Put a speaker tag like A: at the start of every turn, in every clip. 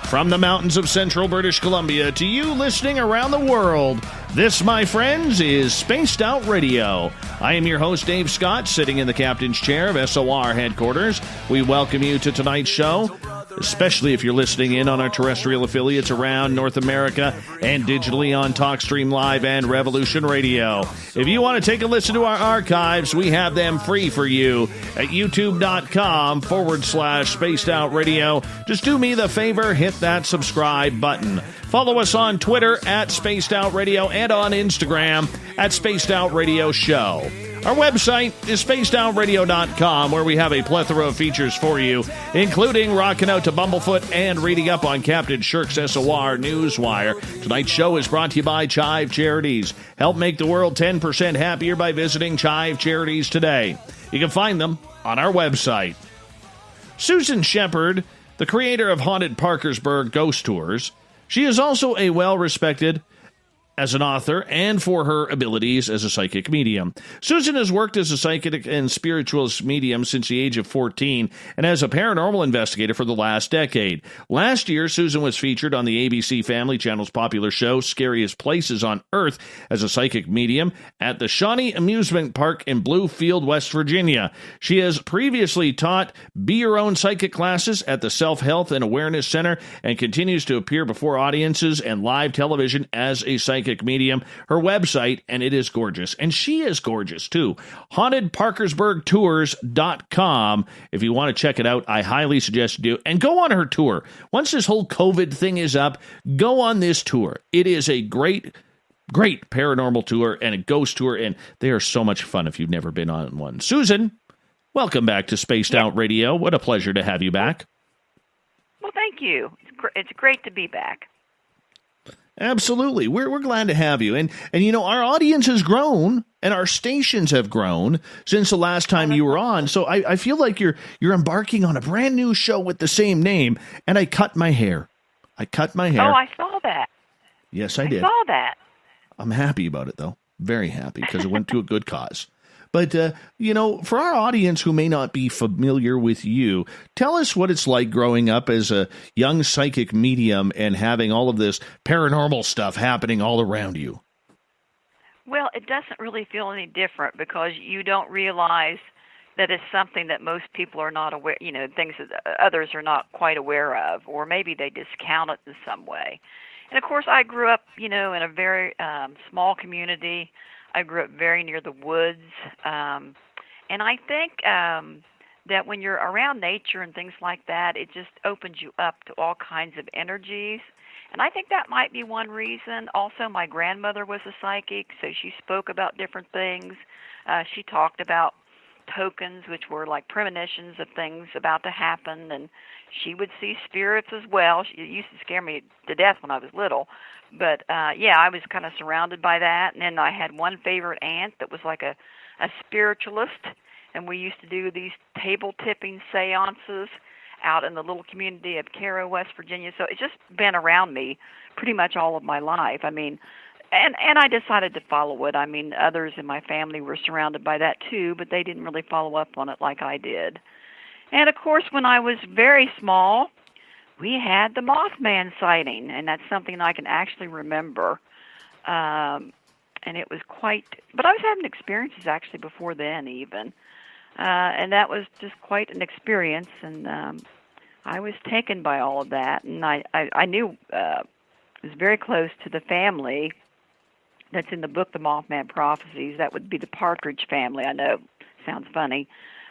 A: From the mountains of central British Columbia to you listening around the world, this, my friends, is Spaced Out Radio. I am your host, Dave Scott, sitting in the captain's chair of SOR headquarters. We welcome you to tonight's show, especially if you're listening in on our terrestrial affiliates around North America and digitally on TalkStream Live and Revolution Radio. If you want to take a listen to our archives, we have them free for you at youtube.com/Spaced Out Radio. Just do me the favor, hit that subscribe button. Follow us on Twitter at Spaced Out Radio and on Instagram at Spaced Out Radio Show. Our website is spacedoutradio.com, where we have a plethora of features for you, including rocking out to Bumblefoot and reading up on Captain Shirk's SOR Newswire. Tonight's show is brought to you by Chive Charities. Help make the world 10% happier by visiting Chive Charities today. You can find them on our website. Susan Sheppard, the creator of Haunted Parkersburg Ghost Tours, she is also a well-respected as an author and for her abilities as a psychic medium. Susan has worked as a psychic and spiritualist medium since the age of 14 and as a paranormal investigator for the last decade. Last year, Susan was featured on the ABC Family Channel's popular show, Scariest Places on Earth, as a psychic medium at the Shawnee Amusement Park in Bluefield, West Virginia. She has previously taught Be Your Own Psychic classes at the Self-Health and Awareness Center and continues to appear before audiences and live television as a psychic medium. Her website, and it is gorgeous, and she is gorgeous too, hauntedparkersburgtours.com. If you want to check it out, I highly suggest you do, and go on her tour. Once this whole COVID thing is up, go on this tour. It is a great paranormal tour and a ghost tour, and they are so much fun if you've never been on one. Susan, welcome back to Spaced Out Radio. What a pleasure to have you back.
B: Well, thank you. It's great to be back.
A: Absolutely. We're glad to have you. And you know, our audience has grown and our stations have grown since the last time you were on. So I feel like you're embarking on a brand new show with the same name. And I cut my hair. Oh,
B: I saw that.
A: Yes, I did.
B: I saw that.
A: I'm happy about it, though. Very happy, because it went to a good cause. But, you know, for our audience who may not be familiar with you, tell us what it's like growing up as a young psychic medium and having all of this paranormal stuff happening all around you.
B: Well, it doesn't really feel any different because you don't realize that it's something that most people are not aware, you know, things that others are not quite aware of, or maybe they discount it in some way. And, of course, I grew up, you know, in a very small community. I grew up very near the woods, and I think that when you're around nature and things like that, it just opens you up to all kinds of energies, and I think that might be one reason. Also, my grandmother was a psychic, so she spoke about different things. She talked about tokens, which were like premonitions of things about to happen, and she would see spirits as well. It used to scare me to death when I was little. But, yeah, I was kind of surrounded by that. And then I had one favorite aunt that was like a spiritualist, and we used to do these table-tipping seances out in the little community of Cairo, West Virginia. So it's just been around me pretty much all of my life. I mean, and I decided to follow it. I mean, others in my family were surrounded by that too, but they didn't really follow up on it like I did. And, of course, when I was very small, we had the Mothman sighting, and that's something I can actually remember. And it was but I was having experiences actually before then even. And that was just quite an experience, and I was taken by all of that. And I knew it was very close to the family that's in the book, The Mothman Prophecies. That would be the Partridge family. I know, sounds funny.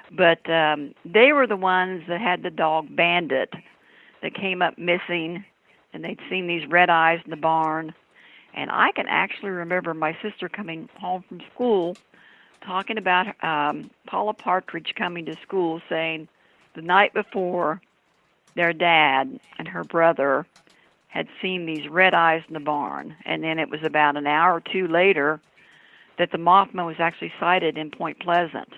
B: But they were the ones that had the dog Bandit that came up missing, and they'd seen these red eyes in the barn. And I can actually remember my sister coming home from school talking about Paula Partridge coming to school saying the night before their dad and her brother had seen these red eyes in the barn. And then it was about an hour or two later that the Mothman was actually sighted in Point Pleasant.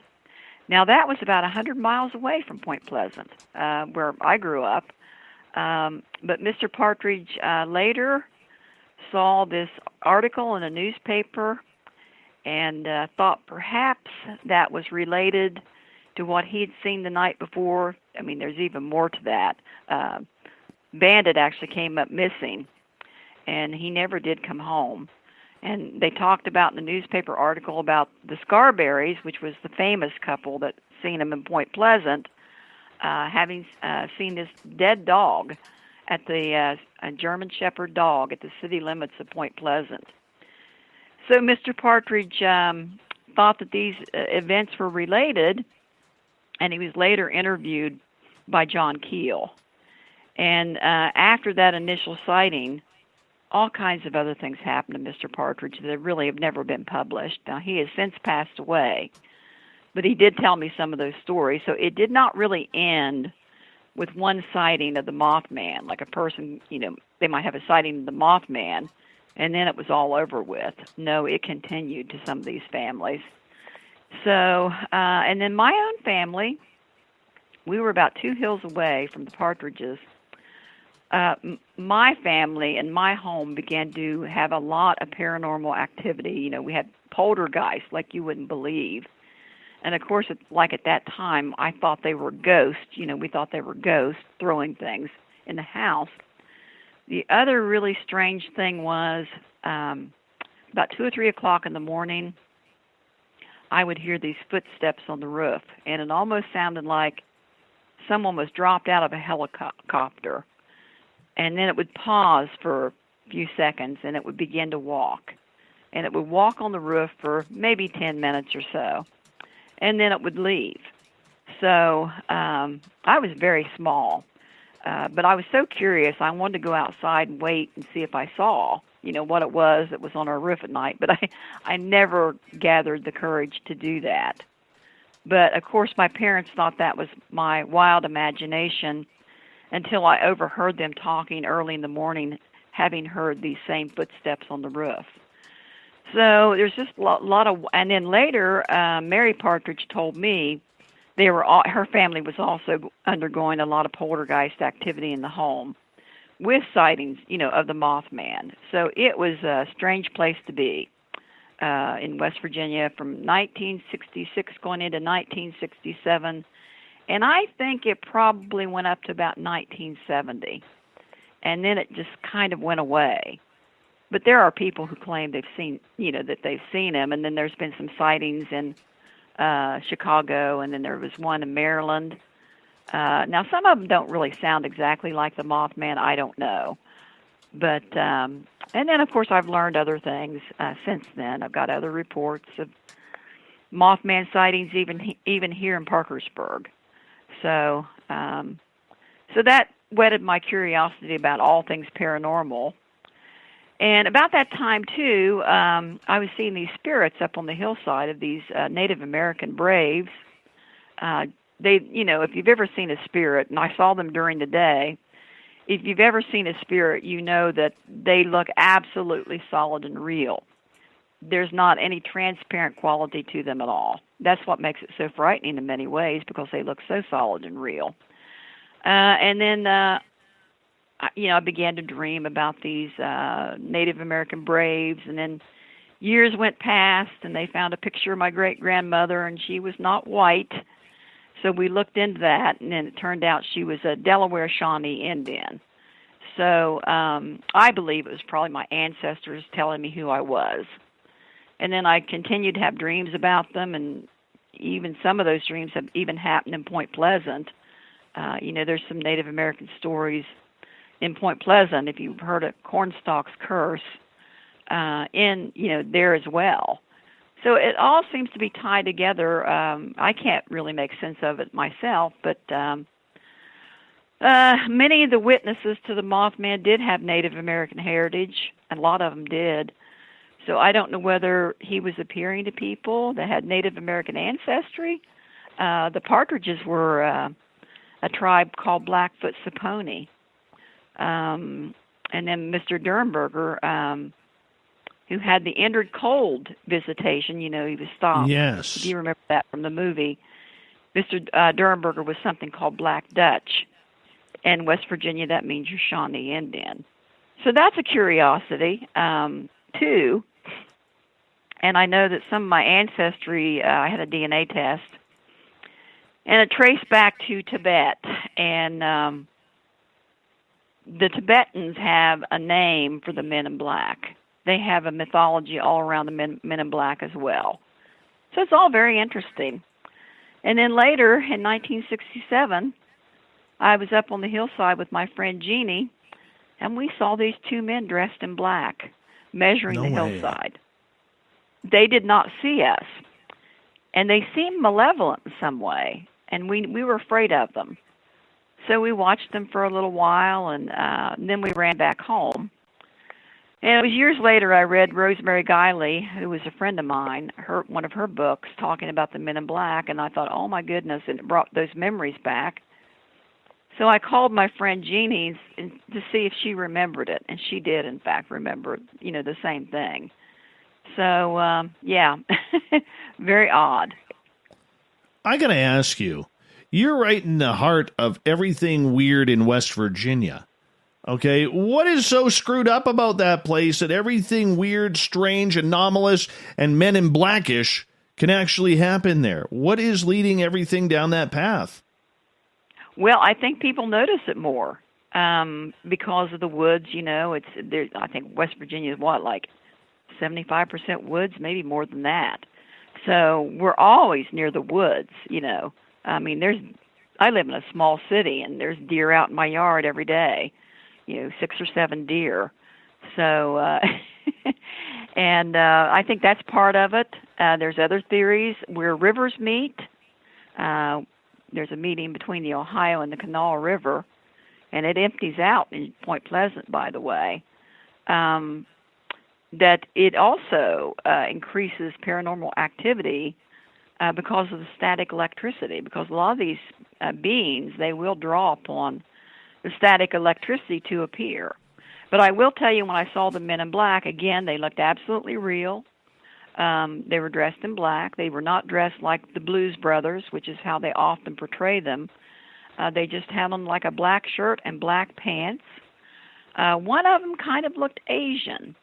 B: Now, that was about 100 miles away from Point Pleasant, where I grew up. But Mr. Partridge later saw this article in a newspaper and thought perhaps that was related to what he had seen the night before. I mean, there's even more to that. bandit actually came up missing, and he never did come home. And they talked about in the newspaper article about the Scarberries, which was the famous couple that seen him in Point Pleasant, having seen this dead dog at the a German Shepherd dog at the city limits of Point Pleasant. So Mr. Partridge thought that these events were related, and he was later interviewed by John Keel. And after that initial sighting, all kinds of other things happened to Mr. Partridge that really have never been published. Now, he has since passed away, but he did tell me some of those stories. So it did not really end with one sighting of the Mothman, like a person, they might have a sighting of the Mothman, and then it was all over with. No, it continued to some of these families. So, and then my own family, we were about 2 hills away from the Partridges. My family and my home began to have a lot of paranormal activity. We had poltergeists like you wouldn't believe. And of course, like at that time, I thought they were ghosts. We thought they were ghosts throwing things in the house. The other really strange thing was about 2 or 3 o'clock in the morning, I would hear these footsteps on the roof, and it almost sounded like someone was dropped out of a helicopter. And then it would pause for a few seconds, and it would begin to walk. And it would walk on the roof for maybe 10 minutes or so, and then it would leave. So I was very small, but I was so curious. I wanted to go outside and wait and see if I saw, what it was that was on our roof at night. But I never gathered the courage to do that. But, of course, my parents thought that was my wild imagination until I overheard them talking early in the morning, having heard these same footsteps on the roof. So there's just a lot of, and then later, Mary Partridge told me her family was also undergoing a lot of poltergeist activity in the home with sightings, of the Mothman. So it was a strange place to be in West Virginia from 1966 going into 1967. And I think it probably went up to about 1970. And then it just kind of went away. But there are people who claim they've seen, that they've seen him. And then there's been some sightings in Chicago, and then there was one in Maryland. Now, some of them don't really sound exactly like the Mothman. I don't know. But, and then, of course, I've learned other things since then. I've got other reports of Mothman sightings even here in Parkersburg. So, so that whetted my curiosity about all things paranormal. And about that time, too, I was seeing these spirits up on the hillside of these Native American braves. If you've ever seen a spirit, and I saw them during the day, if you've ever seen a spirit, you know that they look absolutely solid and real. There's not any transparent quality to them at all. That's what makes it so frightening in many ways, because they look so solid and real. And then, I began to dream about these Native American braves, and then years went past, and they found a picture of my great-grandmother, and she was not white. So we looked into that, and then it turned out she was a Delaware Shawnee Indian. So I believe it was probably my ancestors telling me who I was. And then I continued to have dreams about them, and even some of those dreams have even happened in Point Pleasant. There's some Native American stories in Point Pleasant, if you've heard of Cornstalk's Curse, there as well. So it all seems to be tied together. I can't really make sense of it myself, but many of the witnesses to the Mothman did have Native American heritage, and a lot of them did. So I don't know whether he was appearing to people that had Native American ancestry. The Partridges were a tribe called Blackfoot Saponi. And then Mr. Dernberger, who had the Indrid Cold visitation, he was stopped.
A: Yes.
B: If you remember that from the movie. Mr. Dernberger was something called Black Dutch. In West Virginia, that means you're Shawnee Indian. So that's a curiosity, too. And I know that some of my ancestry, I had a DNA test, and it traced back to Tibet. And the Tibetans have a name for the men in black. They have a mythology all around the men in black as well. So it's all very interesting. And then later, in 1967, I was up on the hillside with my friend Jeannie, and we saw these two men dressed in black measuring the hillside. They did not see us, and they seemed malevolent in some way, and we were afraid of them. So we watched them for a little while, and then we ran back home. And it was years later I read Rosemary Guiley, who was a friend of mine, one of her books talking about the men in black, and I thought, oh my goodness, and it brought those memories back. So I called my friend Jeannie to see if she remembered it, and she did, in fact, remember, the same thing. So, yeah, very odd.
A: I got to ask you, you're right in the heart of everything weird in West Virginia. Okay, what is so screwed up about that place that everything weird, strange, anomalous, and men in blackish can actually happen there? What is leading everything down that path?
B: Well, I think people notice it more because of the woods. I think West Virginia is like 75% woods, maybe more than that. So we're always near the woods. I mean, I live in a small city, and there's deer out in my yard every day. 6 or 7 deer. So, and I think that's part of it. There's other theories where rivers meet. There's a meeting between the Ohio and the Kanawha River, and it empties out in Point Pleasant, by the way. That it also increases paranormal activity because of the static electricity, because a lot of these beings, they will draw upon the static electricity to appear. But I will tell you, when I saw the men in black, again, they looked absolutely real. They were dressed in black. They were not dressed like the Blues Brothers, which is how they often portray them. They just had on like a black shirt and black pants. One of them kind of looked Asian,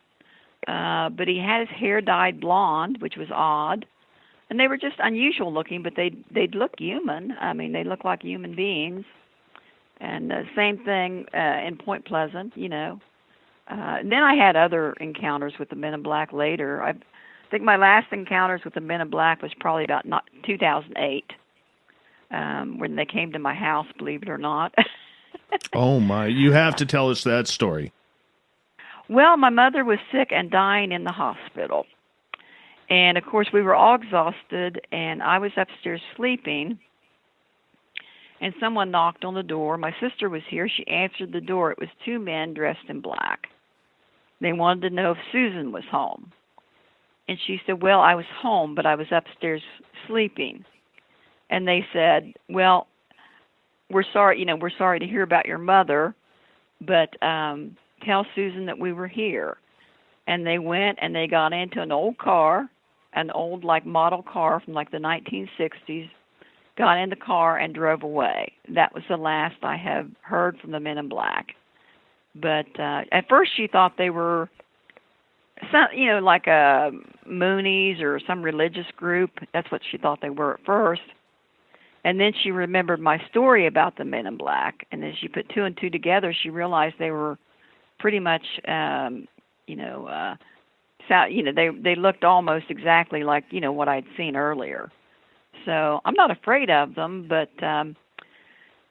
B: but he had his hair dyed blonde, which was odd. And they were just unusual looking, but they'd look human. I mean, they look like human beings. And same thing in Point Pleasant, Then I had other encounters with the men in black later. I think my last encounters with the men in black was probably about 2008, when they came to my house, believe it or not.
A: Oh, my. You have to tell us that story.
B: Well, my mother was sick and dying in the hospital. And, of course, we were all exhausted, and I was upstairs sleeping. And someone knocked on the door. My sister was here. She answered the door. It was 2 men dressed in black. They wanted to know if Susan was home. And she said, well, I was home, but I was upstairs sleeping. And they said, well, we're sorry to hear about your mother, but tell Susan that we were here. And they went and they got into an old car, an old like model car from like the 1960s. Got in the car and drove away. That was the last I have heard from the men in black. But at first she thought they were some, like a Moonies or some religious group. That's what she thought they were at first. And then she remembered my story about the men in black. And as she put 2 and 2 together, she realized they were pretty much, they looked almost exactly like, what I'd seen earlier. So I'm not afraid of them, but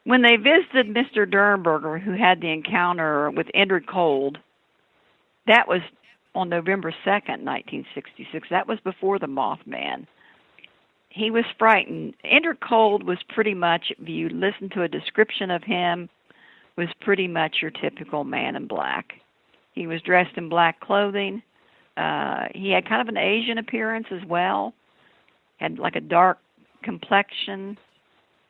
B: when they visited Mr. Dernberger, who had the encounter with Indrid Cold, that was on November 2nd, 1966. That was before the Mothman. He was frightened. Indrid Cold was pretty much, if you listen to a description of him, was pretty much your typical man in black. He was dressed in black clothing. He had kind of an Asian appearance as well, had like a dark complexion,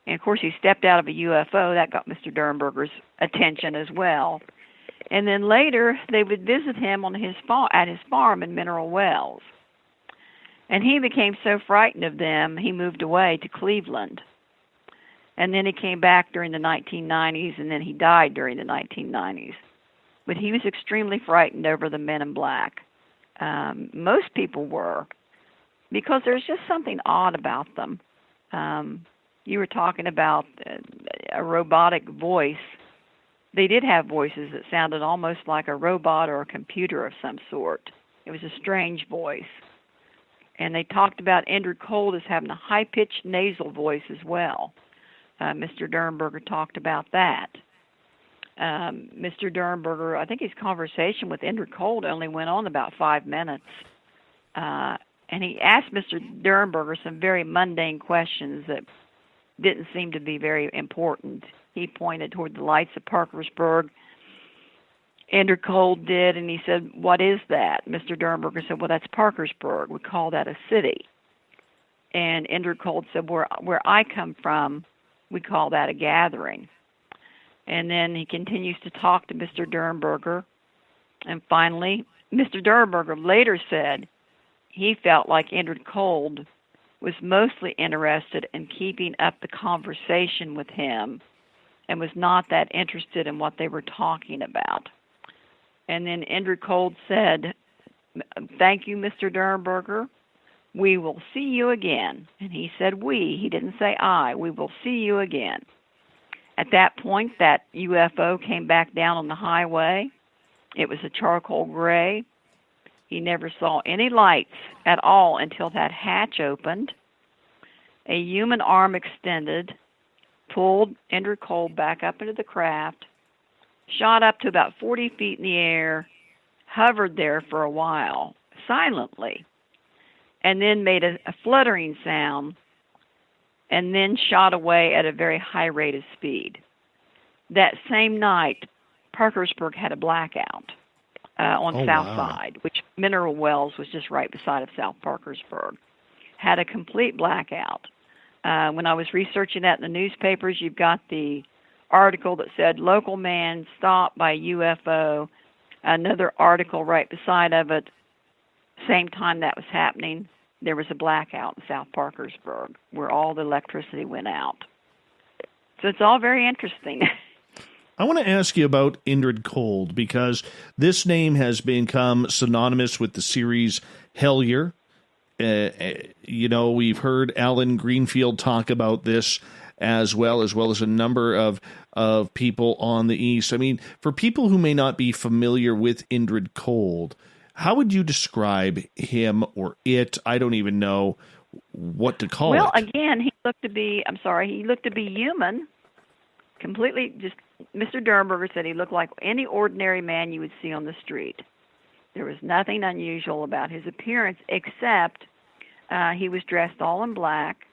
B: and of course he stepped out of a UFO. That got Mr. Dernberger's attention as well. And then later they would visit him on at his farm in Mineral Wells. And he became so frightened of them, he moved away to Cleveland. And then he came back during the 1990s, and then he died during the 1990s. But he was extremely frightened over the men in black. Most people were, because there's just something odd about them. You were talking about a robotic voice. they did have voices that sounded almost like a robot or a computer of some sort. It was a strange voice. And they talked about Indrid Cold as having a high-pitched nasal voice as well. Mr. Dernberger talked about that. Mr. Dernberger, I think his conversation with Indrid Cold only went on about 5 minutes. And he asked Mr. Dernberger some very mundane questions that didn't seem to be very important. He pointed toward the lights of Parkersburg. Indrid Cold did, and he said, "What is that?" Mr. Dernberger said, "Well, that's Parkersburg. We call that a city." And Indrid Cold said, where I come from, we call that a gathering. And then he continues to talk to Mr. Dernberger. And finally, Mr. Dernberger later said he felt like Indrid Cold was mostly interested in keeping up the conversation with him and was not that interested in what they were talking about. And then Indrid Cold said, "Thank you, Mr. Dernberger. We will see you again." And he said we. He didn't say I. "We will see you again." At that point, that UFO came back down on the highway. It was a charcoal gray. He never saw any lights at all until that hatch opened. A human arm extended, pulled Indrid Cold back up into the craft, shot up to about 40 feet in the air, hovered there for a while, silently, and then made a fluttering sound, and then shot away at a very high rate of speed. That same night, Parkersburg had a blackout on South Side, which Mineral Wells was just right beside of South Parkersburg. Had a complete blackout. When I was researching that in the newspapers, you've got the article that said local man stopped by UFO. Another article right beside of it, same time that was happening, there was a blackout in South Parkersburg where all the electricity went out. So it's all very interesting.
A: I want to ask you about Indrid Cold because this name has become synonymous with the series Hellier. We've heard Alan Greenfield talk about this as well as a number of people on the East. I mean, for people who may not be familiar with Indrid Cold, how would you describe him or it? I don't even know what to call it.
B: Well, again, he looked to be human, completely just, Mr. Dernberger said he looked like any ordinary man you would see on the street. There was nothing unusual about his appearance except he was dressed all in black.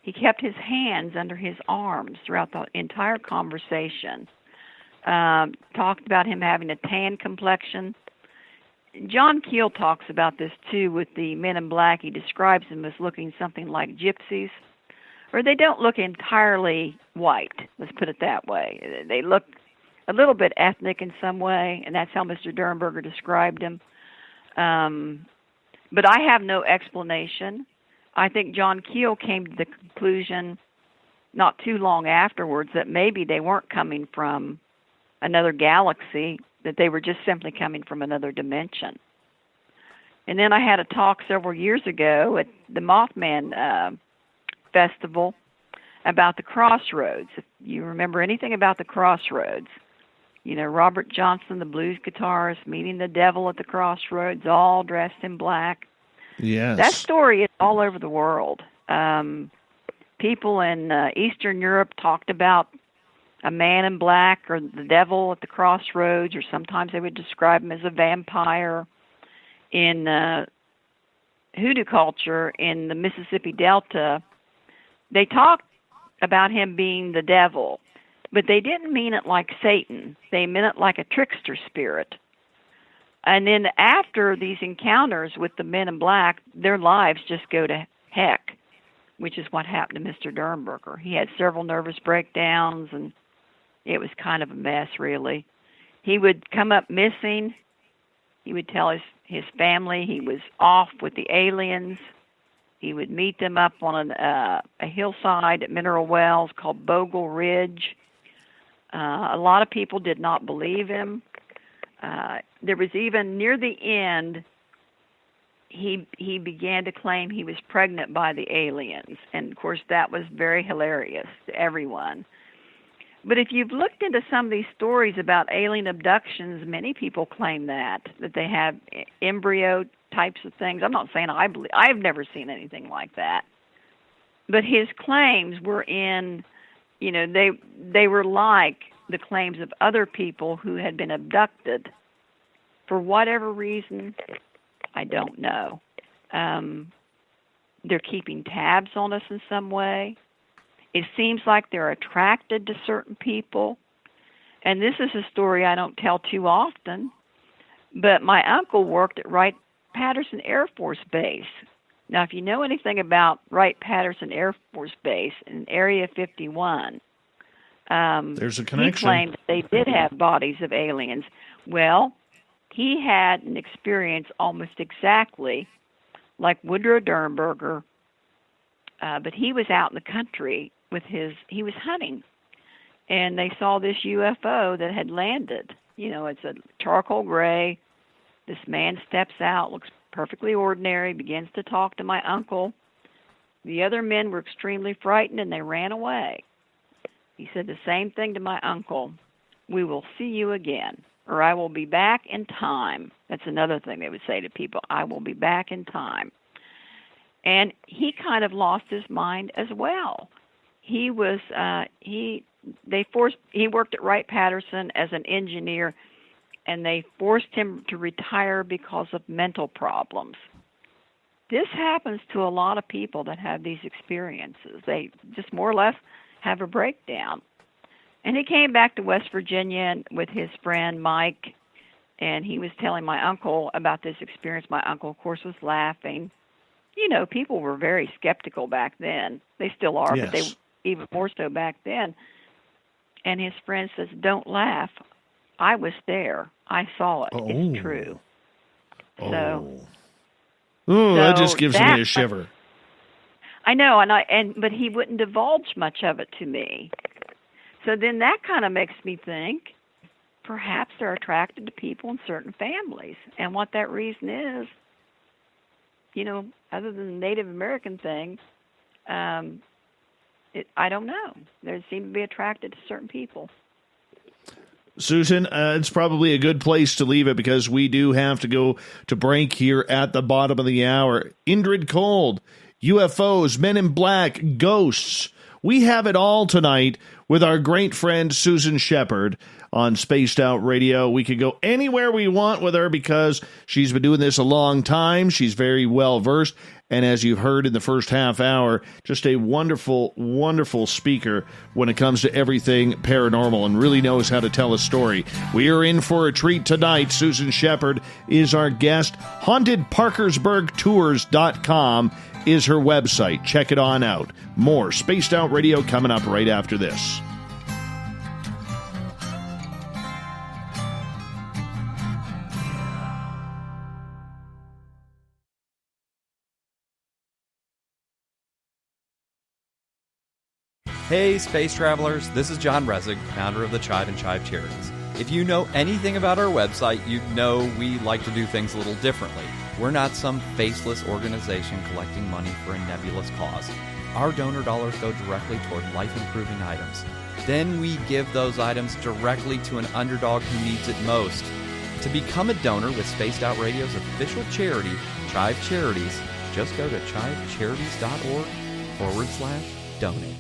B: He kept his hands under his arms throughout the entire conversation. Talked about him having a tan complexion. John Keel talks about this too with the men in black. He describes them as looking something like gypsies, or they don't look entirely white. Let's put it that way. They look a little bit ethnic in some way, and that's how Mr. Dernberger described him. But I have no explanation. I think John Keel came to the conclusion not too long afterwards that maybe they weren't coming from another galaxy, that they were just simply coming from another dimension. And then I had a talk several years ago at the Mothman Festival about the Crossroads. If you remember anything about the Crossroads, Robert Johnson, the blues guitarist, meeting the devil at the Crossroads, all dressed in black.
A: Yes.
B: That story is all over the world. People in Eastern Europe talked about a man in black or the devil at the Crossroads, or sometimes they would describe him as a vampire. In Hoodoo culture in the Mississippi Delta, they talked about him being the devil, but they didn't mean it like Satan. They meant it like a trickster spirit. And then after these encounters with the men in black, their lives just go to heck, which is what happened to Mr. Dernberger. He had several nervous breakdowns, and it was kind of a mess, really. He would come up missing. He would tell his family he was off with the aliens. He would meet them up on a hillside at Mineral Wells called Bogle Ridge. A lot of people did not believe him. There was even near the end, he began to claim he was pregnant by the aliens. And, of course, that was very hilarious to everyone. But if you've looked into some of these stories about alien abductions, many people claim that they have embryo types of things. I'm not saying I believe. I've never seen anything like that. But his claims were they were like the claims of other people who had been abducted. For whatever reason, I don't know. They're keeping tabs on us in some way. It seems like they're attracted to certain people. And this is a story I don't tell too often, but my uncle worked at Wright-Patterson Air Force Base. Now, if you know anything about Wright-Patterson Air Force Base in Area 51,
A: there's a connection.
B: He claimed that they did have bodies of aliens. Well, he had an experience almost exactly like Woodrow Dernberger, but he was out in the country he was hunting, and they saw this UFO that had landed. It's a charcoal gray. This man steps out, looks perfectly ordinary, begins to talk to my uncle. The other men were extremely frightened, and they ran away. He said the same thing to my uncle. We will see you again, or I will be back in time. That's another thing they would say to people. I will be back in time. And he kind of lost his mind as well. He was he worked at Wright-Patterson as an engineer, and they forced him to retire because of mental problems. This happens to a lot of people that have these experiences. They just more or less have a breakdown. And he came back to West Virginia with his friend Mike, and he was telling my uncle about this experience. My uncle, of course, was laughing. People were very skeptical back then. They still are,
A: yes.
B: But they were even more so back then. And his friend says, "Don't laugh. I was there. I saw it.
A: Oh.
B: It's true." So,
A: that just gives me a shiver.
B: I know, but he wouldn't divulge much of it to me. So then that kind of makes me think perhaps they're attracted to people in certain families, and what that reason is, other than the Native American thing, I don't know. They seem to be attracted to certain people.
A: Susan, it's probably a good place to leave it because we do have to go to break here at the bottom of the hour. Indrid Cold, UFOs, Men in Black, ghosts. We have it all tonight with our great friend Susan Sheppard on Spaced Out Radio. We could go anywhere we want with her because she's been doing this a long time. She's very well versed. And as you've heard in the first half hour, just a wonderful, wonderful speaker when it comes to everything paranormal and really knows how to tell a story. We are in for a treat tonight. Susan Sheppard is our guest. HauntedParkersburgTours.com is her website. Check it on out. More Spaced Out Radio coming up right after this.
C: Hey, space travelers, this is John Resig, founder of the Chive and Chive Charities. If you know anything about our website, you'd know we like to do things a little differently. We're not some faceless organization collecting money for a nebulous cause. Our donor dollars go directly toward life-improving items. Then we give those items directly to an underdog who needs it most. To become a donor with Spaced Out Radio's official charity, Chive Charities, just go to chivecharities.org/donate.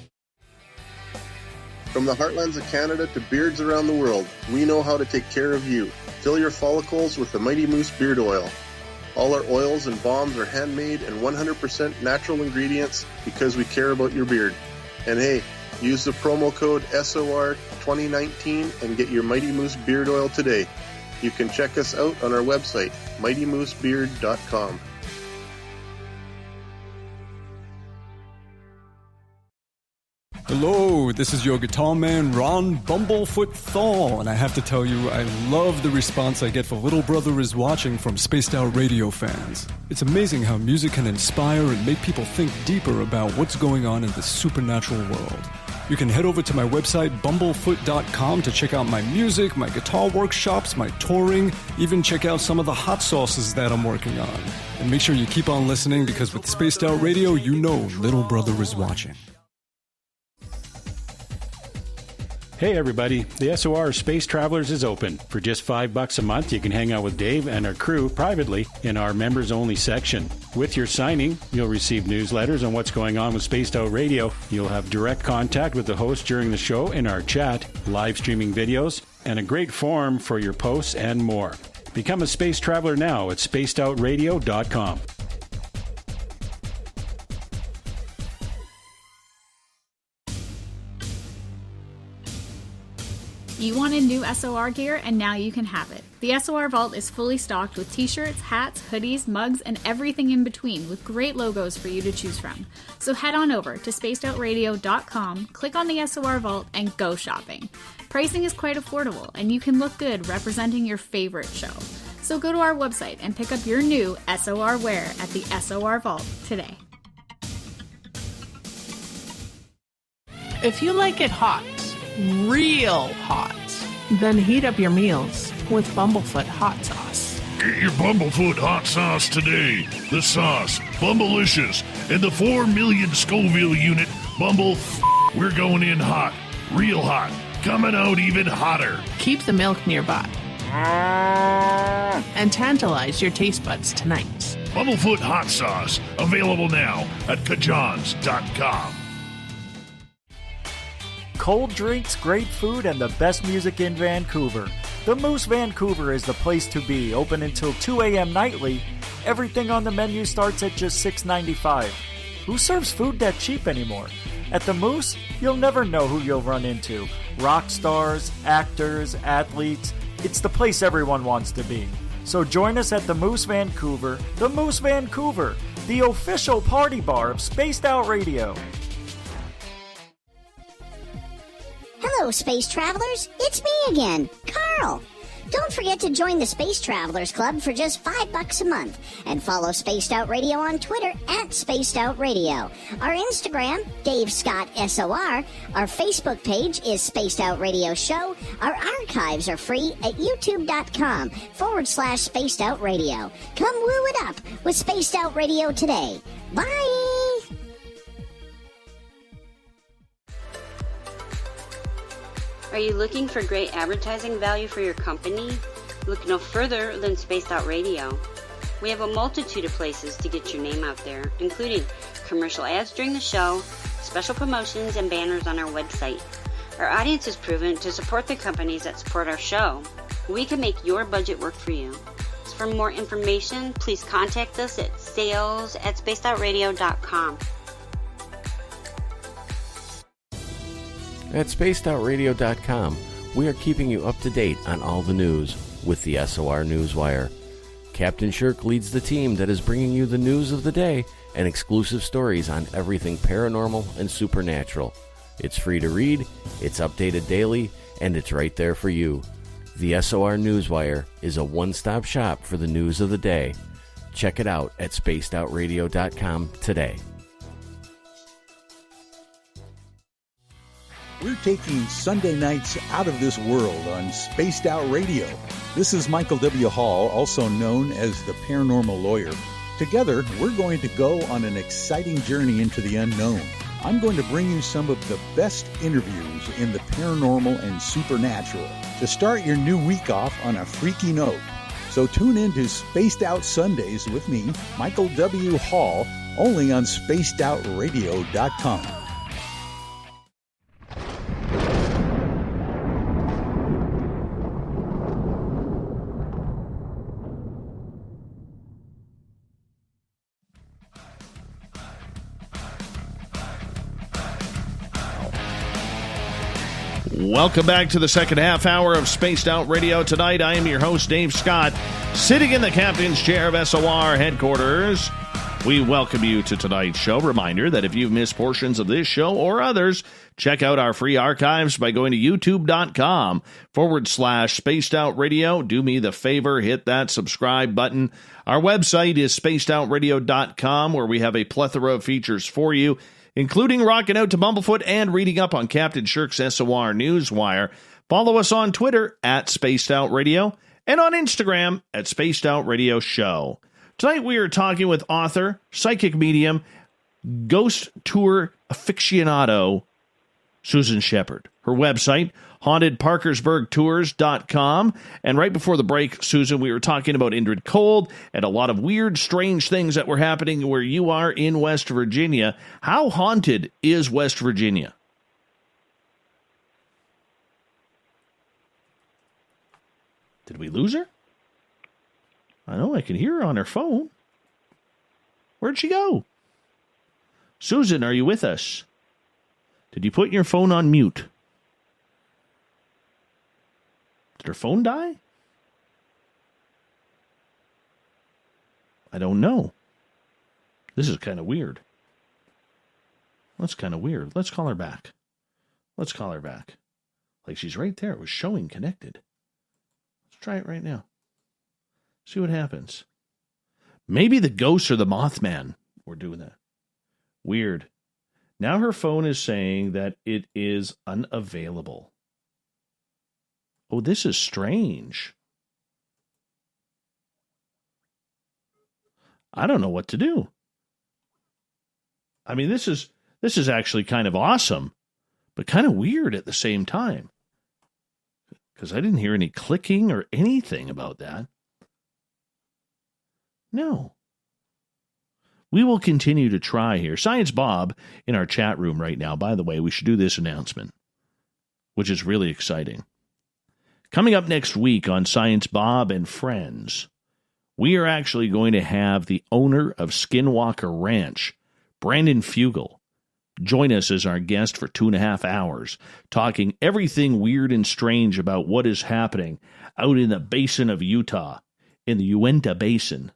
D: From the heartlands of Canada to beards around the world, we know how to take care of you. Fill your follicles with the Mighty Moose Beard Oil. All our oils and balms are handmade and 100% natural ingredients because we care about your beard. And hey, use the promo code SOR2019 and get your Mighty Moose Beard Oil today. You can check us out on our website, mightymoosebeard.com.
E: Hello, this is your guitar man, Ron Bumblefoot Thal, and I have to tell you, I love the response I get for Little Brother is Watching from Spaced Out Radio fans. It's amazing how music can inspire and make people think deeper about what's going on in the supernatural world. You can head over to my website, bumblefoot.com, to check out my music, my guitar workshops, my touring, even check out some of the hot sauces that I'm working on. And make sure you keep on listening because with Spaced Out Radio, you know Little Brother is watching.
F: Hey everybody, the SOR Space Travelers is open. For just $5 a month, you can hang out with Dave and our crew privately in our members-only section. With your signing, you'll receive newsletters on what's going on with Spaced Out Radio. You'll have direct contact with the host during the show in our chat, live streaming videos, and a great forum for your posts and more. Become a space traveler now at spacedoutradio.com.
G: You wanted new SOR gear, and now you can have it. The SOR Vault is fully stocked with t-shirts, hats, hoodies, mugs, and everything in between, with great logos for you to choose from. So head on over to spacedoutradio.com, click on the SOR Vault, and go shopping. Pricing is quite affordable, and you can look good representing your favorite show. So go to our website and pick up your new SOR wear at the SOR Vault today.
H: If you like it hot, real hot, then heat up your meals with Bumblefoot hot sauce.
I: Get your Bumblefoot hot sauce today. The sauce, Bumblicious, and the 4 million Scoville unit Bumble. We're going in hot, real hot, coming out even hotter.
H: Keep the milk nearby and tantalize your taste buds tonight.
I: Bumblefoot hot sauce, available now at kajans.com.
J: Cold drinks, great food, and the best music in Vancouver. The Moose Vancouver is the place to be, open until 2 a.m. nightly. Everything on the menu starts at just $6.95. Who serves food that cheap anymore? At the Moose, you'll never know who you'll run into. Rock stars, actors, athletes. It's the place everyone wants to be. So join us at the Moose Vancouver, the official party bar of Spaced Out Radio.
K: Hello, Space Travelers. It's me again, Carl. Don't forget to join the Space Travelers Club for just $5 a month and follow Spaced Out Radio on Twitter at Spaced Out Radio. Our Instagram, Dave Scott SOR. Our Facebook page is Spaced Out Radio Show. Our archives are free at youtube.com/Spaced Out Radio. Come woo it up with Spaced Out Radio today. Bye!
L: Are you looking for great advertising value for your company? Look no further than Spaced Out Radio. We have a multitude of places to get your name out there, including commercial ads during the show, special promotions, and banners on our website. Our audience is proven to support the companies that support our show. We can make your budget work for you. So for more information, please contact us at sales@spacedoutradio.com.
M: At spacedoutradio.com, we are keeping you up to date on all the news with the SOR Newswire. Captain Shirk leads the team that is bringing you the news of the day and exclusive stories on everything paranormal and supernatural. It's free to read, it's updated daily, and it's right there for you. The SOR Newswire is a one-stop shop for the news of the day. Check it out at spacedoutradio.com today.
N: We're taking Sunday nights out of this world on Spaced Out Radio. This is Michael W. Hall, also known as the Paranormal Lawyer. Together, we're going to go on an exciting journey into the unknown. I'm going to bring you some of the best interviews in the paranormal and supernatural to start your new week off on a freaky note. So tune in to Spaced Out Sundays with me, Michael W. Hall, only on spacedoutradio.com.
A: Welcome back to the second half hour of Spaced Out Radio. Tonight, I am your host, Dave Scott, sitting in the captain's chair of SOR headquarters. We welcome you to tonight's show. Reminder that if you've missed portions of this show or others, check out our free archives by going to youtube.com/Spaced Out Radio. Do me the favor, hit that subscribe button. Our website is spacedoutradio.com, where we have a plethora of features for you, including rocking out to Bumblefoot and reading up on Captain Shirk's SOR Newswire. Follow us on Twitter at Spaced Out Radio and on Instagram at Spaced Out Radio Show. Tonight we are talking with author, psychic medium, ghost tour aficionado, Susan Sheppard. Her website, hauntedparkersburgtours.com. And right before the break, Susan, we were talking about Indrid Cold and a lot of weird, strange things that were happening where you are in West Virginia. How haunted is West Virginia? Did we lose her? I know I can hear her on her phone. Where'd she go? Susan, are you with us? Did you put your phone on mute? Did her phone die? I don't know. This is kind of weird. That's kind of weird. Let's call her back. Let's call her back. Like she's right there. It was showing connected. Let's try it right now. See what happens. Maybe the ghost or the Mothman were doing that. Weird. Now her phone is saying that it is unavailable. Oh, this is strange. I don't know what to do. I mean, this is actually kind of awesome, but kind of weird at the same time. Because I didn't hear any clicking or anything about that. No. We will continue to try here. Science Bob in our chat room right now. By the way, we should do this announcement, which is really exciting. Coming up next week on Science Bob and Friends, we are actually going to have the owner of Skinwalker Ranch, Brandon Fugel, join us as our guest for 2.5 hours, talking everything weird and strange about what is happening out in the basin of Utah, in the Uinta Basin.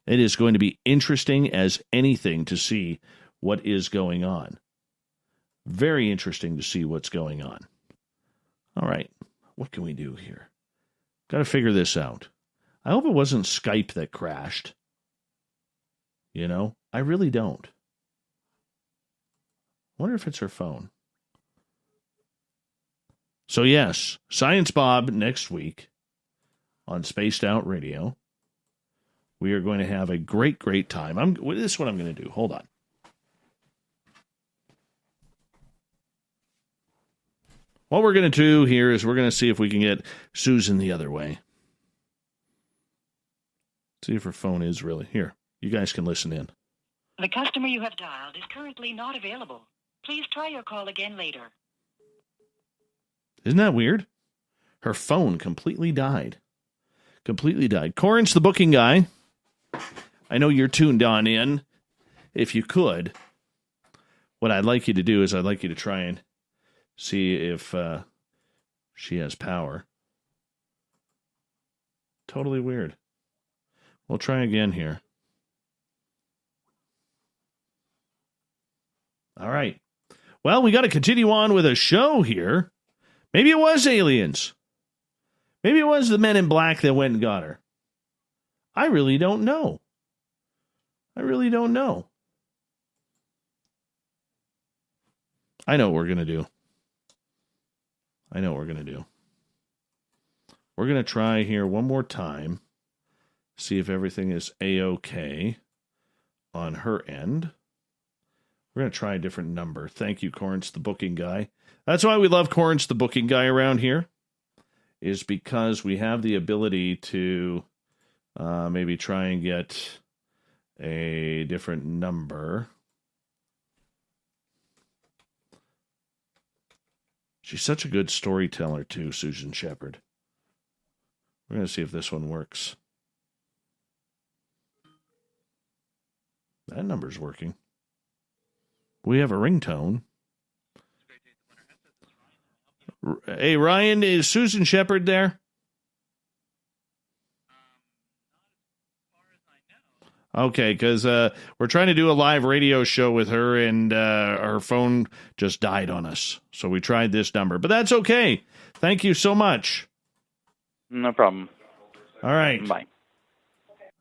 A: It is going to be interesting as anything to see what is going on. Very interesting to see what's going on. All right, what can we do here? Got to figure this out. I hope it wasn't Skype that crashed. You know, I really don't. I wonder if it's her phone. So yes, Science Bob next week on Spaced Out Radio. We are going to have a great, great time. This is what I'm going to do. Hold on. What we're going to do here is we're going to see if we can get Susan the other way. See if her phone is really here. You guys can listen in.
O: The customer you have dialed is currently not available. Please try your call again later.
A: Isn't that weird? Her phone completely died. Completely died. Corin's the booking guy. I know you're tuned on in. If you could, what I'd like you to do is I'd like you to try and see if she has power. Totally weird. We'll try again here. All right. Well, we got to continue on with a show here. Maybe it was aliens. Maybe it was the men in black that went and got her. I really don't know. I really don't know. I know what we're going to do. I know what we're going to do. We're going to try here one more time. See if everything is A-OK on her end. We're going to try a different number. Thank you, Corrence, the booking guy. That's why we love Corrence, the booking guy around here, is because we have the ability to maybe try and get a different number. She's such a good storyteller, too, Susan Sheppard. We're going to see if this one works. That number's working. We have a ringtone. Hey, Ryan, is Susan Sheppard there? Okay, because we're trying to do a live radio show with her, and our phone just died on us. So we tried this number, but that's okay. Thank you so much.
P: No problem.
A: All right.
P: Bye.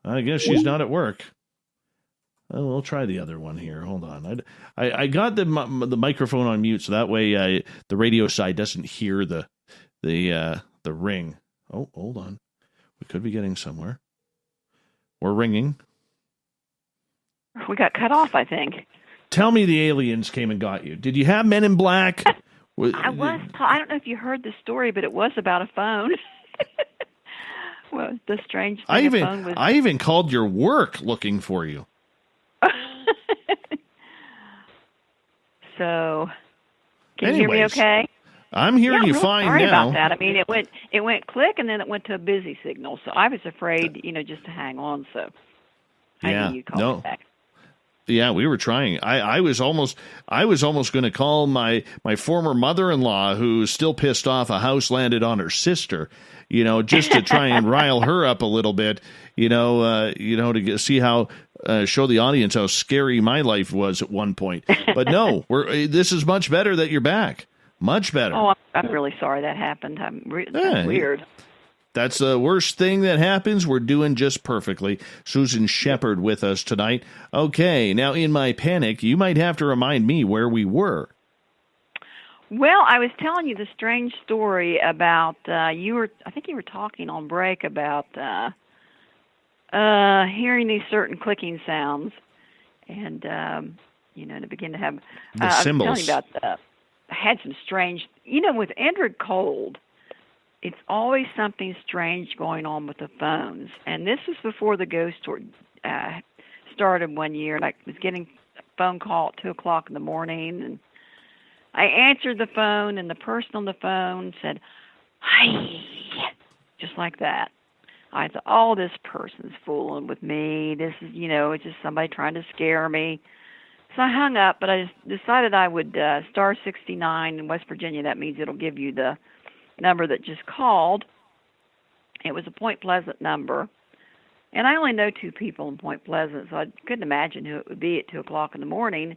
A: I guess she's not at work. Well, we'll try the other one here. Hold on. I got the microphone on mute, so that way the radio side doesn't hear the ring. Oh, hold on. We could be getting somewhere. We're ringing.
B: We got cut off, I think.
A: Tell me the aliens came and got you. Did you have Men in Black?
B: I don't know if you heard the story, but it was about a phone. Well, the strange thing phone was...
A: I even called your work looking for you.
B: So, can you hear me okay?
A: I'm hearing you fine
B: sorry
A: now.
B: Sorry about that. I mean, it went click, and then it went to a busy signal. So I was afraid, just to hang on. So I knew you'd call me back.
A: Yeah, we were trying. I was almost going to call my former mother-in-law, who's still pissed off a house landed on her sister, just to try and rile her up a little bit, to see how show the audience how scary my life was at one point. But no, this is much better that you're back. Much better.
B: Oh, I'm really sorry that happened. That's weird.
A: That's the worst thing that happens. We're doing just perfectly. Susan Sheppard with us tonight. Okay, now in my panic, you might have to remind me where we were.
B: Well, I was telling you the strange story about I think you were talking on break about hearing these certain clicking sounds, and to begin to have
A: the symbols.
B: I was telling you about I had some strange, with Android Cold. It's always something strange going on with the phones. And this was before the ghost tour started one year. And I was getting a phone call at 2 o'clock in the morning. And I answered the phone, and the person on the phone said, "Hi," just like that. I thought, oh, this person's fooling with me. This is, it's just somebody trying to scare me. So I hung up, but I just decided I would star 69 in West Virginia. That means it'll give you the number that just called. It was a Point Pleasant number, and I only know 2 people in Point Pleasant, so I couldn't imagine who it would be at 2 o'clock in the morning.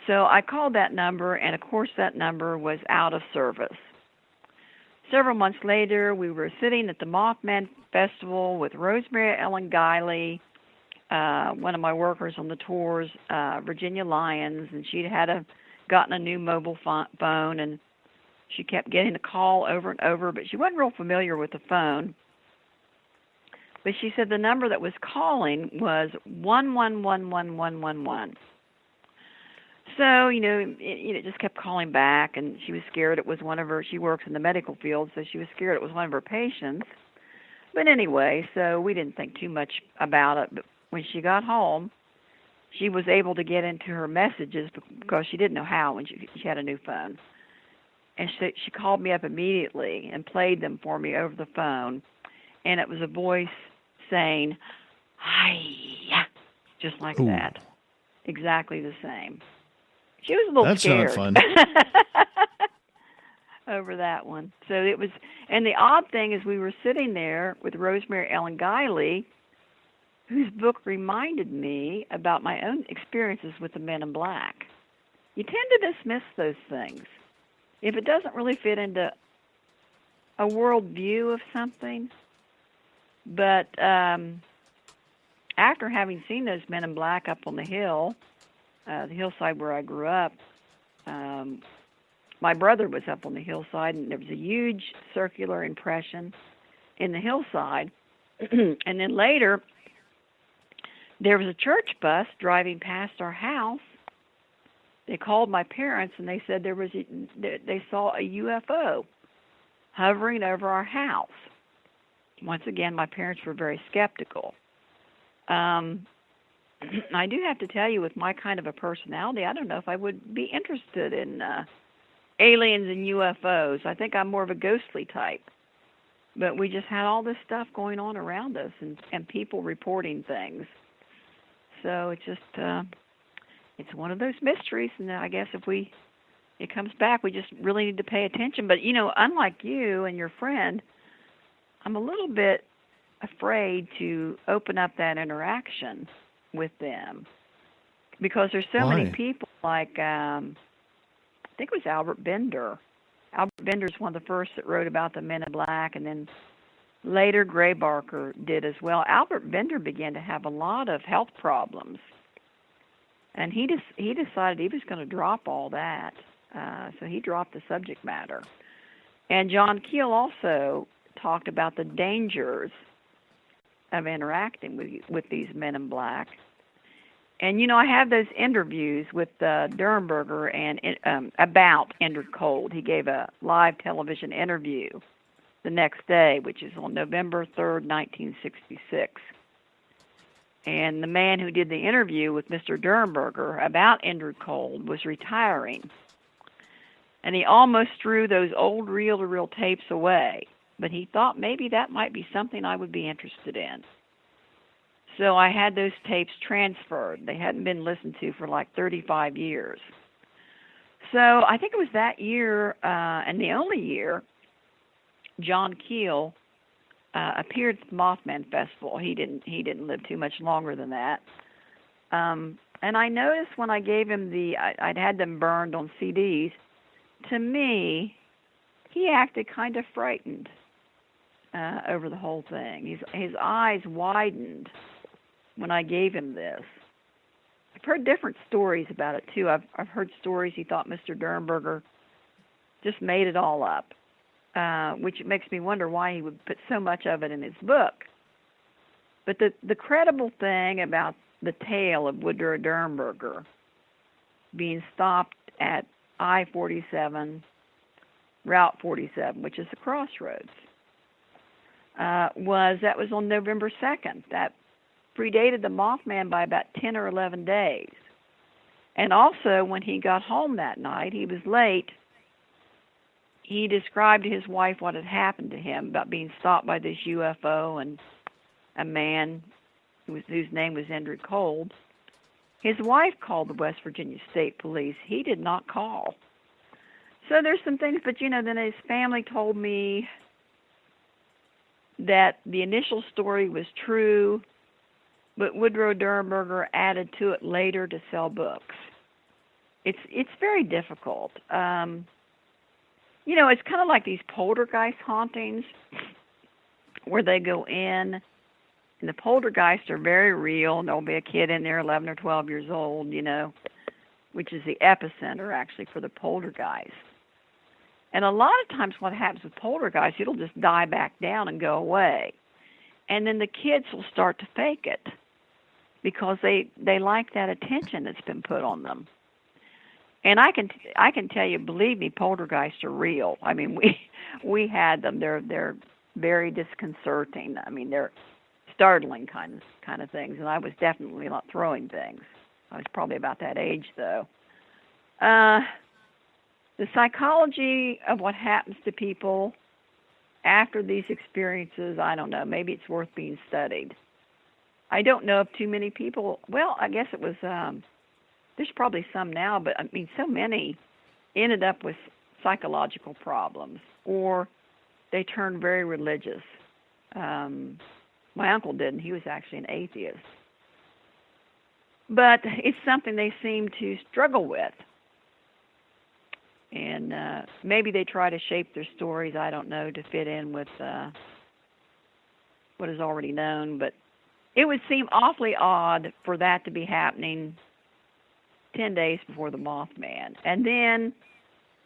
B: So I called that number, and of course that number was out of service. Several months later, we were sitting at the Mothman Festival with Rosemary Ellen Guiley, one of my workers on the tours, Virginia Lyons, and she'd gotten a new mobile phone, and she kept getting a call over and over, but she wasn't real familiar with the phone. But she said the number that was calling was 111111. So, it just kept calling back, and she was scared it was she works in the medical field, so she was scared it was one of her patients. But anyway, so we didn't think too much about it. But when she got home, she was able to get into her messages because she didn't know how when she had a new phone. And she called me up immediately and played them for me over the phone. And it was a voice saying, "Hi," just like that. Exactly the same. She was a little scared.
A: That's not fun.
B: Over that one. So it was, and the odd thing is we were sitting there with Rosemary Ellen Guiley, whose book reminded me about my own experiences with the Men in Black. You tend to dismiss those things if it doesn't really fit into a world view of something. But after having seen those Men in Black up on the hill, the hillside where I grew up, my brother was up on the hillside, and there was a huge circular impression in the hillside. And then later, there was a church bus driving past our house. They called my parents, and they said they saw a UFO hovering over our house. Once again, my parents were very skeptical. I do have to tell you, with my kind of a personality, I don't know if I would be interested in aliens and UFOs. I think I'm more of a ghostly type. But we just had all this stuff going on around us, and people reporting things. So it's just, it's one of those mysteries, and I guess if it comes back, we just really need to pay attention. But, unlike you and your friend, I'm a little bit afraid to open up that interaction with them, because there's so many people like, I think it was Albert Bender. Albert Bender's one of the first that wrote about the Men in Black, and then later Gray Barker did as well. Albert Bender began to have a lot of health problems, and he decided he was going to drop all that, so he dropped the subject matter. And John Keel also talked about the dangers of interacting with these Men in Black. And, I have those interviews with Durenberger and about Indrid Cold. He gave a live television interview the next day, which is on November 3rd, 1966. And the man who did the interview with Mr. Durenberger about Indrid Cold was retiring. And he almost threw those old reel-to-reel tapes away, but he thought maybe that might be something I would be interested in. So I had those tapes transferred. They hadn't been listened to for like 35 years. So I think it was that year, and the only year, John Keel appeared at the Mothman Festival. He didn't live too much longer than that. And I noticed when I gave him I'd had them burned on CDs. To me, he acted kind of frightened over the whole thing. His eyes widened when I gave him this. I've heard different stories about it too. I've heard stories he thought Mr. Durenberger just made it all up, which makes me wonder why he would put so much of it in his book. But the credible thing about the tale of Woodrow Durenberger being stopped at I-47, Route 47, which is the crossroads, was on November 2nd. That predated the Mothman by about 10 or 11 days. And also, when he got home that night, he was late. He described to his wife what had happened to him about being stopped by this UFO and a man whose name was Indrid Cold. His wife called the West Virginia State Police. He did not call. So there's some things, but then his family told me that the initial story was true, but Woodrow Durenberger added to it later to sell books. It's very difficult. It's kind of like these poltergeist hauntings where they go in, and the poltergeists are very real, and there'll be a kid in there 11 or 12 years old, which is the epicenter, actually, for the poltergeist. And a lot of times what happens with poltergeists, it'll just die back down and go away. And then the kids will start to fake it because they like that attention that's been put on them. And I can tell you, believe me, poltergeists are real. I mean, we had them. They're very disconcerting. I mean, they're startling kind of things. And I was definitely not throwing things. I was probably about that age, though. The psychology of what happens to people after these experiences, I don't know. Maybe it's worth being studied. I don't know if too many people, well, I guess it was, there's probably some now, but I mean, so many ended up with psychological problems, or they turned very religious. My uncle didn't. He was actually an atheist. But it's something they seem to struggle with. And maybe they try to shape their stories, I don't know, to fit in with what is already known. But it would seem awfully odd for that to be happening 10 days before the Mothman. And then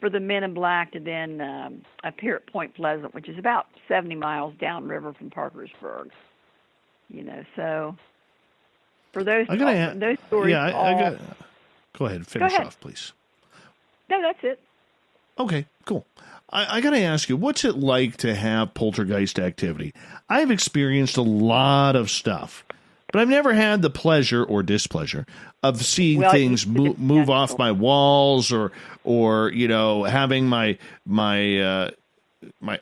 B: for the Men in Black to then appear at Point Pleasant, which is about 70 miles downriver from Parkersburg. So for those stories...
A: Yeah, go ahead, finish off, please.
B: No, that's it.
A: Okay, cool. I got to ask you, what's it like to have poltergeist activity? I've experienced a lot of stuff, but I've never had the pleasure or displeasure of seeing things move off my walls or having my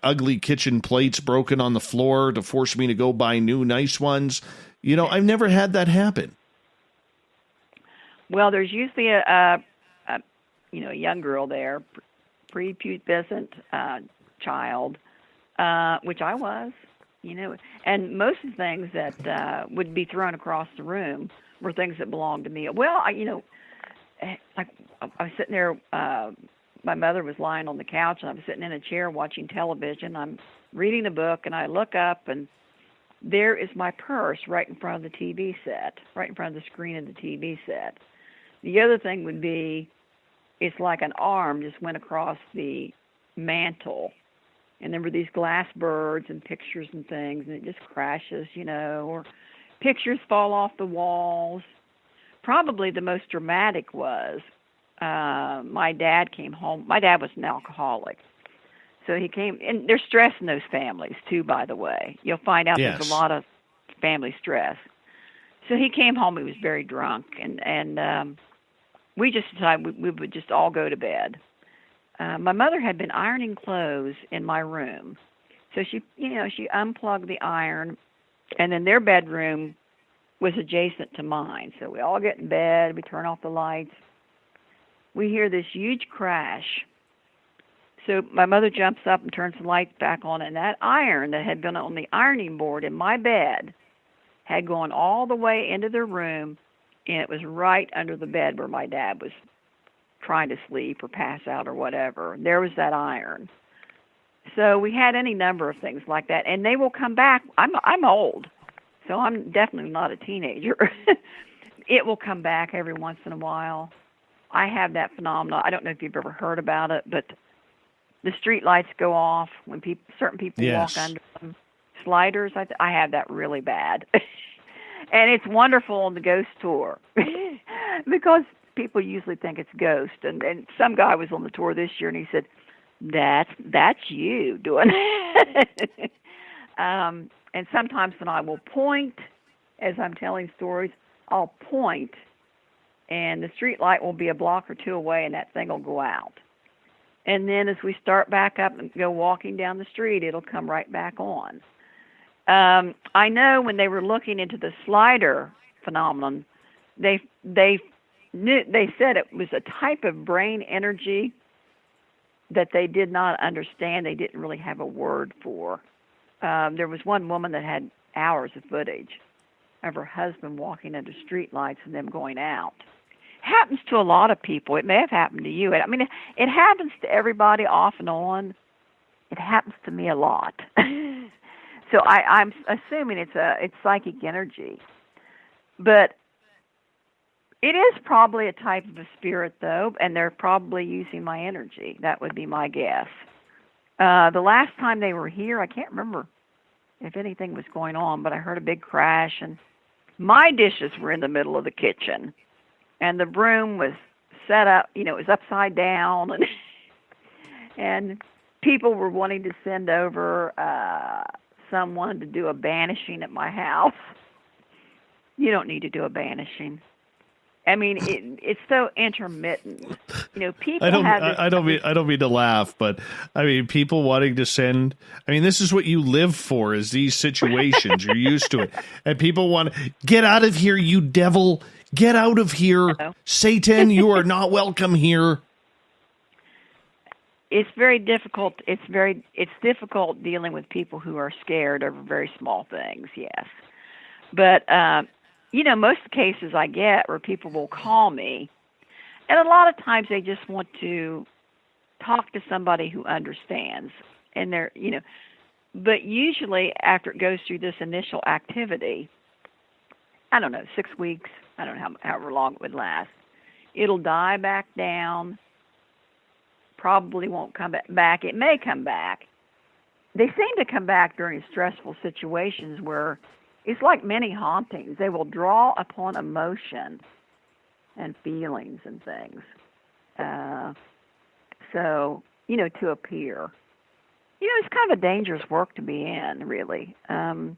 A: ugly kitchen plates broken on the floor to force me to go buy new nice ones. I've never had that happen.
B: Well, there's usually a young girl there, prepubescent child, which I was, and most of the things that would be thrown across the room were things that belonged to me. Well, like I was sitting there, my mother was lying on the couch, and I was sitting in a chair watching television. I'm reading a book, and I look up, and there is my purse right in front of the TV set, right in front of the screen of the TV set. The other thing would be, it's like an arm just went across the mantle, and there were these glass birds and pictures and things, and it just crashes, or pictures fall off the walls. probably the most dramatic was my dad came home. My dad was an alcoholic. So he came, and there's stress in those families, too, by the way. You'll find out there's a lot of family stress. So he came home, he was very drunk, and we just decided we would just all go to bed. My mother had been ironing clothes in my room. So she unplugged the iron, and then their bedroom was adjacent to mine. So we all get in bed, we turn off the lights. We hear this huge crash. So my mother jumps up and turns the lights back on, and that iron that had been on the ironing board in my bed had gone all the way into the room, and it was right under the bed where my dad was trying to sleep or pass out or whatever. There was that iron. So we had any number of things like that, and they will come back. I'm old, so I'm definitely not a teenager. It will come back every once in a while. I have that phenomenon. I don't know if you've ever heard about it, but the street lights go off when certain people walk under them. Sliders, I have that really bad. And it's wonderful on the ghost tour because people usually think it's ghost. And some guy was on the tour this year, and he said, that's you doing it. And sometimes when I will point, as I'm telling stories, I'll point, and the street light will be a block or two away, and that thing will go out. And then as we start back up and go walking down the street, it'll come right back on. I know when they were looking into the slider phenomenon, they said it was a type of brain energy that they did not understand. They didn't really have a word for. There was one woman that had hours of footage of her husband walking under street lights and them going out. Happens to a lot of people. It may have happened to you. I mean, it happens to everybody off and on. It happens to me a lot. So I'm assuming it's psychic energy. But it is probably a type of a spirit, though, and they're probably using my energy. That would be my guess. The last time they were here, I can't remember if anything was going on, but I heard a big crash, and my dishes were in the middle of the kitchen, and the broom was set up, it was upside down, and people were wanting to send over someone to do a banishing at my house. You don't need to do a banishing. I mean, it's so intermittent. People
A: I don't mean to laugh, but I mean, people wanting to send. I mean, this is what you live for: is these situations. You're used to it, and people want to get out of here, you devil! Get out of here, Satan! You are not welcome here.
B: It's very difficult. It's difficult dealing with people who are scared over very small things. Yes, but. Most of the cases I get where people will call me, and a lot of times they just want to talk to somebody who understands, and but usually after it goes through this initial activity, I don't know, 6 weeks, I don't know however long it would last, it'll die back down, probably won't come back. It may come back. They seem to come back during stressful situations where it's like many hauntings. They will draw upon emotion and feelings and things. To appear. It's kind of a dangerous work to be in, really. You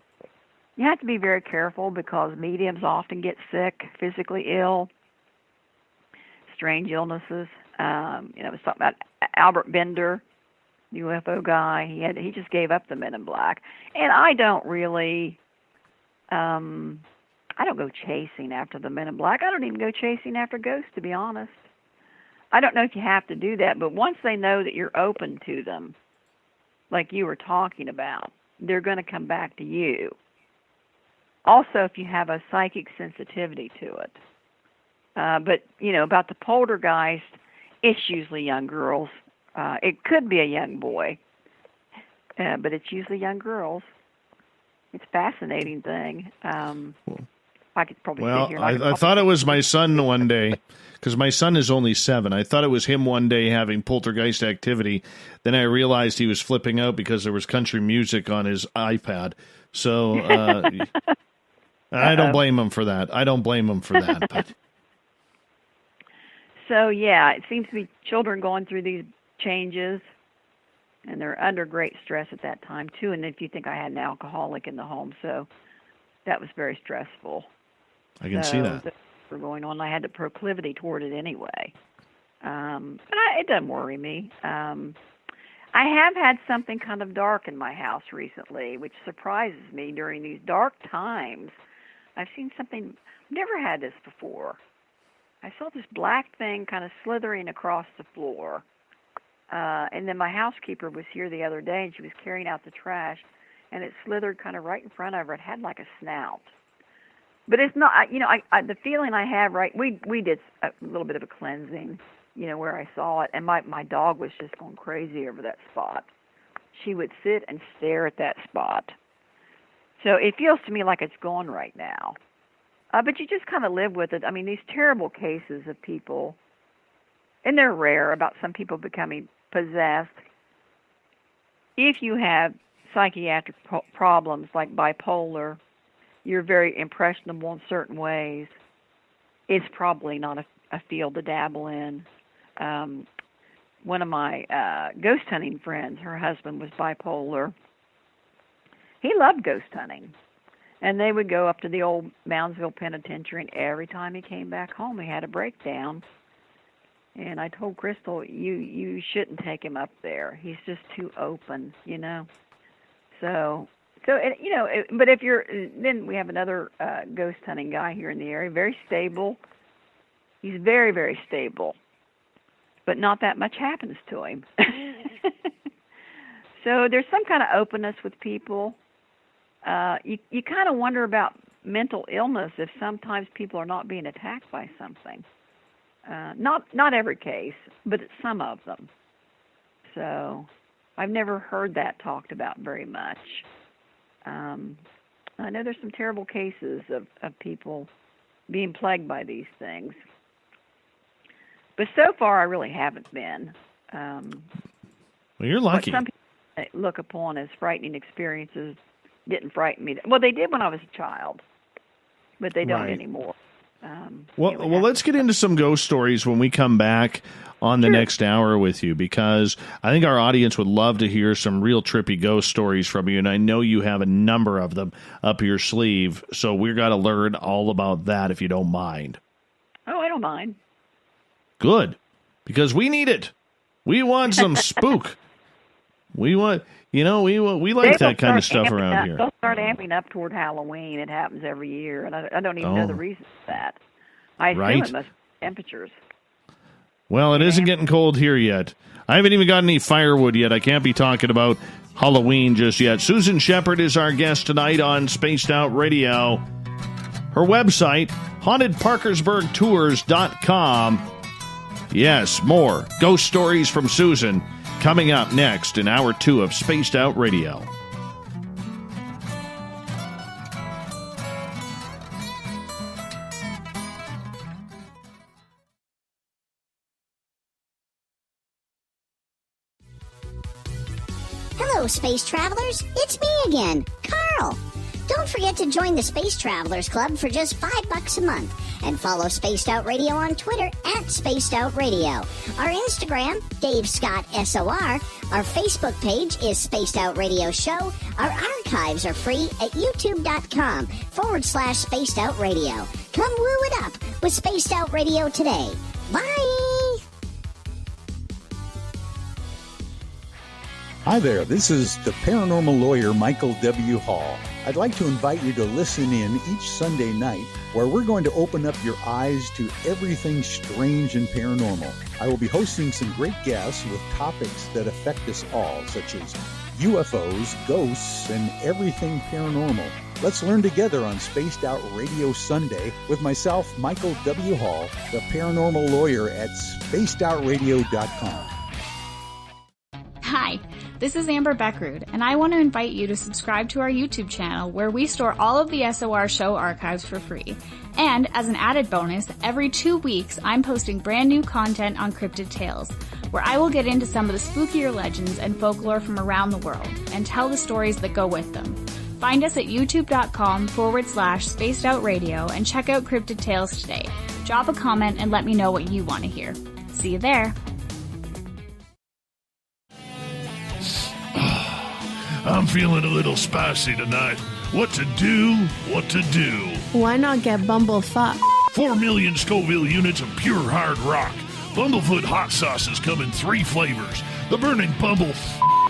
B: have to be very careful because mediums often get sick, physically ill, strange illnesses. I was talking about Albert Bender, UFO guy. He just gave up the Men in Black. And I don't really... I don't go chasing after the Men in Black. I don't even go chasing after ghosts, to be honest. I don't know if you have to do that, but once they know that you're open to them, like you were talking about, they're going to come back to you. Also, if you have a psychic sensitivity to it. But, about the poltergeist, it's usually young girls. It could be a young boy, but it's usually young girls. It's a fascinating thing. I could probably sit here.
A: I thought it was my son one day, because my son is only 7. I thought it was him one day having poltergeist activity. Then I realized he was flipping out because there was country music on his iPad. So I don't blame him for that. But
B: So, yeah, it seems to be children going through these changes, and they're under great stress at that time, too. And if you think I had an alcoholic in the home, so that was very stressful.
A: I can see that.
B: Were going on. I had the proclivity toward it anyway. But it doesn't worry me. I have had something kind of dark in my house recently, which surprises me. During these dark times, I've seen something. Never had this before. I saw this black thing kind of slithering across the floor. And then my housekeeper was here the other day, and she was carrying out the trash, and it slithered kind of right in front of her. It had like a snout. But it's not, the feeling I have, right, we did a little bit of a cleansing, where I saw it, and my dog was just going crazy over that spot. She would sit and stare at that spot. So it feels to me like it's gone right now. But you just kind of live with it. I mean, these terrible cases of people, and they're rare, about some people becoming possessed. If you have psychiatric problems like bipolar, you're very impressionable in certain ways, it's probably not a field to dabble in. One of my ghost hunting friends, her husband was bipolar. He loved ghost hunting. And they would go up to the old Moundsville Penitentiary, and every time he came back home, he had a breakdown. And I told Crystal, you shouldn't take him up there. He's just too open, So, but if then we have another ghost hunting guy here in the area, very stable. He's very, very stable, but not that much happens to him. So there's some kind of openness with people. You kind of wonder about mental illness, if sometimes people are not being attacked by something. Not every case, but some of them. So I've never heard that talked about very much. I know there's some terrible cases of people being plagued by these things. But so far, I really haven't been.
A: Well, you're lucky.
B: What some people look upon as frightening experiences didn't frighten me. Well, they did when I was a child, but they don't anymore.
A: Well, let's get into some ghost stories when we come back on the next hour with you, because I think our audience would love to hear some real trippy ghost stories from you, and I know you have a number of them up your sleeve, so we've got to learn all about that if you don't mind.
B: Oh, I don't mind.
A: Good, because we need it. We want some spook. We want, we like that kind of stuff around here.
B: They'll start amping up toward Halloween. It happens every year, and I don't even know the reason for that. I assume it must be temperatures.
A: Well, it isn't getting cold here yet. I haven't even got any firewood yet. I can't be talking about Halloween just yet. Susan Sheppard is our guest tonight on Spaced Out Radio. Her website, hauntedparkersburgtours.com. Yes, more ghost stories from Susan coming up next in Hour 2 of Spaced Out Radio.
K: Hello, Space Travelers. It's me again, Carl. Don't forget to join the Space Travelers Club for just $5 a month. And follow Spaced Out Radio on Twitter at Spaced Out Radio. Our Instagram, Dave Scott SOR. Our Facebook page is Spaced Out Radio Show. Our archives are free at youtube.com/Spaced Out Radio. Come woo it up with Spaced Out Radio today. Bye!
N: Hi there, this is the paranormal lawyer Michael W. Hall. I'd like to invite you to listen in each Sunday night where we're going to open up your eyes to everything strange and paranormal. I will be hosting some great guests with topics that affect us all, such as UFOs, ghosts, and everything paranormal. Let's learn together on Spaced Out Radio Sunday with myself, Michael W. Hall, the paranormal lawyer at spacedoutradio.com.
G: Hi, this is Amber Beckrud, and I want to invite you to subscribe to our YouTube channel where we store all of the SOR show archives for free. And as an added bonus, every 2 weeks I'm posting brand new content on Cryptid Tales, where I will get into some of the spookier legends and folklore from around the world and tell the stories that go with them. Find us at youtube.com/spacedoutradio and check out Cryptid Tales today. Drop a comment and let me know what you want to hear. See you there.
I: I'm feeling a little spicy tonight. What to do? What to do?
H: Why not get Bumblefuck?
I: 4 million Scoville units of pure hard rock. Bumblefoot hot sauces come in 3 flavors. The burning Bumble.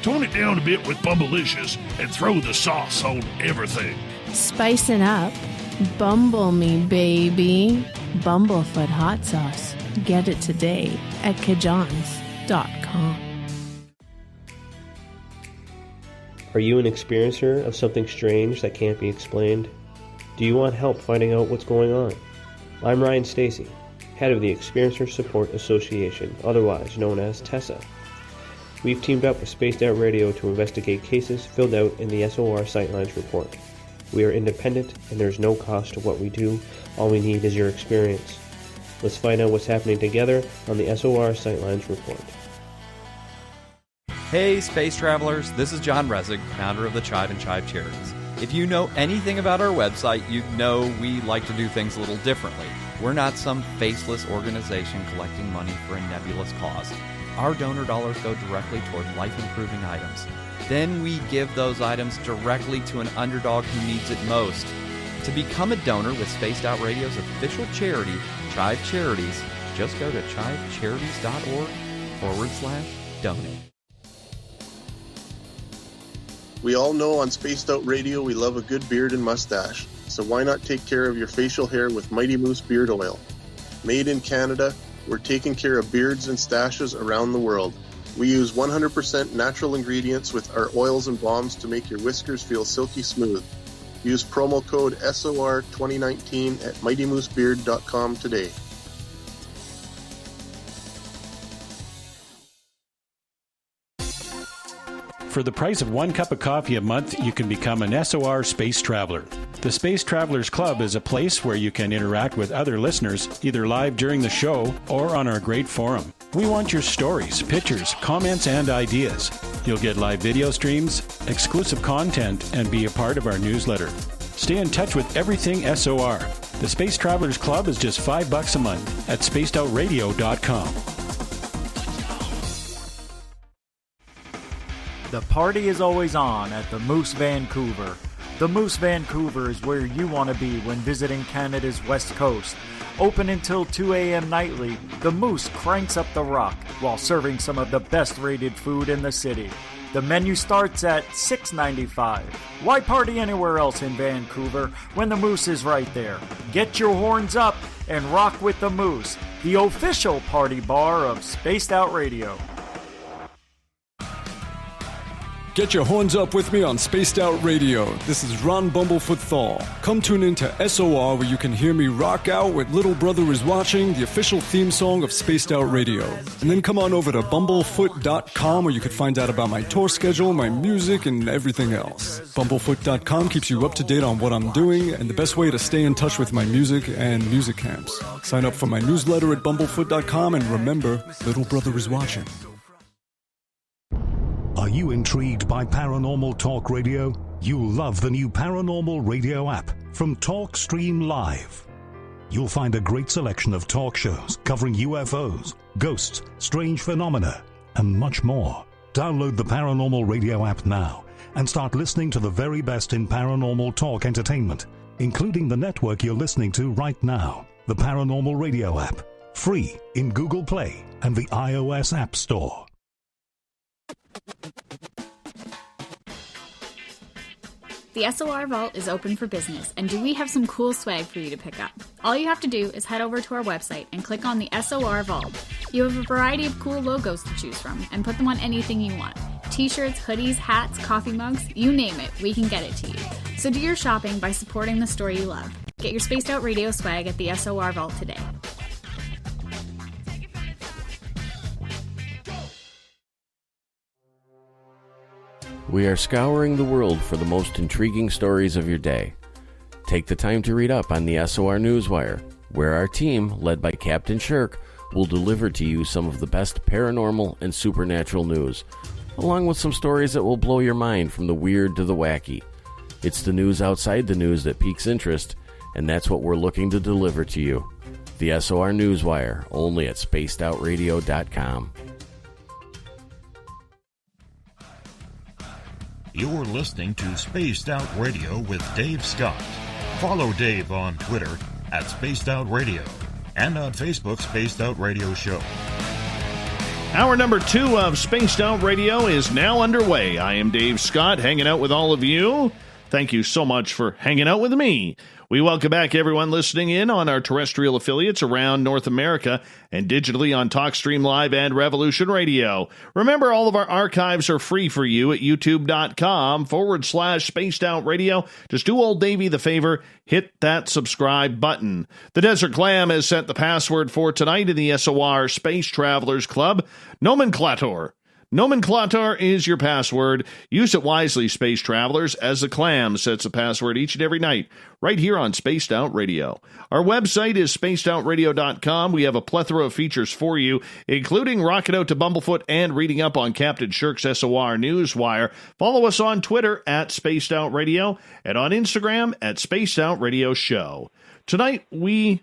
I: Tone it down a bit with Bumblicious and throw the sauce on everything.
H: Spicing up. Bumble me, baby. Bumblefoot hot sauce. Get it today at kajans.com.
Q: Are you an experiencer of something strange that can't be explained? Do you want help finding out what's going on? I'm Ryan Stacy, head of the Experiencer Support Association, otherwise known as TESA. We've teamed up with Spaced Out Radio to investigate cases filled out in the SOR Sightlines report. We are independent and there's no cost to what we do. All we need is your experience. Let's find out what's happening together on the SOR Sightlines report.
C: Hey, space travelers, this is John Resig, founder of the Chive and Chive Charities. If you know anything about our website, you know we like to do things a little differently. We're not some faceless organization collecting money for a nebulous cause. Our donor dollars go directly toward life-improving items. Then we give those items directly to an underdog who needs it most. To become a donor with Spaced Out Radio's official charity, Chive Charities, just go to chivecharities.org/donate.
D: We all know on Spaced Out Radio we love a good beard and mustache, so why not take care of your facial hair with Mighty Moose Beard Oil? Made in Canada, we're taking care of beards and stashes around the world. We use 100% natural ingredients with our oils and balms to make your whiskers feel silky smooth. Use promo code SOR2019 at mightymoosebeard.com today.
F: For the price of 1 cup of coffee a month, you can become an SOR Space Traveler. The Space Travelers Club is a place where you can interact with other listeners, either live during the show or on our great forum. We want your stories, pictures, comments, and ideas. You'll get live video streams, exclusive content, and be a part of our newsletter. Stay in touch with everything SOR. The Space Travelers Club is just $5 a month at spacedoutradio.com.
J: The party is always on at the Moose Vancouver. The Moose Vancouver is where you want to be when visiting Canada's West Coast. Open until 2 a.m. nightly, the Moose cranks up the rock while serving some of the best rated food in the city. The menu starts at $6.95. Why party anywhere else in Vancouver when the Moose is right there? Get your horns up and rock with the Moose, the official party bar of Spaced Out Radio.
E: Get your horns up with me on Spaced Out Radio. This is Ron Bumblefoot Thal. Come tune in to SOR where you can hear me rock out with Little Brother Is Watching, the official theme song of Spaced Out Radio. And then come on over to bumblefoot.com where you can find out about my tour schedule, my music, and everything else. Bumblefoot.com keeps you up to date on what I'm doing and the best way to stay in touch with my music and music camps. Sign up for my newsletter at bumblefoot.com and remember, Little Brother Is Watching.
R: Are you intrigued by Paranormal Talk Radio? You'll love the new Paranormal Radio app from TalkStream Live. You'll find a great selection of talk shows covering UFOs, ghosts, strange phenomena, and much more. Download the Paranormal Radio app now and start listening to the very best in paranormal talk entertainment, including the network you're listening to right now. The Paranormal Radio app, free in Google Play and the iOS App Store.
G: The SOR Vault is open for business, and we have some cool swag for you to pick up. All you have to do is head over to our website and click on the SOR Vault. You have a variety of cool logos to choose from, and put them on anything you want. T-shirts, hoodies, hats, coffee mugs, you name it, we can get it to you. So do your shopping by supporting the store you love. Get your Spaced Out Radio swag at the SOR Vault today.
M: We are scouring the world for the most intriguing stories of your day. Take the time to read up on the SOR Newswire, where our team, led by Captain Shirk, will deliver to you some of the best paranormal and supernatural news, along with some stories that will blow your mind from the weird to the wacky. It's the news outside the news that piques interest, and that's what we're looking to deliver to you. The SOR Newswire, only at spacedoutradio.com.
S: You're listening to Spaced Out Radio with Dave Scott. Follow Dave on Twitter at Spaced Out Radio and on Facebook, Spaced Out Radio Show.
A: Hour number 2 of Spaced Out Radio is now underway. I am Dave Scott, hanging out with all of you. Thank you so much for hanging out with me. We welcome back everyone listening in on our terrestrial affiliates around North America and digitally on TalkStream Live and Revolution Radio. Remember, all of our archives are free for you at youtube.com/Spaced Out Radio. Just do old Davey the favor, hit that subscribe button. The Desert Clam has set the password for tonight in the SOR Space Travelers Club. Nomenclator. Nomenclator is your password. Use it wisely, space travelers, as the Clam sets a password each and every night, right here on Spaced Out Radio. Our website is spacedoutradio.com. We have a plethora of features for you, including rocking out to Bumblefoot and reading up on Captain Shirk's SOR Newswire. Follow us on Twitter at Spaced Out Radio and on Instagram at Spaced Out Radio Show. Tonight, we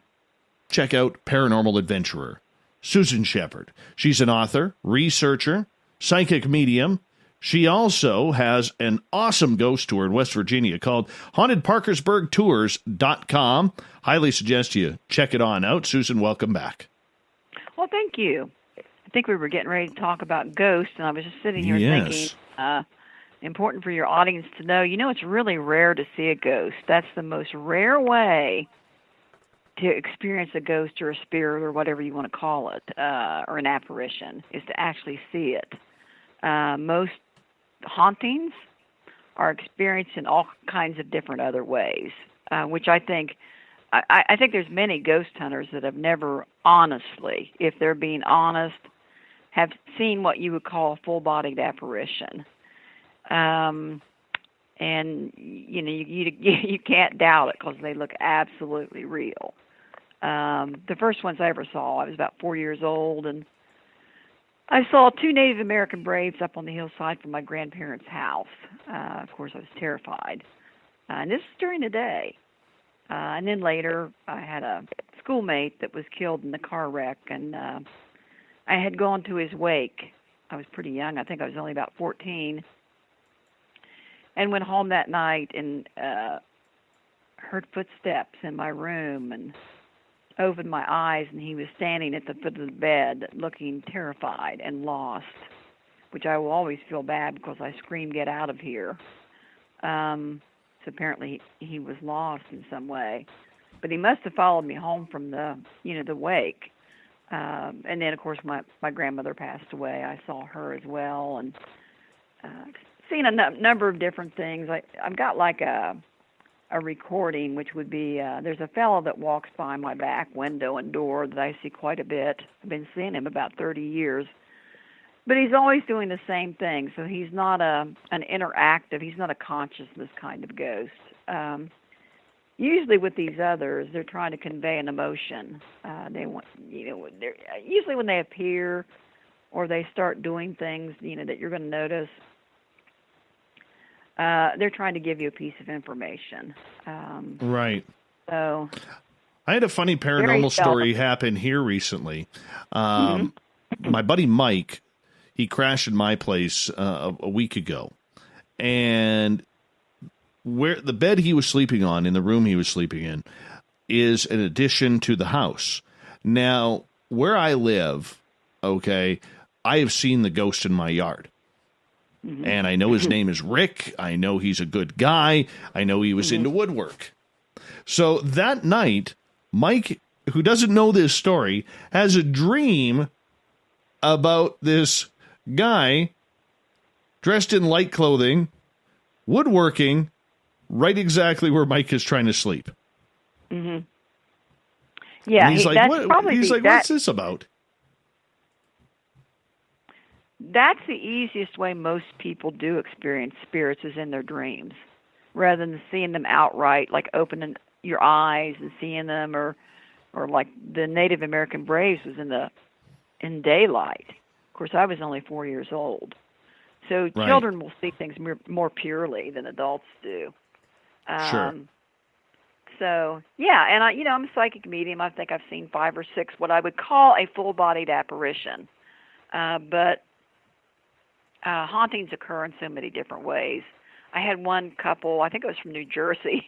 A: check out paranormal adventurer Susan Sheppard. She's an author, researcher, psychic medium. She also has an awesome ghost tour in West Virginia called Haunted Parkersburg Tours.com. Highly suggest you check it on out. Susan, welcome back.
B: Well, thank you. I think we were getting ready to talk about ghosts, and I was just sitting here thinking, important for your audience to know, it's really rare to see a ghost. That's the most rare way to experience a ghost or a spirit or whatever you want to call it, or an apparition, is to actually see it. Most hauntings are experienced in all kinds of different other ways, which I think there's many ghost hunters that have never honestly, if they're being honest, have seen what you would call a full-bodied apparition. And you can't doubt it because they look absolutely real. The first ones I ever saw, I was about 4 years old, and I saw 2 Native American braves up on the hillside from my grandparents' house. Of course, I was terrified. And this was during the day. And then later, I had a schoolmate that was killed in the car wreck, and I had gone to his wake. I was pretty young. I think I was only about 14. And went home that night and heard footsteps in my room and opened my eyes, and he was standing at the foot of the bed looking terrified and lost, which I will always feel bad because I screamed, "Get out of here." So apparently he was lost in some way. But he must have followed me home from the wake. And then, of course, my grandmother passed away. I saw her as well, and seen a number of different things. I've got like a recording, which would be, there's a fellow that walks by my back window and door that I see quite a bit. I've been seeing him about 30 years. But he's always doing the same thing, so he's not an interactive, he's not a consciousness kind of ghost. Usually with these others, they're trying to convey an emotion. They want, usually when they appear or they start doing things, that you're going to notice, they're trying to give you a piece of information.
A: Right.
B: So
A: I had a funny paranormal story happen here recently. My buddy Mike, he crashed at my place a week ago. And where the bed he was sleeping on in the room he was sleeping in is an addition to the house. Now, where I live, I have seen the ghost in my yard. And I know his name is Rick. I know he's a good guy. I know he was into woodwork. So that night, Mike, who doesn't know this story, has a dream about this guy dressed in light clothing, woodworking, right exactly where Mike is trying to sleep.
B: Mm-hmm. Yeah,
A: and he's like, what's this about?
B: That's the easiest way most people do experience spirits, is in their dreams, rather than seeing them outright, like opening your eyes and seeing them, or like the Native American braves was in daylight. Of course, I was only 4 years old. So children will see things more purely than adults do.
A: Sure.
B: So, yeah, and I'm a psychic medium. I think I've seen 5 or 6 what I would call a full-bodied apparition. But hauntings occur in so many different ways. I had one couple, I think it was from New Jersey,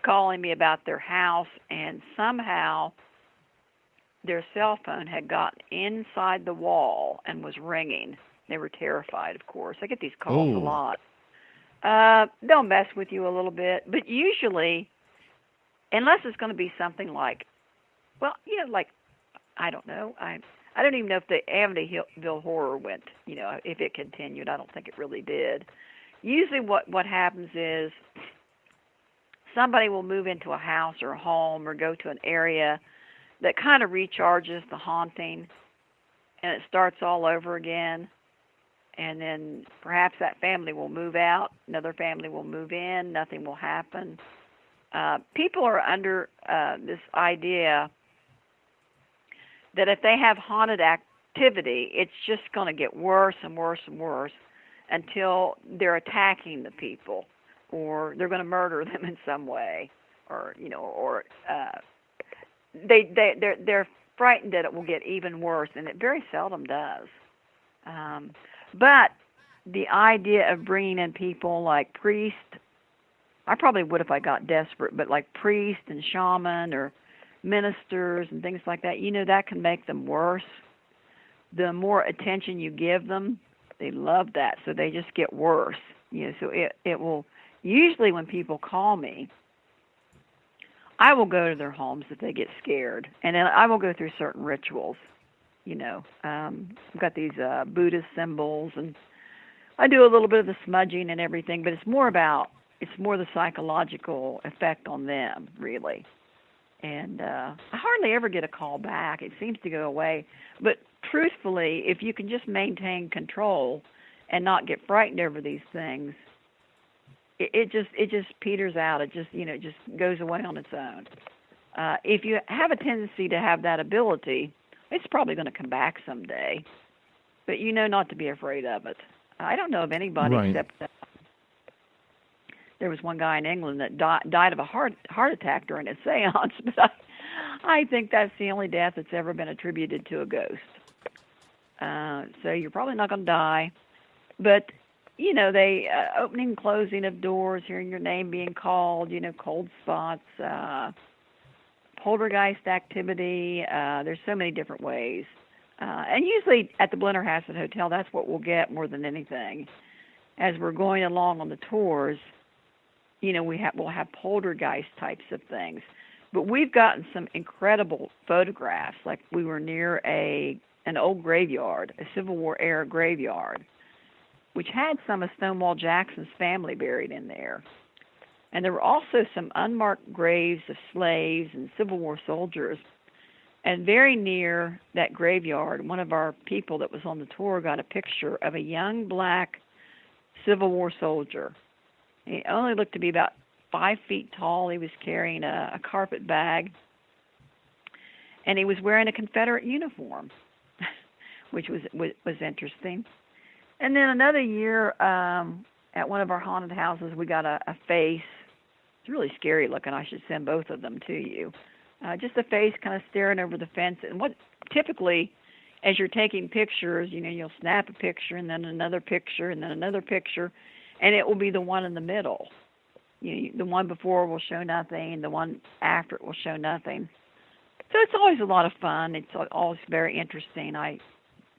B: calling me about their house, and somehow their cell phone had gotten inside the wall and was ringing. They were terrified, of course. I get these calls a lot. They'll mess with you a little bit, but usually, unless it's going to be something like, like, I don't know. I don't even know if the Amityville Horror went, if it continued. I don't think it really did. Usually what happens is somebody will move into a house or a home or go to an area that kind of recharges the haunting, and it starts all over again. And then perhaps that family will move out, another family will move in, nothing will happen. People are under this idea that if they have haunted activity, it's just going to get worse and worse and worse until they're attacking the people, or they're going to murder them in some way, or they're frightened that it will get even worse, and it very seldom does. But the idea of bringing in people like priests, I probably would if I got desperate, but like priests and shaman or ministers and things like that, that can make them worse. The more attention you give them, they love that, so they just get worse. So it will, usually when people call me, I will go to their homes if they get scared, and then I will go through certain rituals. I've got these Buddhist symbols, and I do a little bit of the smudging and everything, but it's more the psychological effect on them, really. And I hardly ever get a call back. It seems to go away. But truthfully, if you can just maintain control and not get frightened over these things, it just peters out. It just just goes away on its own. If you have a tendency to have that ability, it's probably going to come back someday. But not to be afraid of it. I don't know of anybody except there was one guy in England that died of a heart attack during a seance, but I think that's the only death that's ever been attributed to a ghost. So you're probably not going to die. But, they opening and closing of doors, hearing your name being called, cold spots, poltergeist activity, there's so many different ways. And usually at the Blennerhassett Hotel, that's what we'll get more than anything. As we're going along on the tours, we'll have poltergeist types of things. But we've gotten some incredible photographs. Like we were near an old graveyard, a Civil War era graveyard, which had some of Stonewall Jackson's family buried in there. And there were also some unmarked graves of slaves and Civil War soldiers. And very near that graveyard, one of our people that was on the tour got a picture of a young black Civil War soldier. He only looked to be about 5 feet tall. He was carrying a carpet bag, and he was wearing a Confederate uniform, which was interesting. And then another year, at one of our haunted houses, we got a face. It's really scary looking. I should send both of them to you. Just a face kind of staring over the fence. And what typically, as you're taking pictures, you'll snap a picture and then another picture and then another picture, and it will be the one in the middle. The one before will show nothing, the one after it will show nothing. So it's always a lot of fun. It's always very interesting. I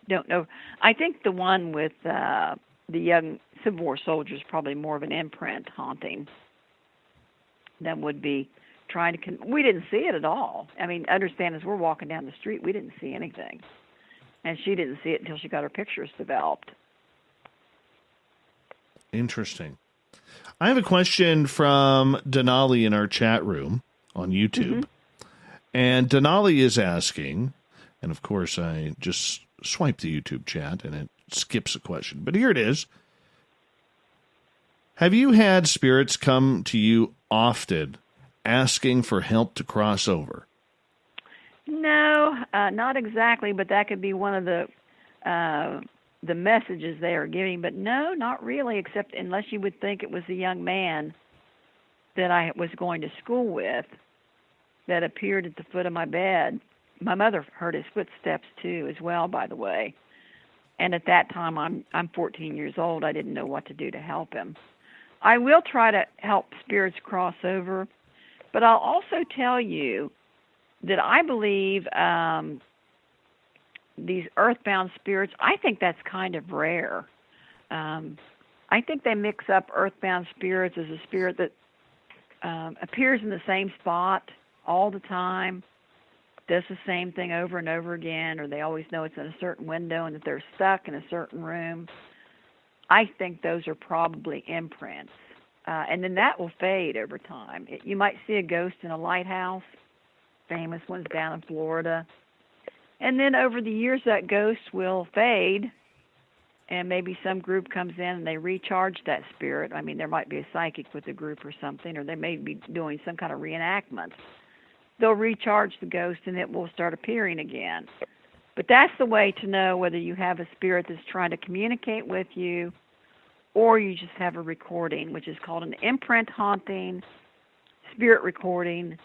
B: don't know. I think the one with the young Civil War soldiers is probably more of an imprint haunting than would be trying to... we didn't see it at all. I mean, understand, as we're walking down the street, we didn't see anything. And she didn't see it until she got her pictures developed.
A: Interesting. I have a question from Denali in our chat room on YouTube. Mm-hmm. And Denali is asking, and of course I just swipe the YouTube chat and it skips a question. But here it is. Have you had spirits come to you often asking for help to cross over?
B: No, not exactly, but that could be one of the messages they are giving. But no, not really, except unless you would think it was a young man that I was going to school with that appeared at the foot of my bed. My mother heard his footsteps too, as well, by the way. And at that time, I'm 14 years old. I didn't know what to do to help him. I will try to help spirits cross over, but I'll also tell you that I believe these earthbound spirits, I think that's kind of rare. I think they mix up earthbound spirits as a spirit that appears in the same spot all the time, does the same thing over and over again, or they always know it's in a certain window and that they're stuck in a certain room. I think those are probably imprints. And then that will fade over time. You might see a ghost in a lighthouse, famous ones down in Florida. And then over the years, that ghost will fade, and maybe some group comes in and they recharge that spirit. I mean, there might be a psychic with the group or something, or they may be doing some kind of reenactment. They'll recharge the ghost and it will start appearing again. But that's the way to know whether you have a spirit that's trying to communicate with you, or you just have a recording, which is called an imprint haunting, spirit recording.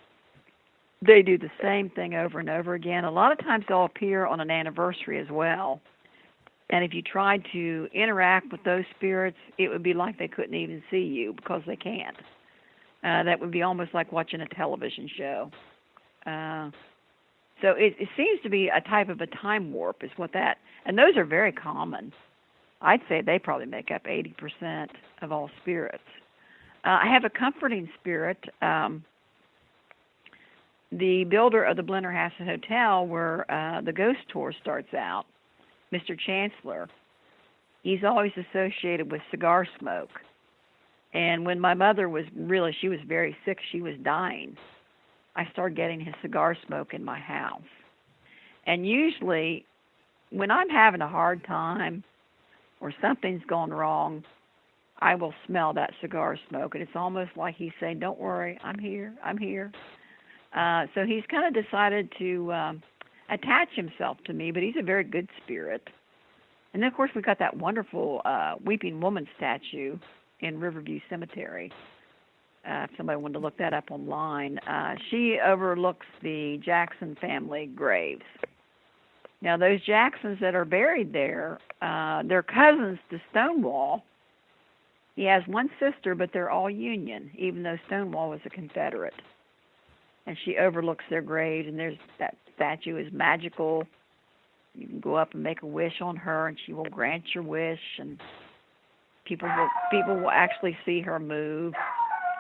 B: They do the same thing over and over again. A lot of times they'll appear on an anniversary as well. And if you tried to interact with those spirits, it would be like they couldn't even see you because they can't. That would be almost like watching a television show. So it seems to be a type of a time warp is what that, and those are very common. I'd say they probably make up 80% of all spirits. I have a comforting spirit. The builder of the Blennerhassett Hotel, where the ghost tour starts out, Mr. Chancellor, he's always associated with cigar smoke. And when my mother she was very sick, she was dying, I started getting his cigar smoke in my house. And usually, when I'm having a hard time or something's gone wrong, I will smell that cigar smoke. And it's almost like he's saying, don't worry, I'm here, I'm here. So he's kind of decided to attach himself to me, but he's a very good spirit. And then, of course, we've got that wonderful Weeping Woman statue in Riverview Cemetery. If somebody wanted to look that up online. She overlooks the Jackson family graves. Now, those Jacksons that are buried there, they're cousins to Stonewall. He has one sister, but they're all Union, even though Stonewall was a Confederate. And she overlooks their graves, and that statue is magical. You can go up and make a wish on her, and she will grant your wish, and people will actually see her move.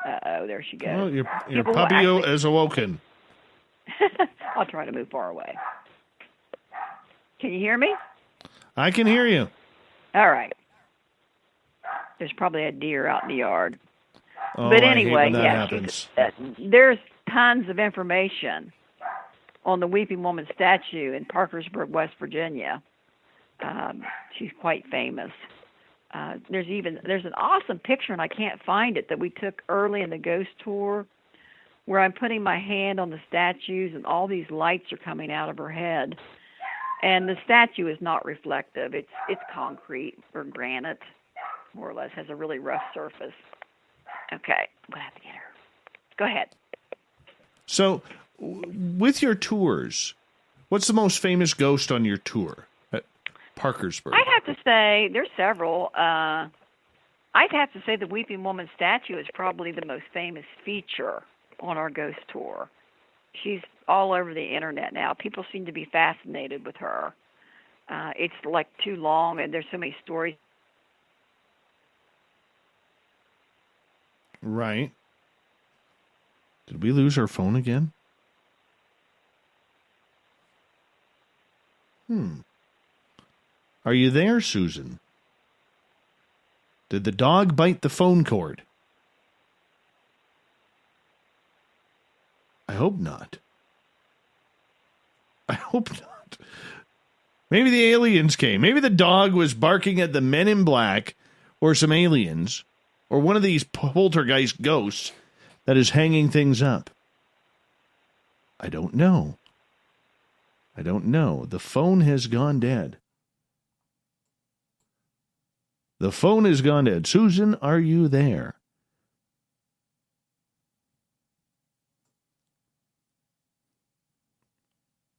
B: Uh-oh, there she goes.
A: Well, your puppy is awoken.
B: I'll try to move far away. Can you hear me?
A: I can hear you.
B: All right. There's probably a deer out in the yard.
A: Oh,
B: but
A: I
B: anyway,
A: hate when that happens.
B: There's tons of information on the Weeping Woman statue in Parkersburg, West Virginia. She's quite famous. There's an awesome picture, and I can't find it, that we took early in the ghost tour, where I'm putting my hand on the statues, and all these lights are coming out of her head. And the statue is not reflective. It's concrete or granite, more or less, has a really rough surface. Okay, I'm going to have to get her. Go ahead.
A: So, with your tours, what's the most famous ghost on your tour at Parkersburg?
B: I'd have to say, there's several. I'd have to say the Weeping Woman statue is probably the most famous feature on our ghost tour. She's all over the internet now. People seem to be fascinated with her. It's like too long, and there's so many stories.
A: Right. Did we lose our phone again? Are you there, Susan? Did the dog bite the phone cord? I hope not. I hope not. Maybe the aliens came. Maybe the dog was barking at the men in black or some aliens or one of these poltergeist ghosts that is hanging things up. I don't know. The phone has gone dead. The phone has gone dead. Susan, are you there?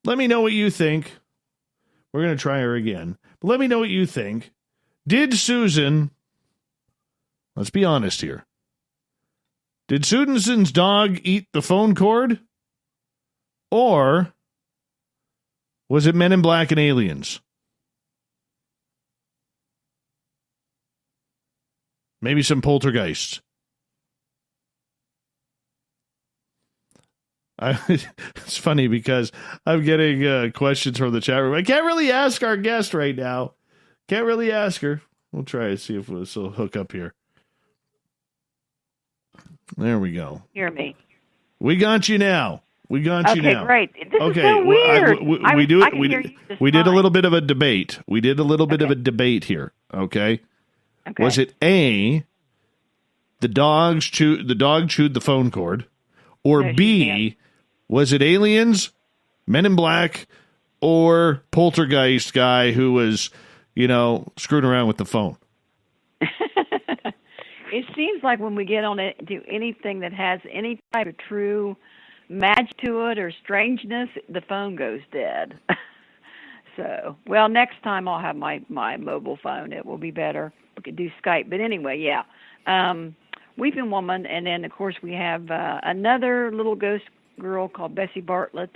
A: Let me know what you think. We're going to try her again. But let me know what you think. Did Susan, let's be honest here, did Susan's dog eat the phone cord? Or was it Men in Black and aliens? Maybe some poltergeists. It's funny because I'm getting questions from the chat room. I can't really ask our guest right now. Can't really ask her. We'll try to see if this will hook up here. There we go.
B: Hear me.
A: We got you now. We got you now.
B: Okay, great. This is so weird.
A: We did a little bit of a debate. We did a little bit of a debate here. Okay. Was it A, the dog chewed the phone cord, or B, was it aliens, Men in Black, or poltergeist guy who was, screwing around with the phone?
B: It seems like when we get on it, do anything that has any type of true magic to it or strangeness, the phone goes dead. So, well, next time I'll have my mobile phone. It will be better. We could do Skype. But anyway, yeah. Weeping Woman, and then, of course, we have another little ghost girl called Bessie Bartlett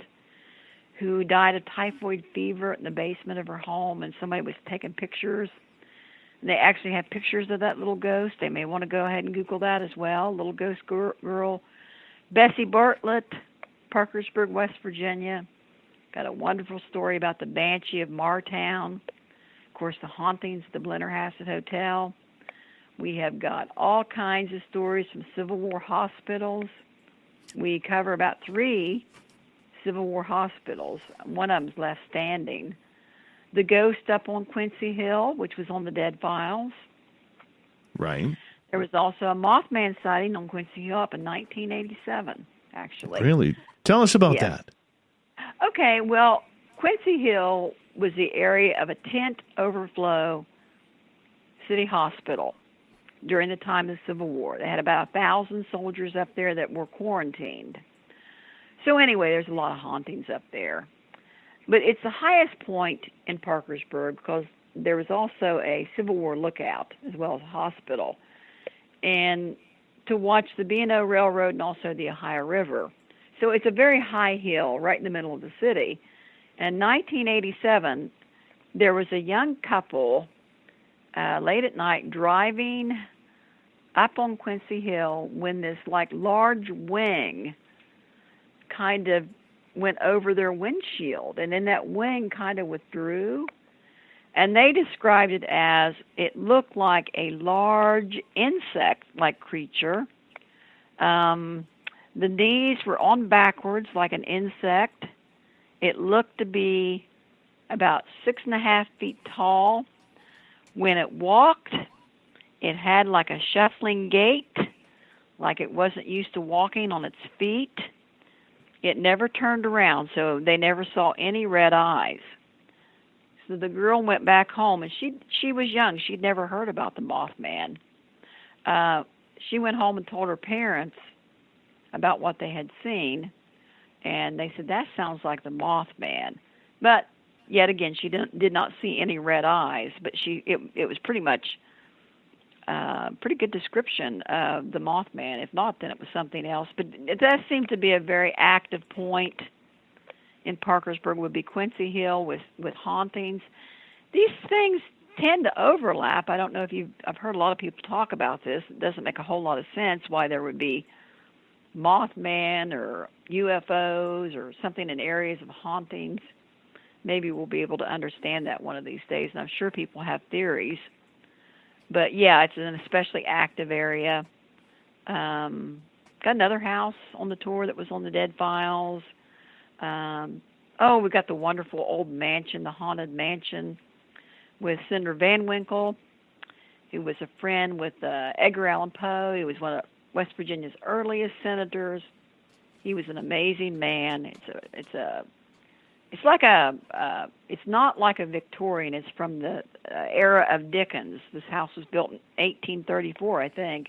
B: who died of typhoid fever in the basement of her home, and somebody was taking pictures. And they actually have pictures of that little ghost. They may want to go ahead and Google that as well. Little ghost girl, Bessie Bartlett, Parkersburg, West Virginia. Got a wonderful story about the Banshee of Martown. Of course, the hauntings of the Blennerhassett Hotel. We have got all kinds of stories from Civil War hospitals. We cover about 3 Civil War hospitals. One of them's left standing. The ghost up on Quincy Hill, which was on the Dead Files.
A: Right.
B: There was also a Mothman sighting on Quincy Hill up in 1987, actually.
A: Really? Tell us about that.
B: Okay, well, Quincy Hill was the area of a tent overflow city hospital during the time of the Civil War. They had about 1,000 soldiers up there that were quarantined. So anyway, there's a lot of hauntings up there. But it's the highest point in Parkersburg because there was also a Civil War lookout as well as a hospital. And to watch the B&O Railroad and also the Ohio River. So it's a very high hill right in the middle of the city. In 1987, there was a young couple late at night driving up on Quincy Hill when this large wing kind of went over their windshield, and then that wing kind of withdrew, and they described it as it looked like a large insect-like creature. The knees were on backwards like an insect. It looked to be about 6.5 feet tall. When it walked, it had like a shuffling gait, like it wasn't used to walking on its feet. It never turned around, so they never saw any red eyes. So the girl went back home, and she was young. She'd never heard about the Mothman. She went home and told her parents about what they had seen, and they said, that sounds like the Mothman. But yet again, she did not see any red eyes, but it was pretty much pretty good description of the Mothman. If not, then it was something else. But it does seem to be a very active point in Parkersburg would be Quincy Hill with hauntings. These things tend to overlap. I don't know if I've heard a lot of people talk about this. It doesn't make a whole lot of sense why there would be Mothman or UFOs or something in areas of hauntings. Maybe we'll be able to understand that one of these days, and I'm sure people have theories. But yeah, it's an especially active area. Got another house on the tour that was on the Dead Files. We got the wonderful old mansion, the Haunted Mansion, with Senator Van Winkle, who was a friend with Edgar Allan Poe. He was one of West Virginia's earliest senators. He was an amazing man. It's not like a Victorian. It's from the era of Dickens. This house was built in 1834, I think.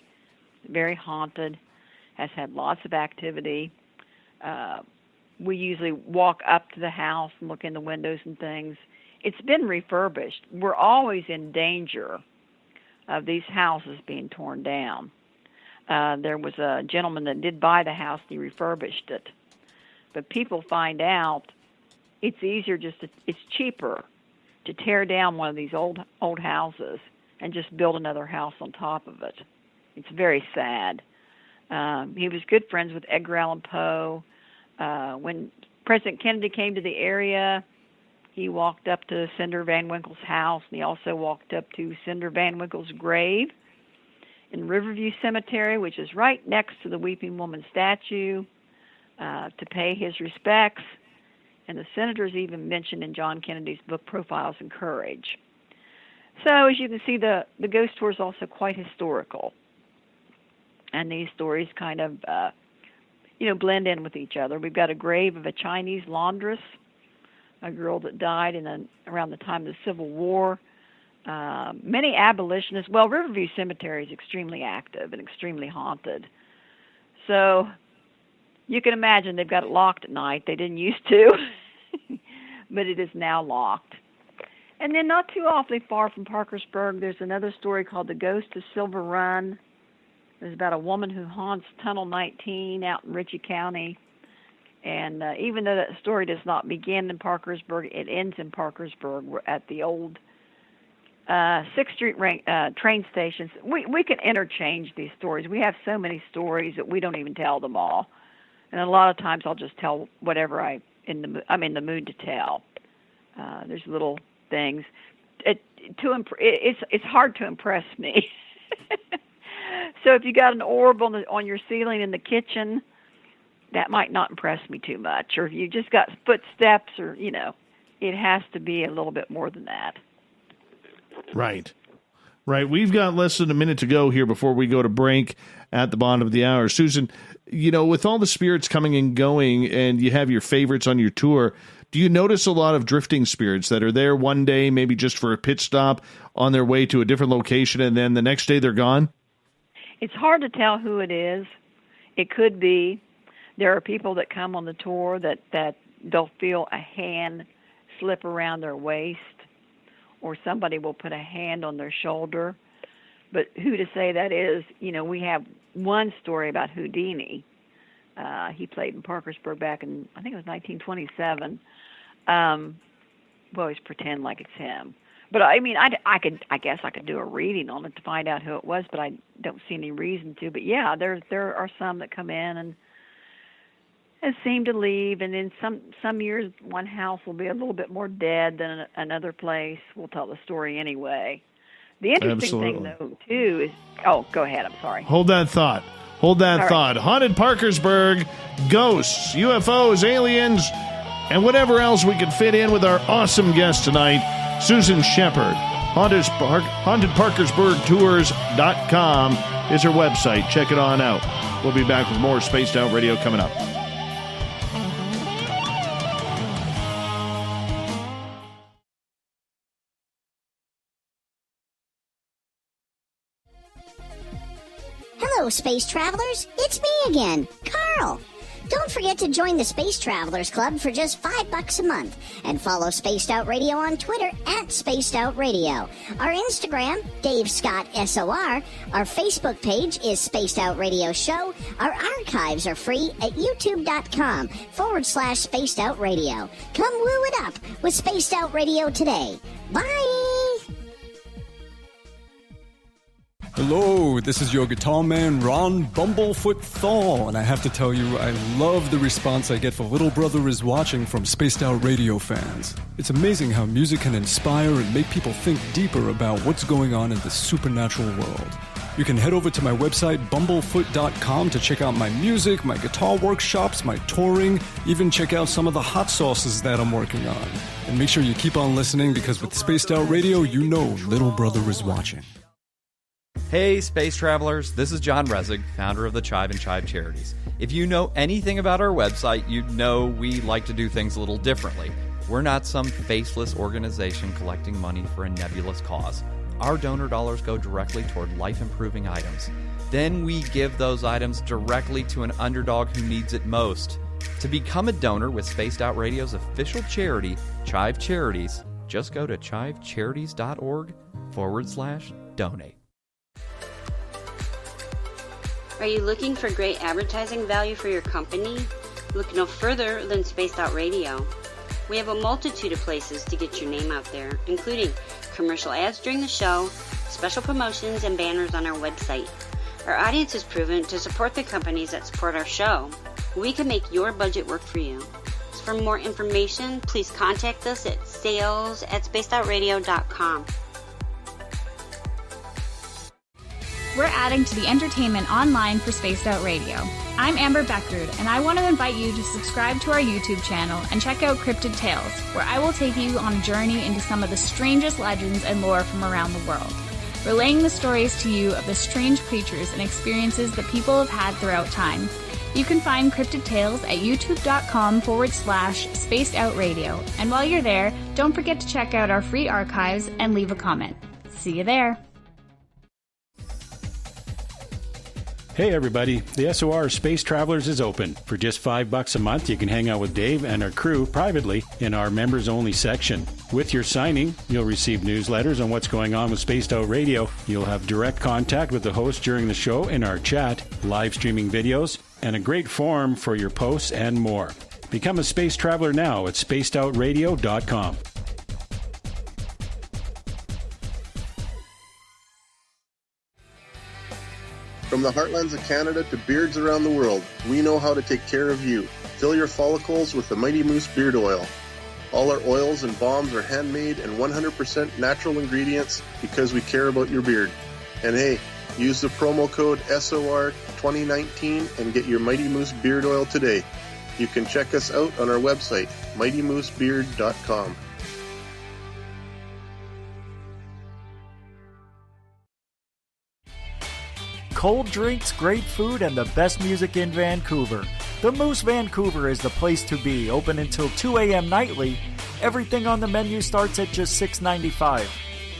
B: Very haunted. Has had lots of activity. we usually walk up to the house and look in the windows and things. It's been refurbished. We're always in danger of these houses being torn down. There was a gentleman that did buy the house, and he refurbished it. But people find out it's cheaper to tear down one of these old houses and just build another house on top of it. It's very sad. He was good friends with Edgar Allan Poe. When President Kennedy came to the area, he walked up to Senator Van Winkle's house, and he also walked up to Senator Van Winkle's grave in Riverview Cemetery, which is right next to the Weeping Woman statue, to pay his respects. And the senator's even mentioned in John Kennedy's book, Profiles in Courage. So, as you can see, the ghost tour is also quite historical. And these stories kind of, blend in with each other. We've got a grave of a Chinese laundress, a girl that died around the time of the Civil War. Many abolitionists. Well, Riverview Cemetery is extremely active and extremely haunted. So you can imagine they've got it locked at night. They didn't used to, but it is now locked. And then not too awfully far from Parkersburg, there's another story called The Ghost of Silver Run. There's about a woman who haunts Tunnel 19 out in Ritchie County. And even though that story does not begin in Parkersburg, it ends in Parkersburg at the old 6th Street train stations. We can interchange these stories. We have so many stories that we don't even tell them all. And a lot of times I'll just tell whatever I'm in the mood to tell. There's little things. It's hard to impress me. So if you got an orb on your ceiling in the kitchen, that might not impress me too much. Or if you just got footsteps, or it has to be a little bit more than that.
A: Right. We've got less than a minute to go here before we go to break at the bottom of the hour. Susan, with all the spirits coming and going, and you have your favorites on your tour, do you notice a lot of drifting spirits that are there one day, maybe just for a pit stop on their way to a different location, and then the next day they're gone?
B: It's hard to tell who it is. It could be. There are people that come on the tour that they'll feel a hand slip around their waist, or somebody will put a hand on their shoulder. But who to say that is? We have one story about Houdini. He played in Parkersburg back in, I think it was 1927. We always pretend like it's him. But I guess I could do a reading on it to find out who it was, but I don't see any reason to. But yeah, there are some that come in and seem to leave, and in some years one house will be a little bit more dead than another place. We'll tell the story anyway. The interesting thing, though, too, is... Oh, go ahead. I'm sorry.
A: Hold that thought. Right. Haunted Parkersburg, ghosts, UFOs, aliens, and whatever else we can fit in with our awesome guest tonight, Susan Sheppard. HauntedParkersburgTours.com is her website. Check it on out. We'll be back with more Spaced Out Radio coming up.
K: Hello, space travelers. It's me again, Carl. Don't forget to join the Space Travelers Club for just $5 a month, and follow Spaced Out Radio on Twitter at Spaced Out Radio. Our Instagram, Dave Scott SOR. Our Facebook page is Spaced Out Radio Show. Our archives are free at youtube.com/Spaced Out Radio. Come woo it up with Spaced Out Radio today. Bye!
E: Hello, this is your guitar man, Ron Bumblefoot Thor, and I have to tell you, I love the response I get for Little Brother Is Watching from Spaced Out Radio fans. It's amazing how music can inspire and make people think deeper about what's going on in the supernatural world. You can head over to my website, bumblefoot.com, to check out my music, my guitar workshops, my touring, even check out some of the hot sauces that I'm working on. And make sure you keep on listening, because with Spaced Out Radio, you know Little Brother is watching.
C: Hey, space travelers, this is John Resig, founder of the Chive and Chive Charities. If you know anything about our website, you know we like to do things a little differently. We're not some faceless organization collecting money for a nebulous cause. Our donor dollars go directly toward life-improving items. Then we give those items directly to an underdog who needs it most. To become a donor with Spaced Out Radio's official charity, Chive Charities, just go to chivecharities.org/donate.
L: Are you looking for great advertising value for your company? Look no further than Spaced Out Radio. We have a multitude of places to get your name out there, including commercial ads during the show, special promotions, and banners on our website. Our audience is proven to support the companies that support our show. We can make your budget work for you. So for more information, please contact us at sales@spacedoutradio.com.
G: We're adding to the entertainment online for Spaced Out Radio. I'm Amber Beckrud, and I want to invite you to subscribe to our YouTube channel and check out Cryptid Tales, where I will take you on a journey into some of the strangest legends and lore from around the world, relaying the stories to you of the strange creatures and experiences that people have had throughout time. You can find Cryptid Tales at youtube.com/Spaced Out Radio. And while you're there, don't forget to check out our free archives and leave a comment. See you there.
F: Hey everybody, the SOR Space Travelers is open. For just $5 a month, you can hang out with Dave and our crew privately in our members-only section. With your signing, you'll receive newsletters on what's going on with Spaced Out Radio. You'll have direct contact with the host during the show in our chat, live streaming videos, and a great forum for your posts and more. Become a space traveler now at spacedoutradio.com.
D: From the heartlands of Canada to beards around the world, we know how to take care of you. Fill your follicles with the Mighty Moose Beard Oil. All our oils and balms are handmade and 100% natural ingredients because we care about your beard. And hey, use the promo code SOR2019 and get your Mighty Moose Beard Oil today. You can check us out on our website, mightymoosebeard.com.
J: Cold drinks, great food, and the best music in Vancouver. The Moose Vancouver is the place to be, open until 2 a.m. nightly. Everything on the menu starts at just $6.95.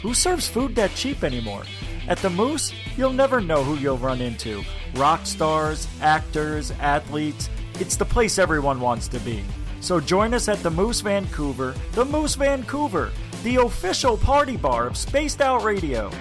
J: Who serves food that cheap anymore? At the Moose, you'll never know who you'll run into. Rock stars, actors, athletes. It's the place everyone wants to be. So join us at the Moose Vancouver, the official party bar of Spaced Out Radio.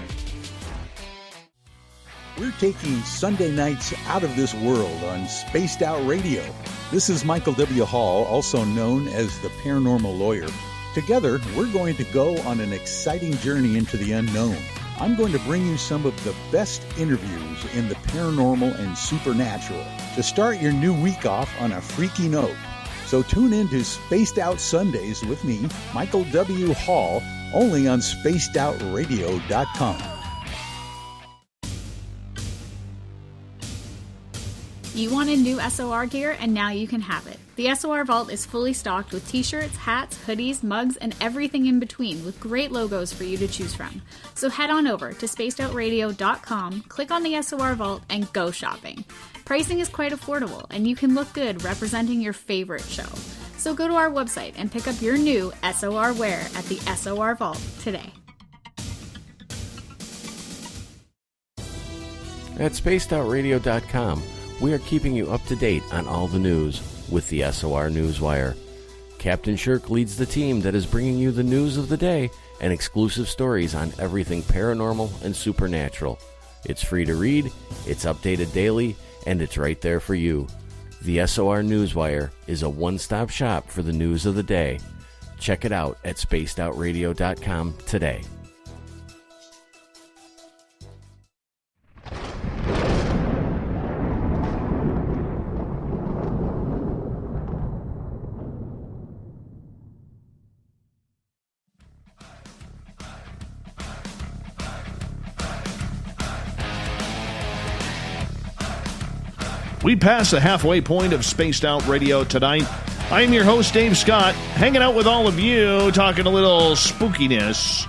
N: We're taking Sunday nights out of this world on Spaced Out Radio. This is Michael W. Hall, also known as the Paranormal Lawyer. Together, we're going to go on an exciting journey into the unknown. I'm going to bring you some of the best interviews in the paranormal and supernatural to start your new week off on a freaky note. So tune in to Spaced Out Sundays with me, Michael W. Hall, only on spacedoutradio.com.
G: You wanted new SOR gear, and now you can have it. The SOR Vault is fully stocked with t-shirts, hats, hoodies, mugs, and everything in between, with great logos for you to choose from. So head on over to spacedoutradio.com, click on the SOR Vault, and go shopping. Pricing is quite affordable, and you can look good representing your favorite show. So go to our website and pick up your new SOR wear at the SOR Vault today.
M: At spacedoutradio.com, we are keeping you up to date on all the news with the SOR Newswire. Captain Shirk leads the team that is bringing you the news of the day and exclusive stories on everything paranormal and supernatural. It's free to read, it's updated daily, and it's right there for you. The SOR Newswire is a one-stop shop for the news of the day. Check it out at spacedoutradio.com today.
A: We pass the halfway point of Spaced Out Radio tonight. I am your host, Dave Scott, hanging out with all of you, talking a little spookiness.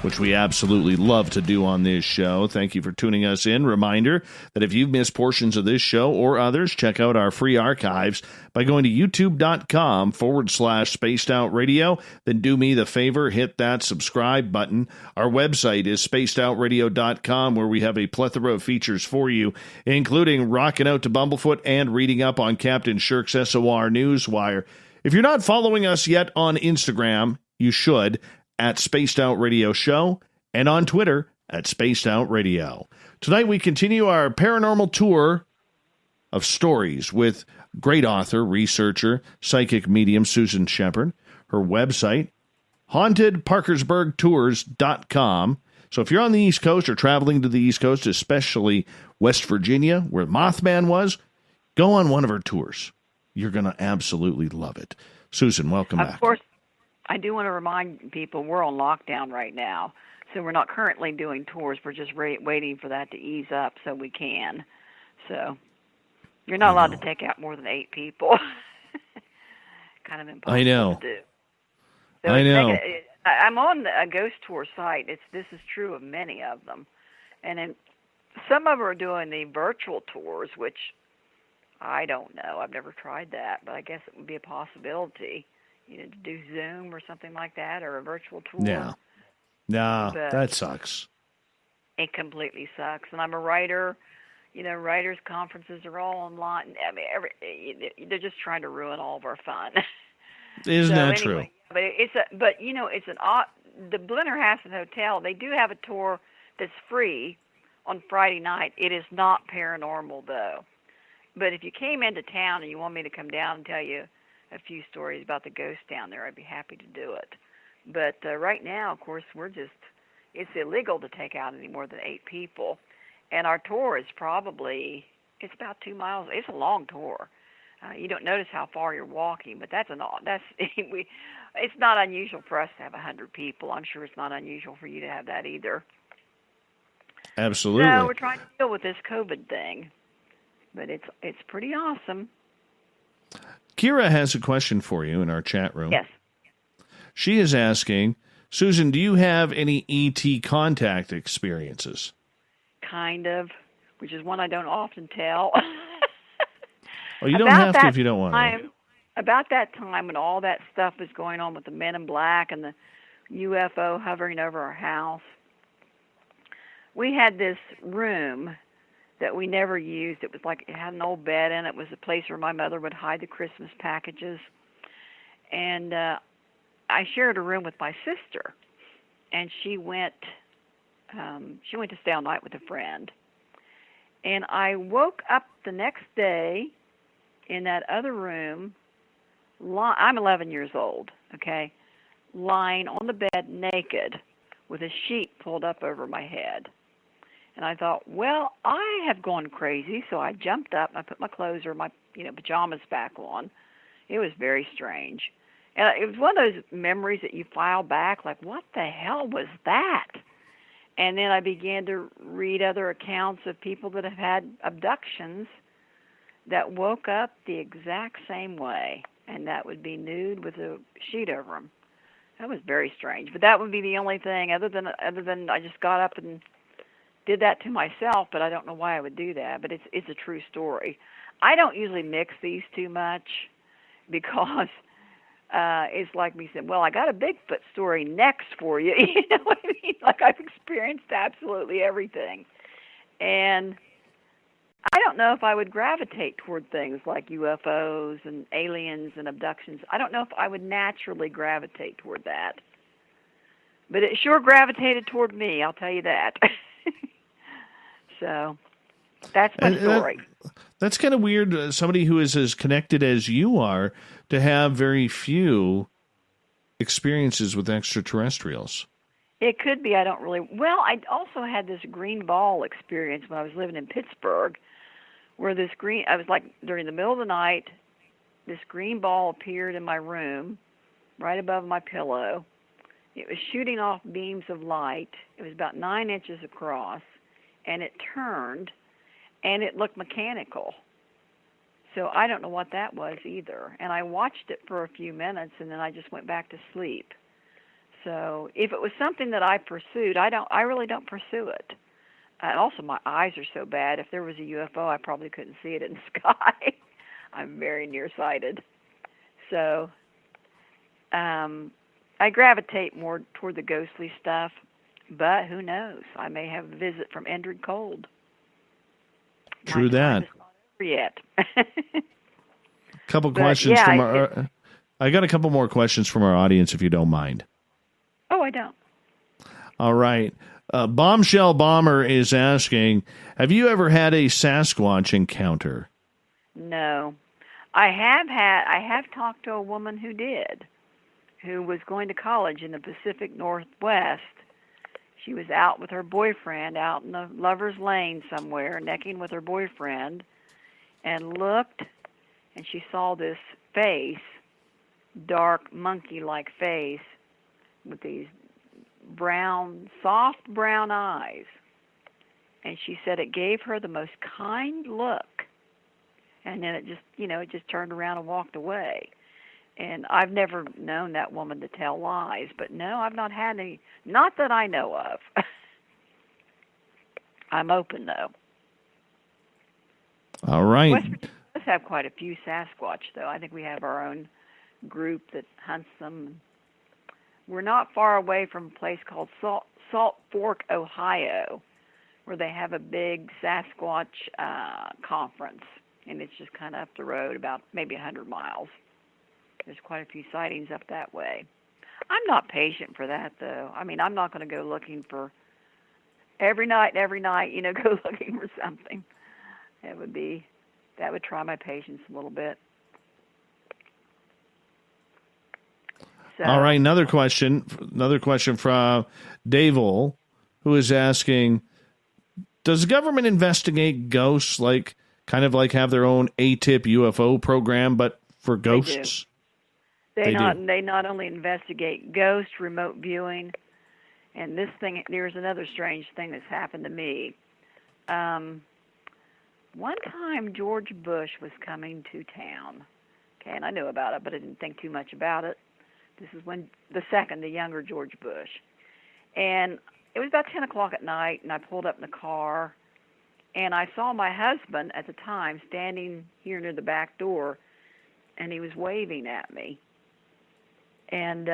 A: which we absolutely love to do on this show. Thank you for tuning us in. Reminder that if you've missed portions of this show or others, check out our free archives by going to youtube.com/Spaced Out Radio. Then do me the favor, hit that subscribe button. Our website is spacedoutradio.com, where we have a plethora of features for you, including rocking out to Bumblefoot and reading up on Captain Shirk's SOR Newswire. If you're not following us yet on Instagram, you should, at Spaced Out Radio Show, and on Twitter at Spaced Out Radio. Tonight we continue our paranormal tour of stories with great author, researcher, psychic medium Susan Sheppard. Her website, hauntedparkersburgtours.com. So if you're on the East Coast or traveling to the East Coast, especially West Virginia, where Mothman was, go on one of her tours. You're going to absolutely love it. Susan, welcome back.
B: Of course, I do want to remind people we're on lockdown right now, so we're not currently doing tours. We're just waiting for that to ease up so we can. So you're not allowed to take out more than 8 people. Kind of impossible to do. So
A: I know.
B: I'm on a ghost tour site. This is true of many of them. And then some of them are doing the virtual tours, which I don't know. I've never tried that, but I guess it would be a possibility, to do Zoom or something like that, or a virtual tour.
A: Yeah. No,
B: But
A: that sucks.
B: it completely sucks. And I'm a writer. Writers' conferences are all online. I mean, they're just trying to ruin all of our fun.
A: Isn't that true?
B: Anyway, the Blennerhassett Hotel, they do have a tour that's free on Friday night. It is not paranormal, though. But if you came into town and you want me to come down and tell you a few stories about the ghosts down there, I'd be happy to do it. But right now, of course, it's illegal to take out any more than 8 people. And our tour is it's about 2 miles. It's a long tour. You don't notice how far you're walking, but it's not unusual for us to have 100 people. I'm sure it's not unusual for you to have that either.
A: Absolutely.
B: So we're trying to deal with this COVID thing, but it's pretty awesome.
A: Kira has a question for you in our chat room.
B: Yes.
A: She is asking, Susan, do you have any ET contact experiences?
B: Kind of, which is one I don't often tell.
A: Oh, you don't have to if you don't want to.
B: About that time when all that stuff was going on with the Men in Black and the UFO hovering over our house, we had this room that we never used. It was like it had an old bed in it. It was a place where my mother would hide the Christmas packages. And I shared a room with my sister, and she went to stay all night with a friend. And I woke up the next day in that other room. I'm 11 years old, okay, lying on the bed naked with a sheet pulled up over my head. And I thought, well, I have gone crazy, so I jumped up and I put my clothes or my pajamas back on. It was very strange. And it was one of those memories that you file back, like, what the hell was that? And then I began to read other accounts of people that have had abductions that woke up the exact same way, and that would be nude with a sheet over them. That was very strange. But that would be the only thing, other than I just got up and did that to myself, but I don't know why I would do that. But it's a true story. I don't usually mix these too much because it's like me saying, well, I got a Bigfoot story next for you. You know what I mean? Like, I've experienced absolutely everything. And I don't know if I would gravitate toward things like UFOs and aliens and abductions. I don't know if I would naturally gravitate toward that. But it sure gravitated toward me, I'll tell you that. So that's my story.
A: That's kind of weird, somebody who is as connected as you are, to have very few experiences with extraterrestrials.
B: It could be. I don't really... Well, I also had this green ball experience when I was living in Pittsburgh, where I was like, during the middle of the night, this green ball appeared in my room, right above my pillow. It was shooting off beams of light. It was about 9 inches across, and it turned, and it looked mechanical. So I don't know what that was either. And I watched it for a few minutes, and then I just went back to sleep. So if it was something that I pursued, I really don't pursue it. And also, my eyes are so bad. If there was a UFO, I probably couldn't see it in the sky. I'm very nearsighted. So I gravitate more toward the ghostly stuff, but who knows? I may have a visit from Endred Cold.
A: True that.
B: Yet.
A: Couple questions from our. I got a couple more questions from our audience, if you don't mind.
B: Oh, I don't.
A: All right. Bombshell Bomber is asking, have you ever had a Sasquatch encounter?
B: No. I have talked to a woman who did, who was going to college in the Pacific Northwest. She was out with her boyfriend out in the Lover's Lane somewhere, necking with her boyfriend, and looked, and she saw this face, dark monkey-like face, with these brown, soft brown eyes. And she said it gave her the most kind look. And then it just turned around and walked away. And I've never known that woman to tell lies, but no, I've not had any, not that I know of. I'm open, though.
A: All right.
B: West Virginia does have quite a few Sasquatch, though. I think we have our own group that hunts them. We're not far away from a place called Salt Fork, Ohio, where they have a big Sasquatch conference, and it's just kind of up the road, about maybe 100 miles. There's quite a few sightings up that way. I'm not patient for that, though. I mean, I'm not going to go looking for every night, go looking for something. That would try my patience a little bit. So,
A: all right, another question from Dave-Ol, who is asking, does the government investigate ghosts, kind of have their own ATIP UFO program, but for ghosts?
B: They not only investigate ghosts, remote viewing, and there's another strange thing that's happened to me. One time George Bush was coming to town, okay, and I knew about it, but I didn't think too much about it. This is when the younger George Bush. And it was about 10 o'clock at night, and I pulled up in the car, and I saw my husband at the time standing here near the back door, and he was waving at me. And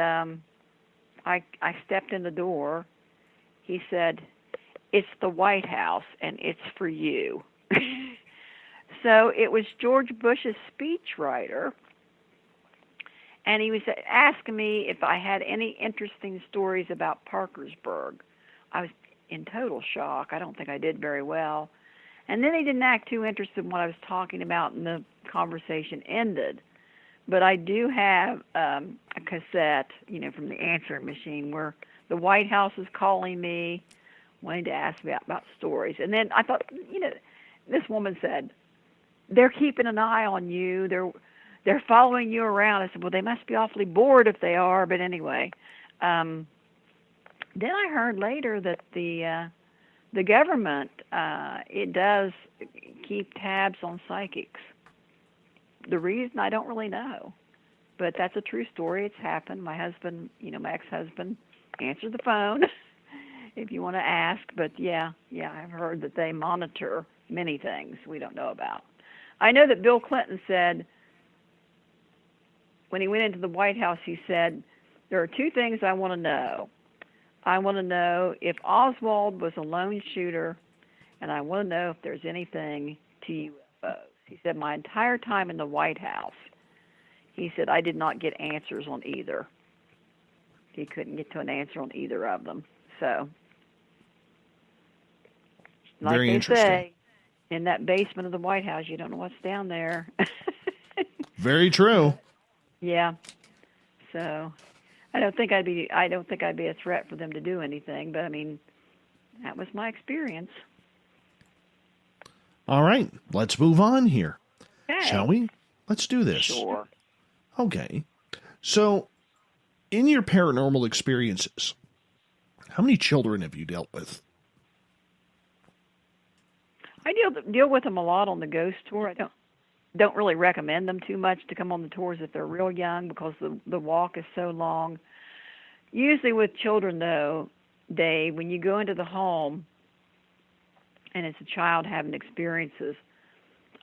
B: I stepped in the door. He said, "It's the White House, and it's for you." So it was George Bush's speechwriter, and he was asking me if I had any interesting stories about Parkersburg. I was in total shock. I don't think I did very well. And then he didn't act too interested in what I was talking about, and the conversation ended. But I do have a cassette, from the answering machine where the White House is calling me, wanting to ask me about stories. And then I thought, this woman said, they're keeping an eye on you. They're following you around. I said, well, they must be awfully bored if they are. But anyway, then I heard later that the government, it does keep tabs on psychics. The reason, I don't really know. But that's a true story. It's happened. My husband, my ex-husband, answered the phone if you want to ask. But, yeah, I've heard that they monitor many things we don't know about. I know that Bill Clinton said, when he went into the White House, he said, there are two things I want to know. I want to know if Oswald was a lone shooter, and I want to know if there's anything to UFOs. He said, my entire time in the White House, he said, I did not get answers on either. He couldn't get to an answer on either of them. So, like
A: very
B: they
A: interesting.
B: Say, in that basement of the White House, you don't know what's down there.
A: Very true.
B: Yeah. So, I don't think I'd be a threat for them to do anything, but I mean, that was my experience.
A: All right, let's move on here.
B: Okay.
A: Shall we? Let's do this.
B: Sure.
A: Okay. So, in your paranormal experiences, how many children have you dealt with?
B: I deal with them a lot on the ghost tour. I don't really recommend them too much to come on the tours if they're real young, because the walk is so long. Usually with children, though, Dave, when you go into the home and it's a child having experiences,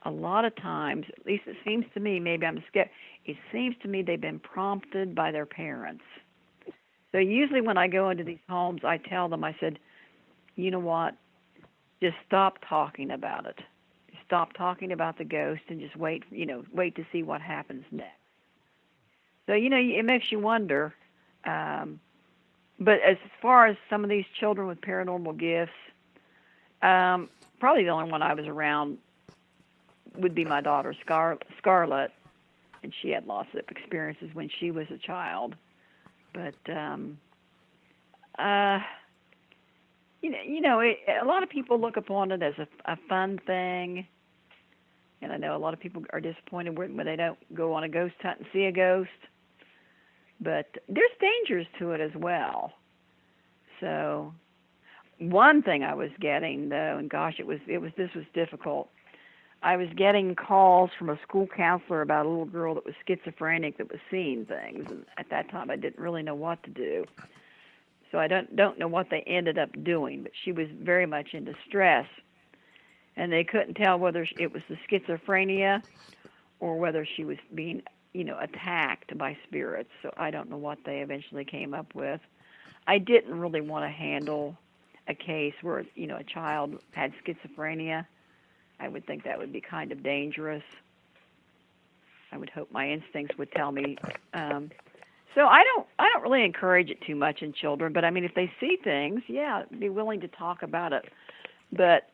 B: a lot of times, at least it seems to me, maybe I'm scared, it seems to me they've been prompted by their parents. So usually when I go into these homes, I tell them, I said, you know what, just stop talking about it. Stop talking about the ghost and just wait to see what happens next. So, it makes you wonder. But as far as some of these children with paranormal gifts, probably the only one I was around would be my daughter Scarlett, and she had lots of experiences when she was a child. But a lot of people look upon it as a fun thing, and I know a lot of people are disappointed when they don't go on a ghost hunt and see a ghost. But there's dangers to it as well. So one thing I was getting, though, and gosh, this was difficult. I was getting calls from a school counselor about a little girl that was schizophrenic that was seeing things, and at that time I didn't really know what to do. So I don't know what they ended up doing, but she was very much in distress, and they couldn't tell whether it was the schizophrenia or whether she was being attacked by spirits. So I don't know what they eventually came up with. I didn't really want to handle a case where, a child had schizophrenia. I would think that would be kind of dangerous. I would hope my instincts would tell me. So I don't really encourage it too much in children, but I mean, if they see things, yeah, be willing to talk about it. But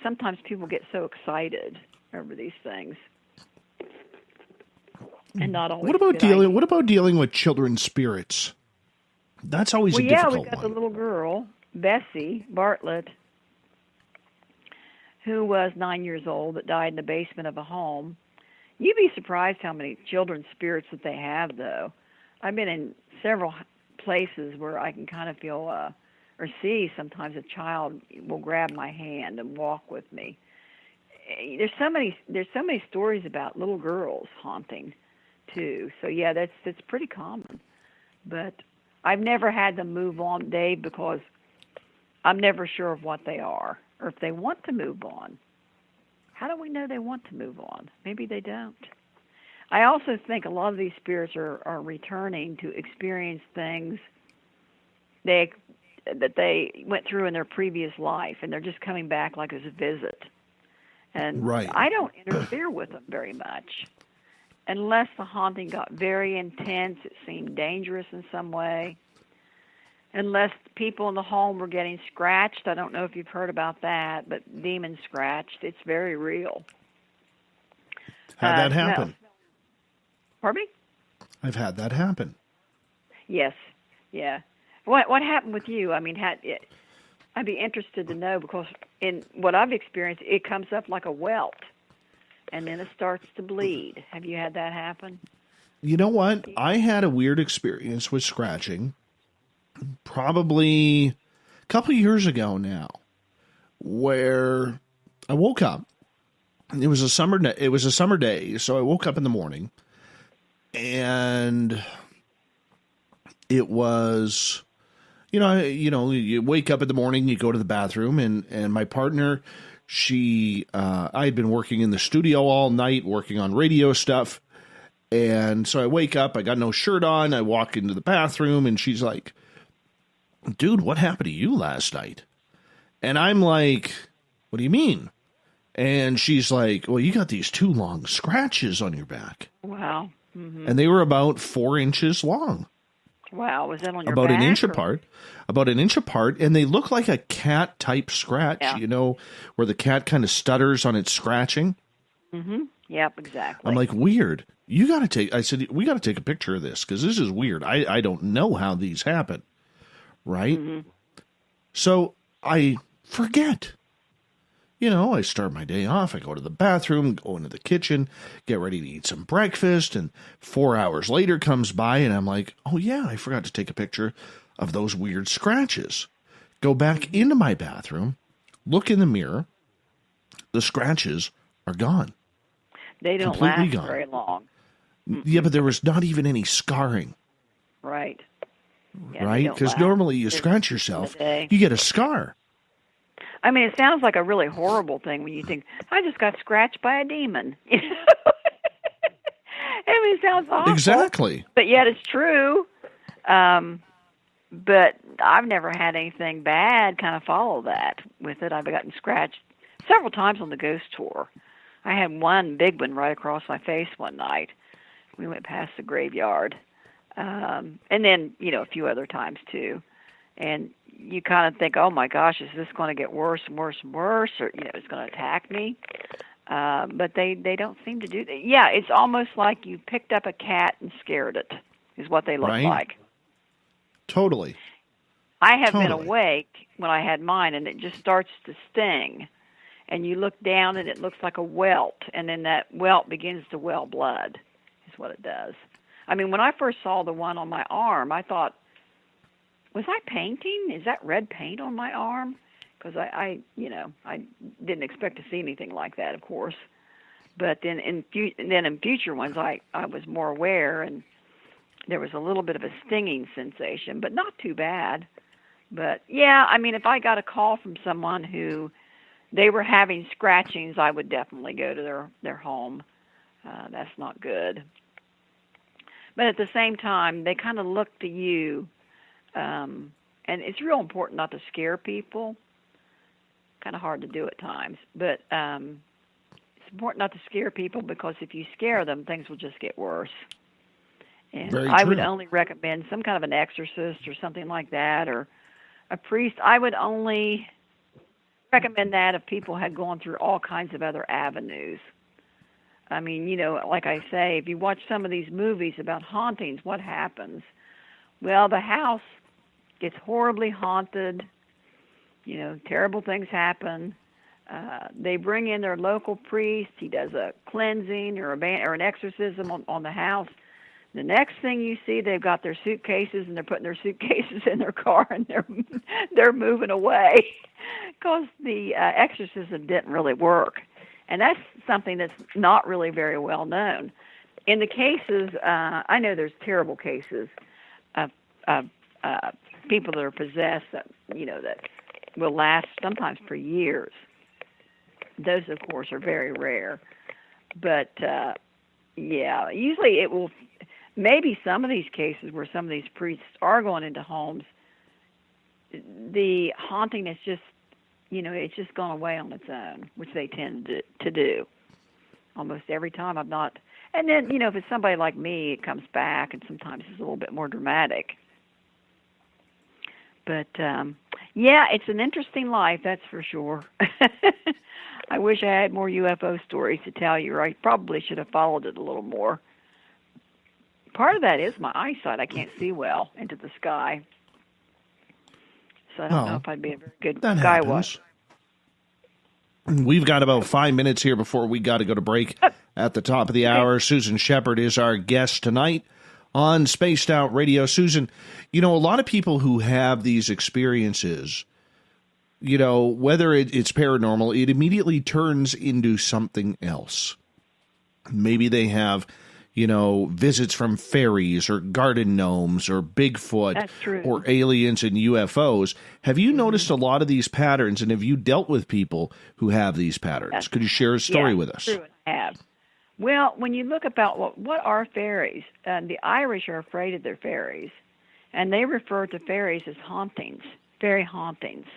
B: sometimes people get so excited over these things. And not always.
A: What about dealing with children's spirits? That's always a difficult one.
B: We got the little girl, Bessie Bartlett, who was 9 years old, that died in the basement of a home. You'd be surprised how many children's spirits that they have, though. I've been in several places where I can kind of feel or see sometimes a child will grab my hand and walk with me. There's so many stories about little girls haunting too. So yeah, that's pretty common. But I've never had them move on, Dave, because I'm never sure of what they are or if they want to move on. How do we know they want to move on? Maybe they don't. I also think a lot of these spirits are returning to experience things that they went through in their previous life, and they're just coming back like as a visit. And
A: right.
B: I don't interfere with them very much. Unless the haunting got very intense, it seemed dangerous in some way. Unless people in the home were getting scratched. I don't know if you've heard about that, but demon scratched. It's very real.
A: Had that happen?
B: No. Pardon me?
A: I've had that happen.
B: Yes. Yeah. What happened with you? I mean, I'd be interested to know, because in what I've experienced, it comes up like a welt, and then it starts to bleed. Have you had that happen?
A: You know what? I had a weird experience with scratching probably a couple of years ago now, where I woke up. It was a summer day, so I woke up in the morning, and it was, you wake up in the morning, you go to the bathroom, and my partner, I had been working in the studio all night, working on radio stuff, and so I wake up, I got no shirt on, I walk into the bathroom, and she's like, dude, what happened to you last night? And I'm like, what do you mean? And she's like, well, you got these 2 long scratches on your back.
B: Wow. Mm-hmm.
A: And they were about 4 inches long.
B: Wow. Was that on your
A: about
B: back?
A: About an inch apart. And they look like a cat type scratch, where the cat kind of stutters on its scratching.
B: Mm-hmm. Yep, exactly.
A: I'm like, weird. I said, we got to take a picture of this, because this is weird. I don't know how these happen. Right?
B: Mm-hmm.
A: So I forget. I start my day off. I go to the bathroom, go into the kitchen, get ready to eat some breakfast, and 4 hours later comes by, and I'm like, oh yeah, I forgot to take a picture of those weird scratches. Go back into my bathroom, look in the mirror. The scratches are gone.
B: They don't
A: completely
B: last
A: gone.
B: very long.
A: Yeah, but there was not even any scarring.
B: Right. Yeah,
A: right? Because normally you scratch yourself, you get a scar.
B: I mean, it sounds like a really horrible thing when you think, I just got scratched by a demon. I mean, it sounds awful.
A: Exactly.
B: But yet it's true. But I've never had anything bad kind of follow that with it. I've gotten scratched several times on the ghost tour. I had one big one right across my face one night. We went past the graveyard. And then, a few other times too. And you kind of think, oh my gosh, is this going to get worse and worse and worse? Or, it's going to attack me. But they don't seem to do that. Yeah, it's almost like you picked up a cat and scared it, is what they look like.
A: Totally.
B: I have been awake when I had mine, and it just starts to sting. And you look down, and it looks like a welt, and then that welt begins to well blood, is what it does. I mean, when I first saw the one on my arm, I thought, was I painting? Is that red paint on my arm? Because I didn't expect to see anything like that, of course. But then in future ones, I was more aware, and there was a little bit of a stinging sensation, but not too bad. But yeah, I mean, if I got a call from someone who they were having scratchings, I would definitely go to their home. That's not good. But at the same time, they kind of look to you, and it's real important not to scare people. Kind of hard to do at times, but it's important not to scare people, because if you scare them, things will just get worse. And I would only recommend some kind of an exorcist or something like that, or a priest. I would only recommend that if people had gone through all kinds of other avenues. I mean, like I say, if you watch some of these movies about hauntings, what happens? Well, the house gets horribly haunted. Terrible things happen. They bring in their local priest. He does a cleansing or an exorcism on the house. The next thing you see, they've got their suitcases, and they're putting their suitcases in their car, and they're moving away because the exorcism didn't really work. And that's something that's not really very well known. In the cases, I know there's terrible cases of people that are possessed that will last sometimes for years. Those, of course, are very rare. But yeah, usually it will. Maybe some of these cases where some of these priests are going into homes, the haunting is just, it's just gone away on its own, which they tend to do almost every time. And then, if it's somebody like me, it comes back, and sometimes it's a little bit more dramatic. But, yeah, it's an interesting life, that's for sure. I wish I had more UFO stories to tell you, or I probably should have followed it a little more. Part of that is my eyesight. I can't see well into the sky. So I don't know if I'd be a very good sky watcher.
A: We've got about 5 minutes here before we got to go to break at the top of the hour. Susan Sheppard is our guest tonight on Spaced Out Radio. Susan, a lot of people who have these experiences, whether it's paranormal, it immediately turns into something else. Maybe they have visits from fairies or garden gnomes or Bigfoot or aliens and UFOs. Have you noticed a lot of these patterns, and have you dealt with people who have these patterns? Could you share a story with us?
B: True, I have. Well, when you look about what are fairies, the Irish are afraid of their fairies, and they refer to fairies as hauntings, fairy hauntings.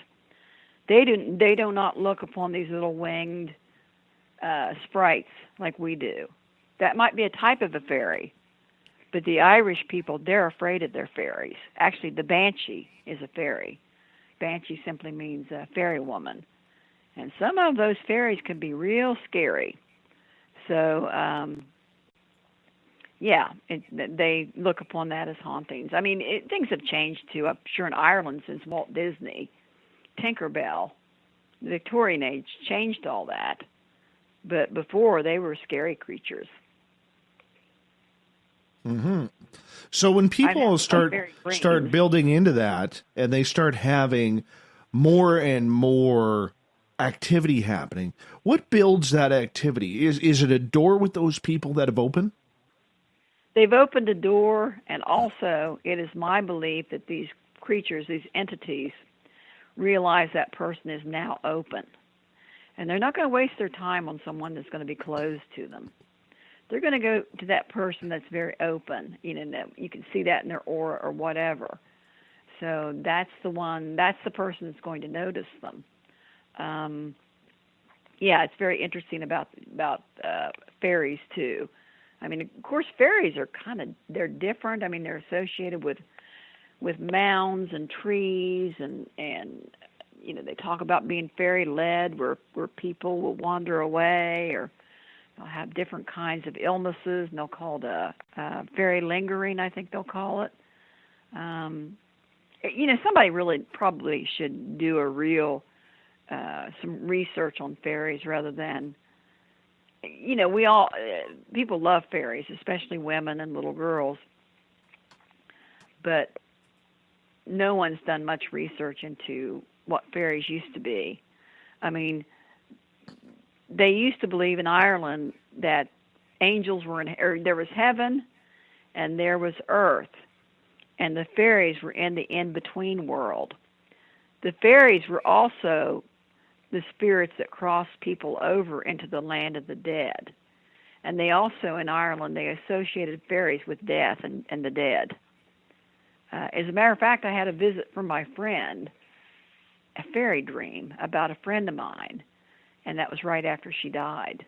B: They do not look upon these little winged sprites like we do. That might be a type of a fairy, but the Irish people, they're afraid of their fairies. Actually, the banshee is a fairy. Banshee simply means a fairy woman. And some of those fairies can be real scary. So, they look upon that as hauntings. I mean, things have changed, too, I'm sure, in Ireland since Walt Disney. Tinkerbell, the Victorian age changed all that. But before, they were scary creatures.
A: Mm-hmm. So when people start building into that, and they start having more and more activity happening, what builds that activity? Is it a door with those people that have opened?
B: they've opened a door, and also it is my belief that these creatures, these entities, realize that person is now open. And they're not going to waste their time on someone that's going to be closed to them. They're going to go to that person that's very open. You can see that in their aura or whatever. So that's the person that's going to notice them. It's very interesting about fairies too. I mean, of course, fairies are they're different. I mean, they're associated with mounds and trees, and they talk about being fairy led, where people will wander away, or they'll have different kinds of illnesses, and they'll call it fairy lingering, I think they'll call it. Somebody really probably should do a real some research on fairies rather than, people love fairies, especially women and little girls, but no one's done much research into what fairies used to be. I mean, they used to believe in Ireland that angels were there was heaven and there was earth, and the fairies were in the in-between world. The fairies were also the spirits that crossed people over into the land of the dead. And they also, in Ireland, they associated fairies with death and the dead. As a matter of fact, I had a visit from my friend, a fairy dream about a friend of mine, and that was right after she died.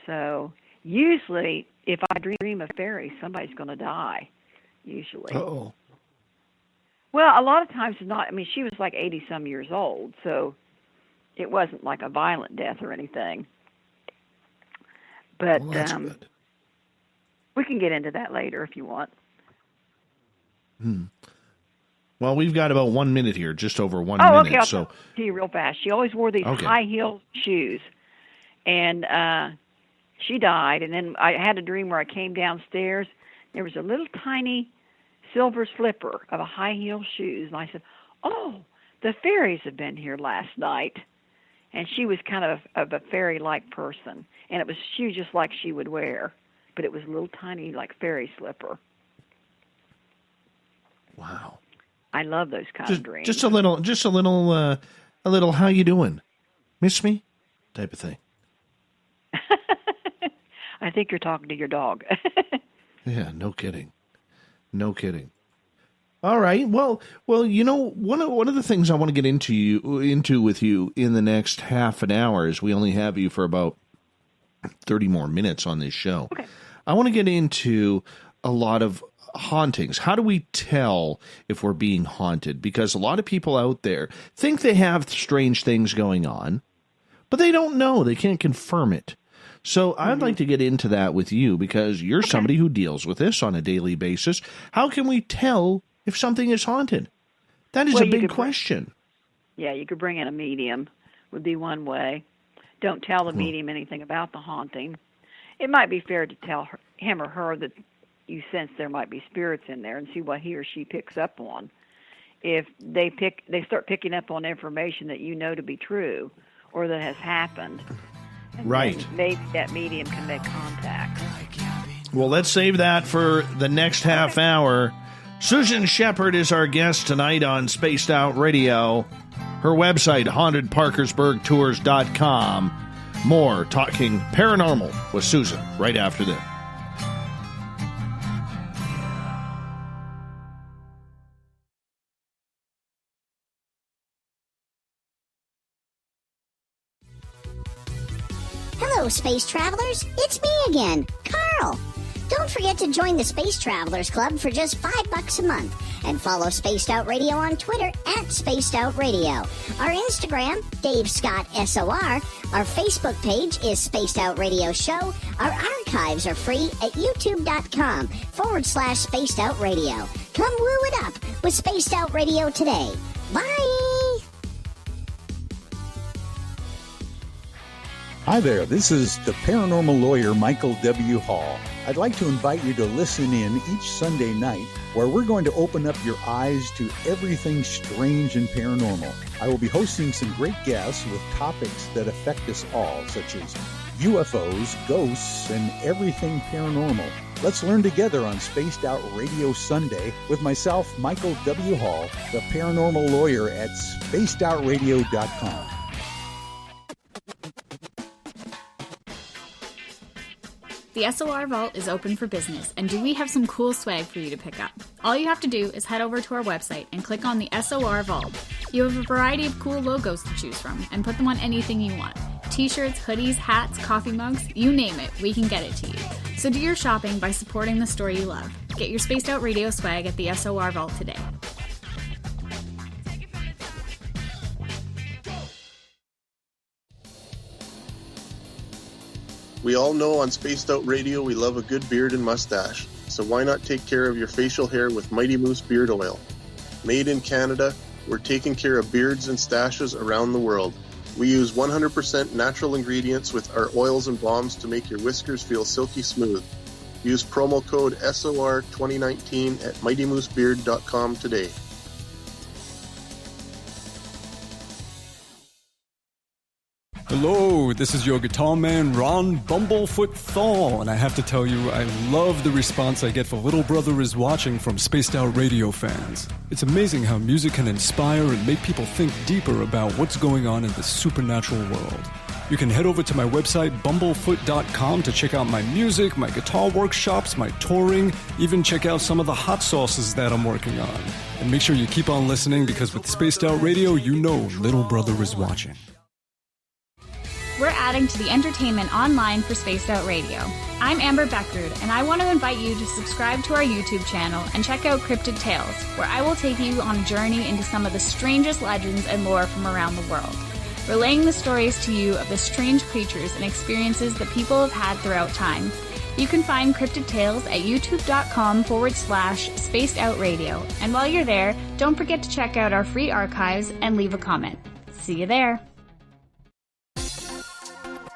B: So usually, if I dream of fairies, somebody's going to die, usually.
A: Uh-oh.
B: Well, a lot of times it's not. I mean, she was like 80-some years old, so it wasn't like a violent death or anything. But
A: that's good.
B: We can get into that later if you want.
A: Well, we've got about 1 minute here, just over 1 minute.
B: Okay, I'll talk to you real fast. She always wore these high-heel shoes, and she died. And then I had a dream where I came downstairs. There was a little tiny silver slipper of a high-heel shoes, and I said, "Oh, the fairies have been here last night." And she was kind of a fairy-like person, and it was shoes just like she would wear, but it was a little tiny like fairy slipper.
A: Wow.
B: I love those kind of dreams.
A: Just a little, how you doing? Miss me? Type of thing.
B: I think you're talking to your dog.
A: Yeah, no kidding. No kidding. All right. Well, one of the things I want to get into with you in the next half an hour is we only have you for about 30 more minutes on this show.
B: Okay.
A: I want to get into a lot of hauntings. How do we tell if we're being haunted? Because a lot of people out there think they have strange things going on, but they don't know. They can't confirm it. So I'd like to get into that with you because you're somebody who deals with this on a daily basis. How can we tell if something is haunted? That is a big question.
B: You could bring in a medium would be one way. Don't tell the medium anything about the haunting. It might be fair to tell him or her that you sense there might be spirits in there and see what he or she picks up on. If they start picking up on information that you know to be true or that has happened,
A: right,
B: maybe that medium can make contact.
A: Well, let's save that for the next half hour. Susan Sheppard is our guest tonight on Spaced Out Radio. Her website, hauntedparkersburgtours.com. More Talking Paranormal with Susan right after this.
K: Hello, space travelers. It's me again, Carl. Don't forget to join the Space Travelers Club for just $5 a month and follow Spaced Out Radio on Twitter at Spaced Out Radio. Our Instagram, Dave Scott SOR. Our Facebook page is Spaced Out Radio Show. Our archives are free at youtube.com/Spaced Out Radio. Come woo it up with Spaced Out Radio today. Bye!
N: Hi there, this is the paranormal lawyer Michael W. Hall. I'd like to invite you to listen in each Sunday night where we're going to open up your eyes to everything strange and paranormal. I will be hosting some great guests with topics that affect us all, such as UFOs, ghosts, and everything paranormal. Let's learn together on Spaced Out Radio Sunday with myself, Michael W. Hall, the paranormal lawyer at spacedoutradio.com.
G: The SOR Vault is open for business, and do we have some cool swag for you to pick up? All you have to do is head over to our website and click on the SOR Vault. You have a variety of cool logos to choose from, and put them on anything you want. T-shirts, hoodies, hats, coffee mugs, you name it, we can get it to you. So do your shopping by supporting the store you love. Get your Spaced Out Radio swag at the SOR Vault today.
D: We all know on Spaced Out Radio we love a good beard and mustache, so why not take care of your facial hair with Mighty Moose Beard Oil? Made in Canada, we're taking care of beards and stashes around the world. We use 100% natural ingredients with our oils and balms to make your whiskers feel silky smooth. Use promo code SOR2019 at mightymoosebeard.com today.
E: Hello, this is your guitar man, Ron Bumblefoot Thal, and I have to tell you, I love the response I get for Little Brother is Watching from Spaced Out Radio fans. It's amazing how music can inspire and make people think deeper about what's going on in the supernatural world. You can head over to my website, bumblefoot.com, to check out my music, my guitar workshops, my touring, even check out some of the hot sauces that I'm working on. And make sure you keep on listening, because with Spaced Out Radio, you know Little Brother is watching.
G: We're adding to the entertainment online for Spaced Out Radio. I'm Amber Beckrud, and I want to invite you to subscribe to our YouTube channel and check out Cryptid Tales, where I will take you on a journey into some of the strangest legends and lore from around the world, relaying the stories to you of the strange creatures and experiences that people have had throughout time. You can find Cryptid Tales at youtube.com/Spaced Out Radio. And while you're there, don't forget to check out our free archives and leave a comment. See you there.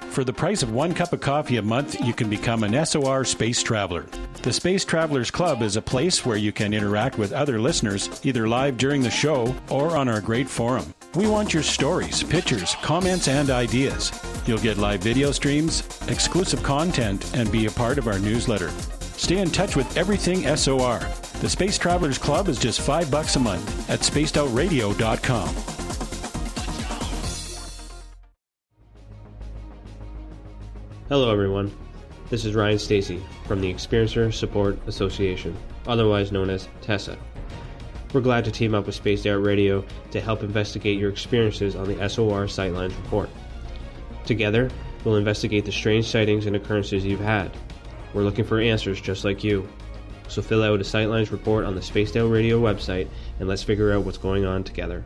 F: For the price of 1 cup of coffee a month, you can become an SOR Space Traveler. The Space Travelers Club is a place where you can interact with other listeners, either live during the show or on our great forum. We want your stories, pictures, comments, and ideas. You'll get live video streams, exclusive content, and be a part of our newsletter. Stay in touch with everything SOR. The Space Travelers Club is just $5 a month at spacedoutradio.com.
Q: Hello everyone, this is Ryan Stacy from the Experiencer Support Association, otherwise known as TESSA. We're glad to team up with Spaced Out Radio to help investigate your experiences on the SOR Sightlines Report. Together, we'll investigate the strange sightings and occurrences you've had. We're looking for answers just like you. So fill out a Sightlines Report on the Spaced Out Radio website and let's figure out what's going on together.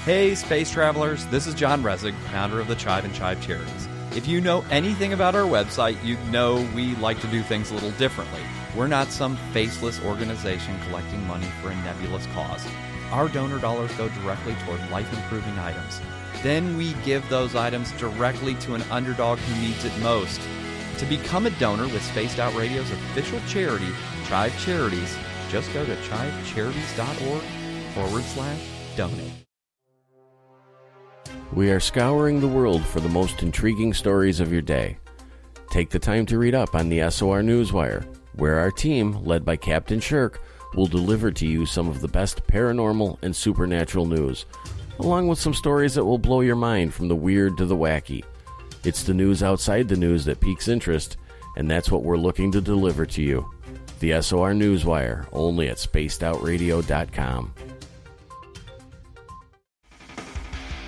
C: Hey, Space Travelers, this is John Resig, founder of the Chive and Chive Charities. If you know anything about our website, you know we like to do things a little differently. We're not some faceless organization collecting money for a nebulous cause. Our donor dollars go directly toward life-improving items. Then we give those items directly to an underdog who needs it most. To become a donor with Spaced Out Radio's official charity, Chive Charities, just go to chivecharities.org/donate.
M: We are scouring the world for the most intriguing stories of your day. Take the time to read up on the SOR Newswire, where our team, led by Captain Shirk, will deliver to you some of the best paranormal and supernatural news, along with some stories that will blow your mind from the weird to the wacky. It's the news outside the news that piques interest, and that's what we're looking to deliver to you. The SOR Newswire, only at spacedoutradio.com.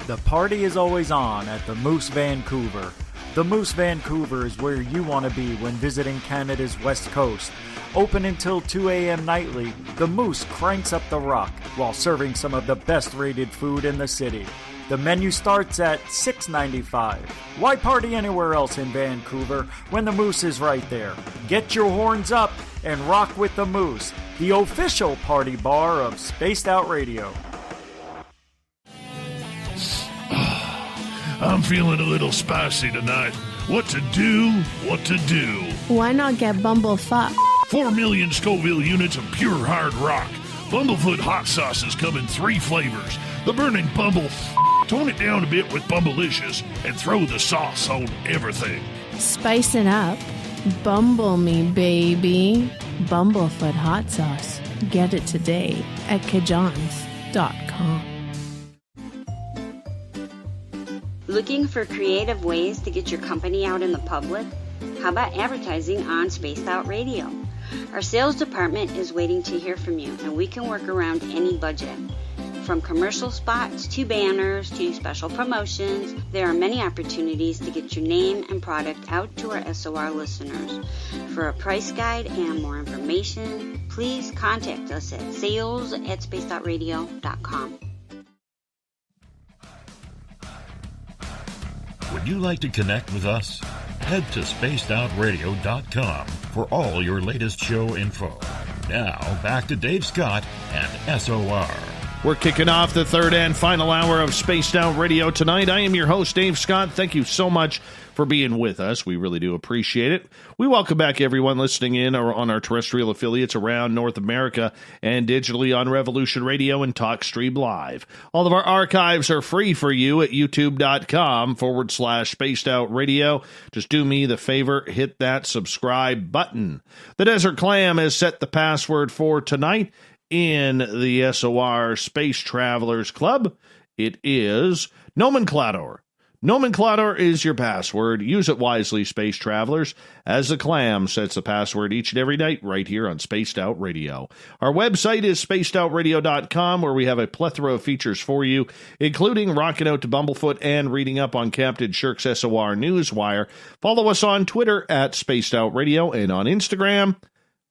J: The party is always on at the Moose Vancouver. The Moose Vancouver is where you want to be when visiting Canada's West Coast. Open until 2 a.m. nightly, the Moose cranks up the rock while serving some of the best rated food in the city. The menu starts at $6.95. Why party anywhere else in Vancouver when the Moose is right there? Get your horns up and rock with the Moose, the official party bar of Spaced Out Radio.
I: I'm feeling a little spicy tonight. What to do? What to do?
H: Why not get Bumblefoot?
I: 4 million Scoville units of pure hard rock. Bumblefoot hot sauces come in 3 flavors. The burning Tone it down a bit with Bumblicious and throw the sauce on everything.
H: Spice it up. Bumble me, baby. Bumblefoot hot sauce. Get it today at Kajans.com.
L: Looking for creative ways to get your company out in the public? How about advertising on Spaced Out Radio? Our sales department is waiting to hear from you, and we can work around any budget. From commercial spots to banners to special promotions, there are many opportunities to get your name and product out to our SOR listeners. For a price guide and more information, please contact us at sales@spacedoutradio.com.
S: Would you like to connect with us? Head to spacedoutradio.com for all your latest show info. Now, back to Dave Scott and SOR.
A: We're kicking off the third and final hour of Spaced Out Radio tonight. I am your host, Dave Scott. Thank you so much for being with us. We really do appreciate it. We welcome back everyone listening in or on our terrestrial affiliates around North America and digitally on Revolution Radio and TalkStream Live. All of our archives are free for you at youtube.com/Spaced Out Radio. Just do me the favor, hit that subscribe button. The Desert Clam has set the password for tonight in the SOR Space Travelers Club. It is Nomenclator. Nomenclator is your password. Use it wisely, Space Travelers, as the Clam sets the password each and every night right here on Spaced Out Radio. Our website is spacedoutradio.com, where we have a plethora of features for you, including rocking out to Bumblefoot and reading up on Captain Shirk's SOR Newswire. Follow us on Twitter at Spaced Out Radio and on Instagram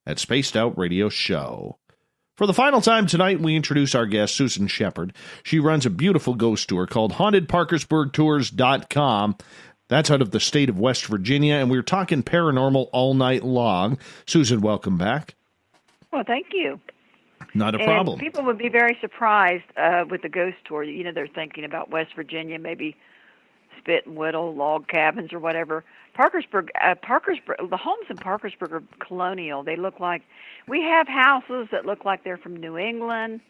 A: at Spaced Out Radio Show. For the final time tonight, we introduce our guest, Susan Sheppard. She runs a beautiful ghost tour called Haunted Parkersburg Tours.com. That's out of the state of West Virginia, and we're talking paranormal all night long. Susan, welcome back.
B: Well, thank you.
A: Not a problem.
B: People would be very surprised with the ghost tour. You know, they're thinking about West Virginia, maybe spit and whittle, log cabins or whatever. Parkersburg, the homes in Parkersburg are colonial. They look like, we have houses that look like they're from New England,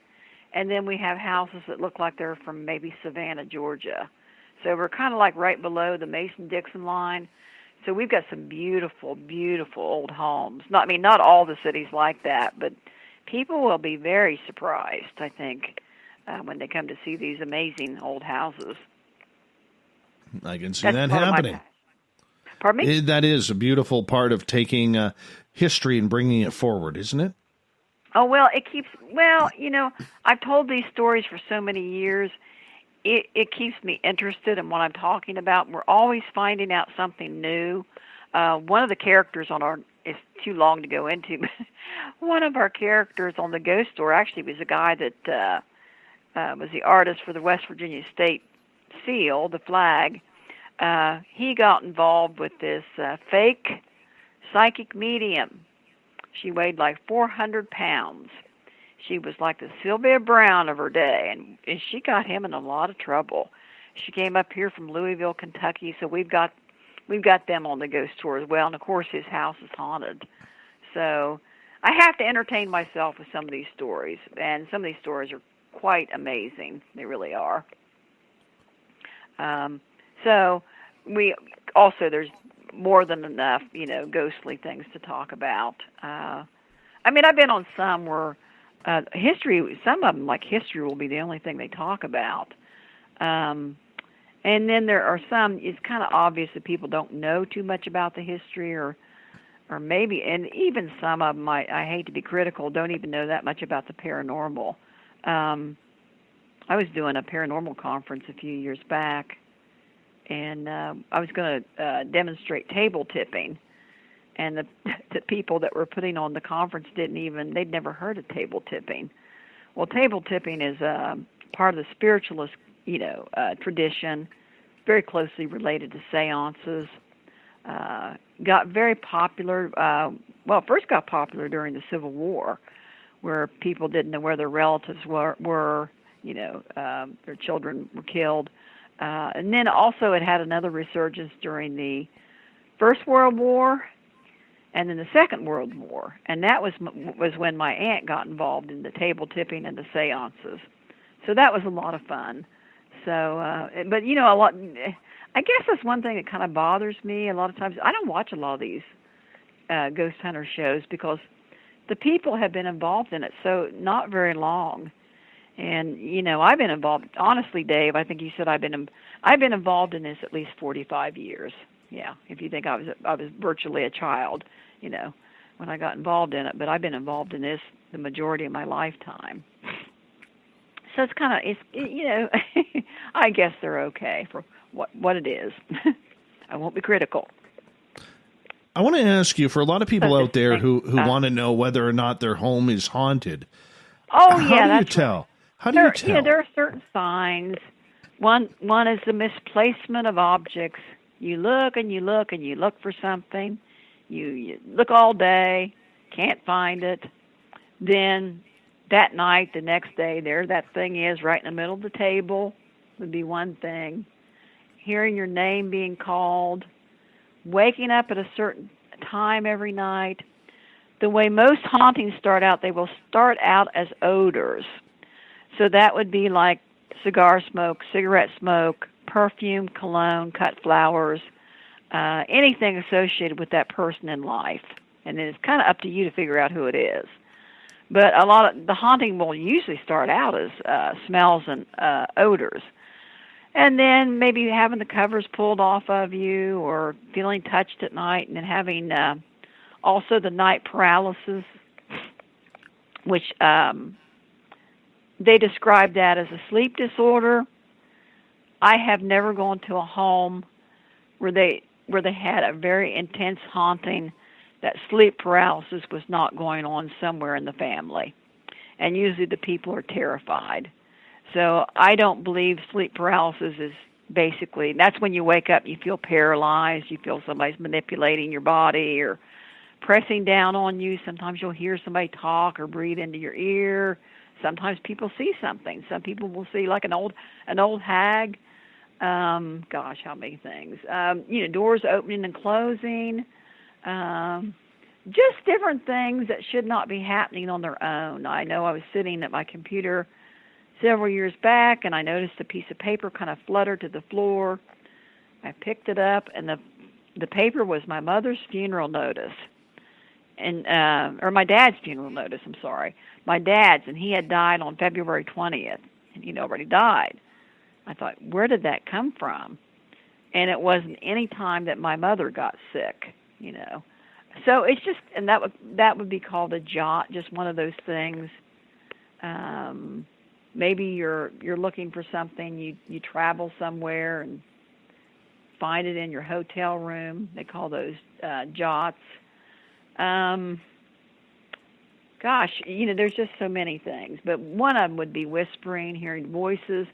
B: and then we have houses that look like they're from maybe Savannah, Georgia. So we're kind of like right below the Mason-Dixon line. So we've got some beautiful, beautiful old homes. Not all the cities like that, but people will be very surprised, I think, when they come to see these amazing old houses.
A: I can see that happening.
B: Pardon me?
A: That is a beautiful part of taking history and bringing it forward, isn't it?
B: Oh, well, I've told these stories for so many years. It keeps me interested in what I'm talking about. We're always finding out something new. One of the characters it's too long to go into, but one of our characters on the ghost tour actually was a guy that was the artist for the West Virginia State Seal, the flag. He got involved with this fake psychic medium. She weighed like 400 pounds. She was like the Sylvia Brown of her day, and she got him in a lot of trouble. She came up here from Louisville, Kentucky, so we've got them on the ghost tour as well, and of course his house is haunted. So I have to entertain myself with some of these stories, and some of these stories are quite amazing. They really are. So there's more than enough, ghostly things to talk about. I've been on some where history, some of them, like history, will be the only thing they talk about. And then there are some, it's kind of obvious that people don't know too much about the history or maybe, and even some of them, I hate to be critical, don't even know that much about the paranormal. I was doing a paranormal conference a few years back, and I was going to demonstrate table tipping, and the people that were putting on the conference they'd never heard of table tipping. Well, table tipping is part of the spiritualist, tradition, very closely related to seances. Got very popular, first got popular during the Civil War, where people didn't know where their relatives were, their children were killed. And then also it had another resurgence during the First World War and then the Second World War. And that was when my aunt got involved in the table tipping and the seances. So that was a lot of fun. So, but a lot. I guess that's one thing that kind of bothers me. A lot of times, I don't watch a lot of these ghost hunter shows because the people have been involved in it so not very long. And I've been involved. Honestly, Dave, I think you said I've been involved in this at least 45 years. Yeah, if you think I was virtually a child, when I got involved in it. But I've been involved in this the majority of my lifetime. So it's kind of I guess they're okay for what it is. I won't be critical.
A: I want to ask you, for a lot of people out there who want to know whether or not their home is haunted.
B: Oh yeah,
A: how do you tell?
B: Right.
A: How do you tell?
B: Yeah, there are certain signs. One is the misplacement of objects. You look and you look and you look for something. You look all day, can't find it. Then that night, the next day, there that thing is right in the middle of the table would be one thing. Hearing your name being called, waking up at a certain time every night. The way most hauntings start out, they will start out as odors. So that would be like cigar smoke, cigarette smoke, perfume, cologne, cut flowers, anything associated with that person in life. And then it's kind of up to you to figure out who it is. But a lot of the haunting will usually start out as smells and odors. And then maybe having the covers pulled off of you or feeling touched at night, and then having also the night paralysis, which they describe that as a sleep disorder. I have never gone to a home where they had a very intense haunting that sleep paralysis was not going on somewhere in the family. And usually the people are terrified. So I don't believe sleep paralysis is basically, that's when you wake up and you feel paralyzed, you feel somebody's manipulating your body or pressing down on you. Sometimes you'll hear somebody talk or breathe into your ear. Sometimes people see something. Some people will see like an old hag. Gosh, how many things? Doors opening and closing. Just different things that should not be happening on their own. I know I was sitting at my computer several years back, and I noticed a piece of paper kind of flutter to the floor. I picked it up, and the paper was my mother's funeral notice, and or my dad's funeral notice. I'm sorry, my dad's, and he had died on February 20th, and he'd already died. I thought, where did that come from? And it wasn't any time that my mother got sick, So it's just, and that would be called a jot, just one of those things. Maybe you're looking for something, you travel somewhere and find it in your hotel room. They call those jots. There's just so many things. But one of them would be whispering, hearing voices,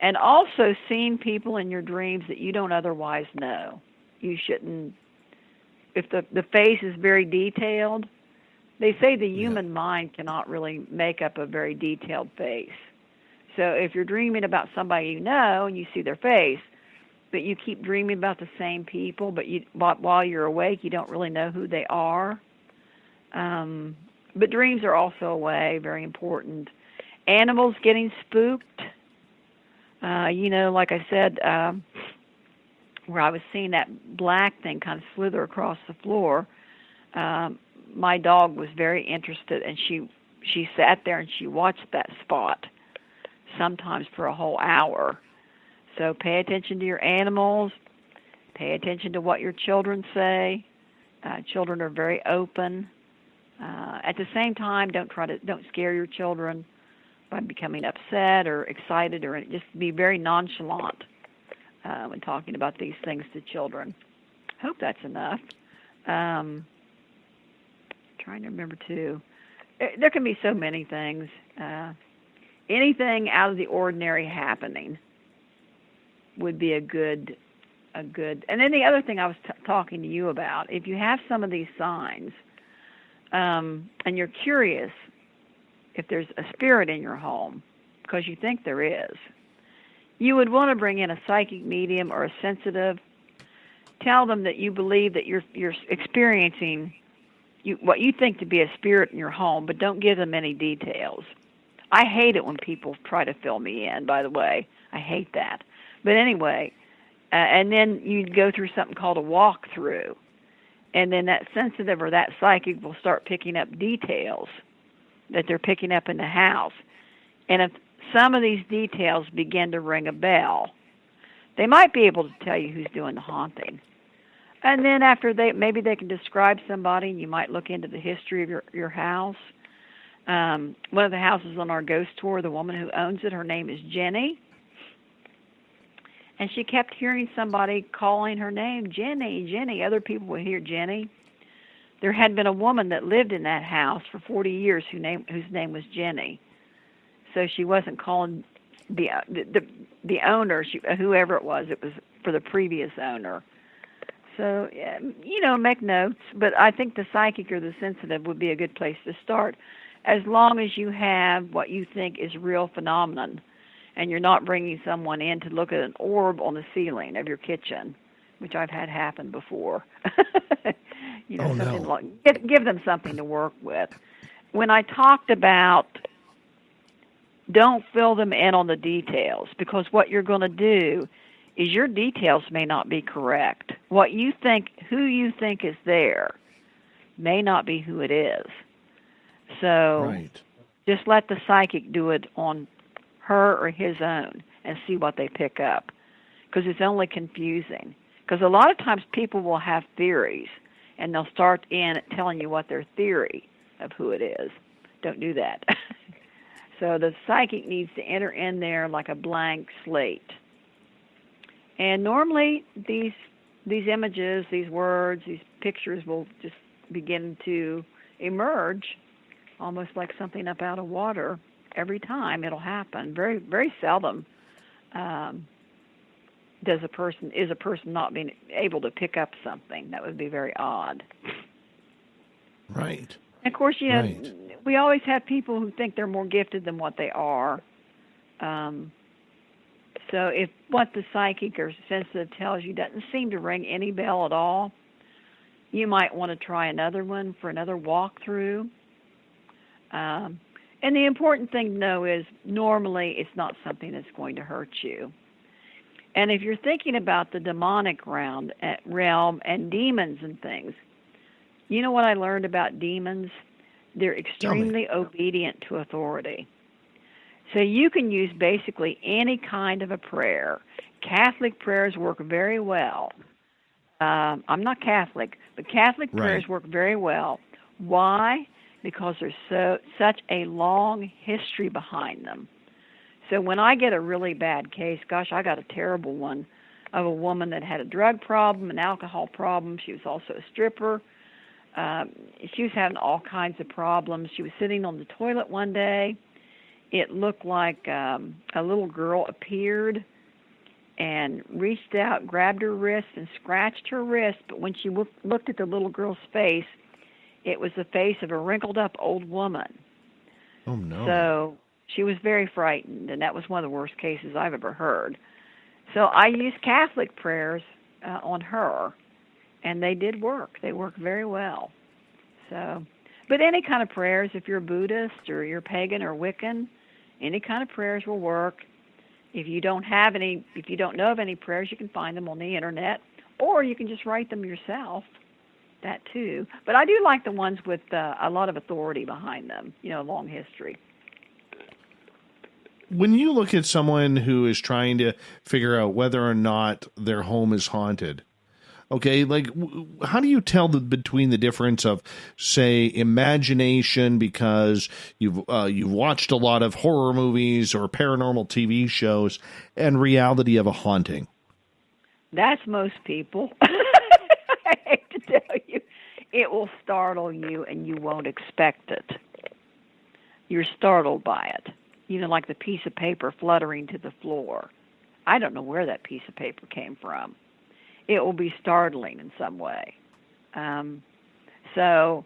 B: and also seeing people in your dreams that you don't otherwise know. You shouldn't, if the face is very detailed, they say the human mind cannot really make up a very detailed face. So if you're dreaming about somebody you know and you see their face, but you keep dreaming about the same people, but while you're awake, you don't really know who they are. But dreams are also a way, very important. Animals getting spooked. Like I said, where I was seeing that black thing kind of slither across the floor, my dog was very interested, and she sat there and she watched that spot, sometimes for a whole hour. So pay attention to your animals. Pay attention to what your children say. Children are very open. At the same time, don't scare your children by becoming upset or excited, or just be very nonchalant when talking about these things to children. Hope that's enough. Trying to remember too. There can be so many things. Anything out of the ordinary happening would be a good. And then the other thing I was talking to you about, if you have some of these signs, and you're curious if there's a spirit in your home, because you think there is, you would want to bring in a psychic medium or a sensitive. Tell them that you believe that you're experiencing what you think to be a spirit in your home, but don't give them any details. I hate it when people try to fill me in, by the way. I hate that. But anyway, and then you go through something called a walkthrough. And then that sensitive or that psychic will start picking up details that they're picking up in the house. And if some of these details begin to ring a bell, they might be able to tell you who's doing the haunting. And then after maybe they can describe somebody, and you might look into the history of your house. One of the houses on our ghost tour, the woman who owns it, her name is Jenny. And she kept hearing somebody calling her name, Jenny, Jenny. Other people would hear Jenny. There had been a woman that lived in that house for 40 years whose name was Jenny. So she wasn't calling the owner, whoever it was for the previous owner. So, make notes. But I think the psychic or the sensitive would be a good place to start, as long as you have what you think is real phenomenon, and you're not bringing someone in to look at an orb on the ceiling of your kitchen, which I've had happen before. Give them something to work with. When I talked about don't fill them in on the details, because what you're going to do is your details may not be correct. Who you think is there may not be who it is. So just let the psychic do it on her or his own and see what they pick up, because it's only confusing. Because a lot of times people will have theories, and they'll start in telling you what their theory of who it is. Don't do that. So the psychic needs to enter in there like a blank slate. And normally these images, these words, these pictures will just begin to emerge almost like something up out of water. Every time it'll happen. Very, very seldom is a person not being able to pick up something. That would be very odd.
A: Right.
B: And of course, we always have people who think they're more gifted than what they are. So if what the psychic or sensitive tells you doesn't seem to ring any bell at all, you might want to try another one for another walkthrough. And the important thing to know is normally it's not something that's going to hurt you. And if you're thinking about the demonic realm and demons and things, you know what I learned about demons? They're extremely obedient to authority. So you can use basically any kind of a prayer. Catholic prayers work very well. I'm not Catholic, but Catholic prayers work very well. Why? Because there's such a long history behind them. So when I get a really bad case, gosh, I got a terrible one of a woman that had a drug problem, an alcohol problem. She was also a stripper. She was having all kinds of problems. She was sitting on the toilet one day. It looked like a little girl appeared and reached out, grabbed her wrist, and scratched her wrist. But when she looked at the little girl's face, it was the face of a wrinkled-up old woman.
A: Oh, no.
B: So she was very frightened, and that was one of the worst cases I've ever heard. So I used Catholic prayers on her, and they did work. They worked very well. So, but any kind of prayers, if you're a Buddhist or you're pagan or Wiccan, any kind of prayers will work. If you don't know of any prayers, you can find them on the internet, or you can just write them yourself. That too. But I do like the ones with a lot of authority behind them, long history.
A: When you look at someone who is trying to figure out whether or not their home is haunted, okay, like how do you tell between the difference of, say, imagination because you've watched a lot of horror movies or paranormal TV shows and reality of a haunting?
B: That's most people. I hate to tell you, it will startle you and you won't expect it. You're startled by it. Like the piece of paper fluttering to the floor. I don't know where that piece of paper came from. It will be startling in some way. So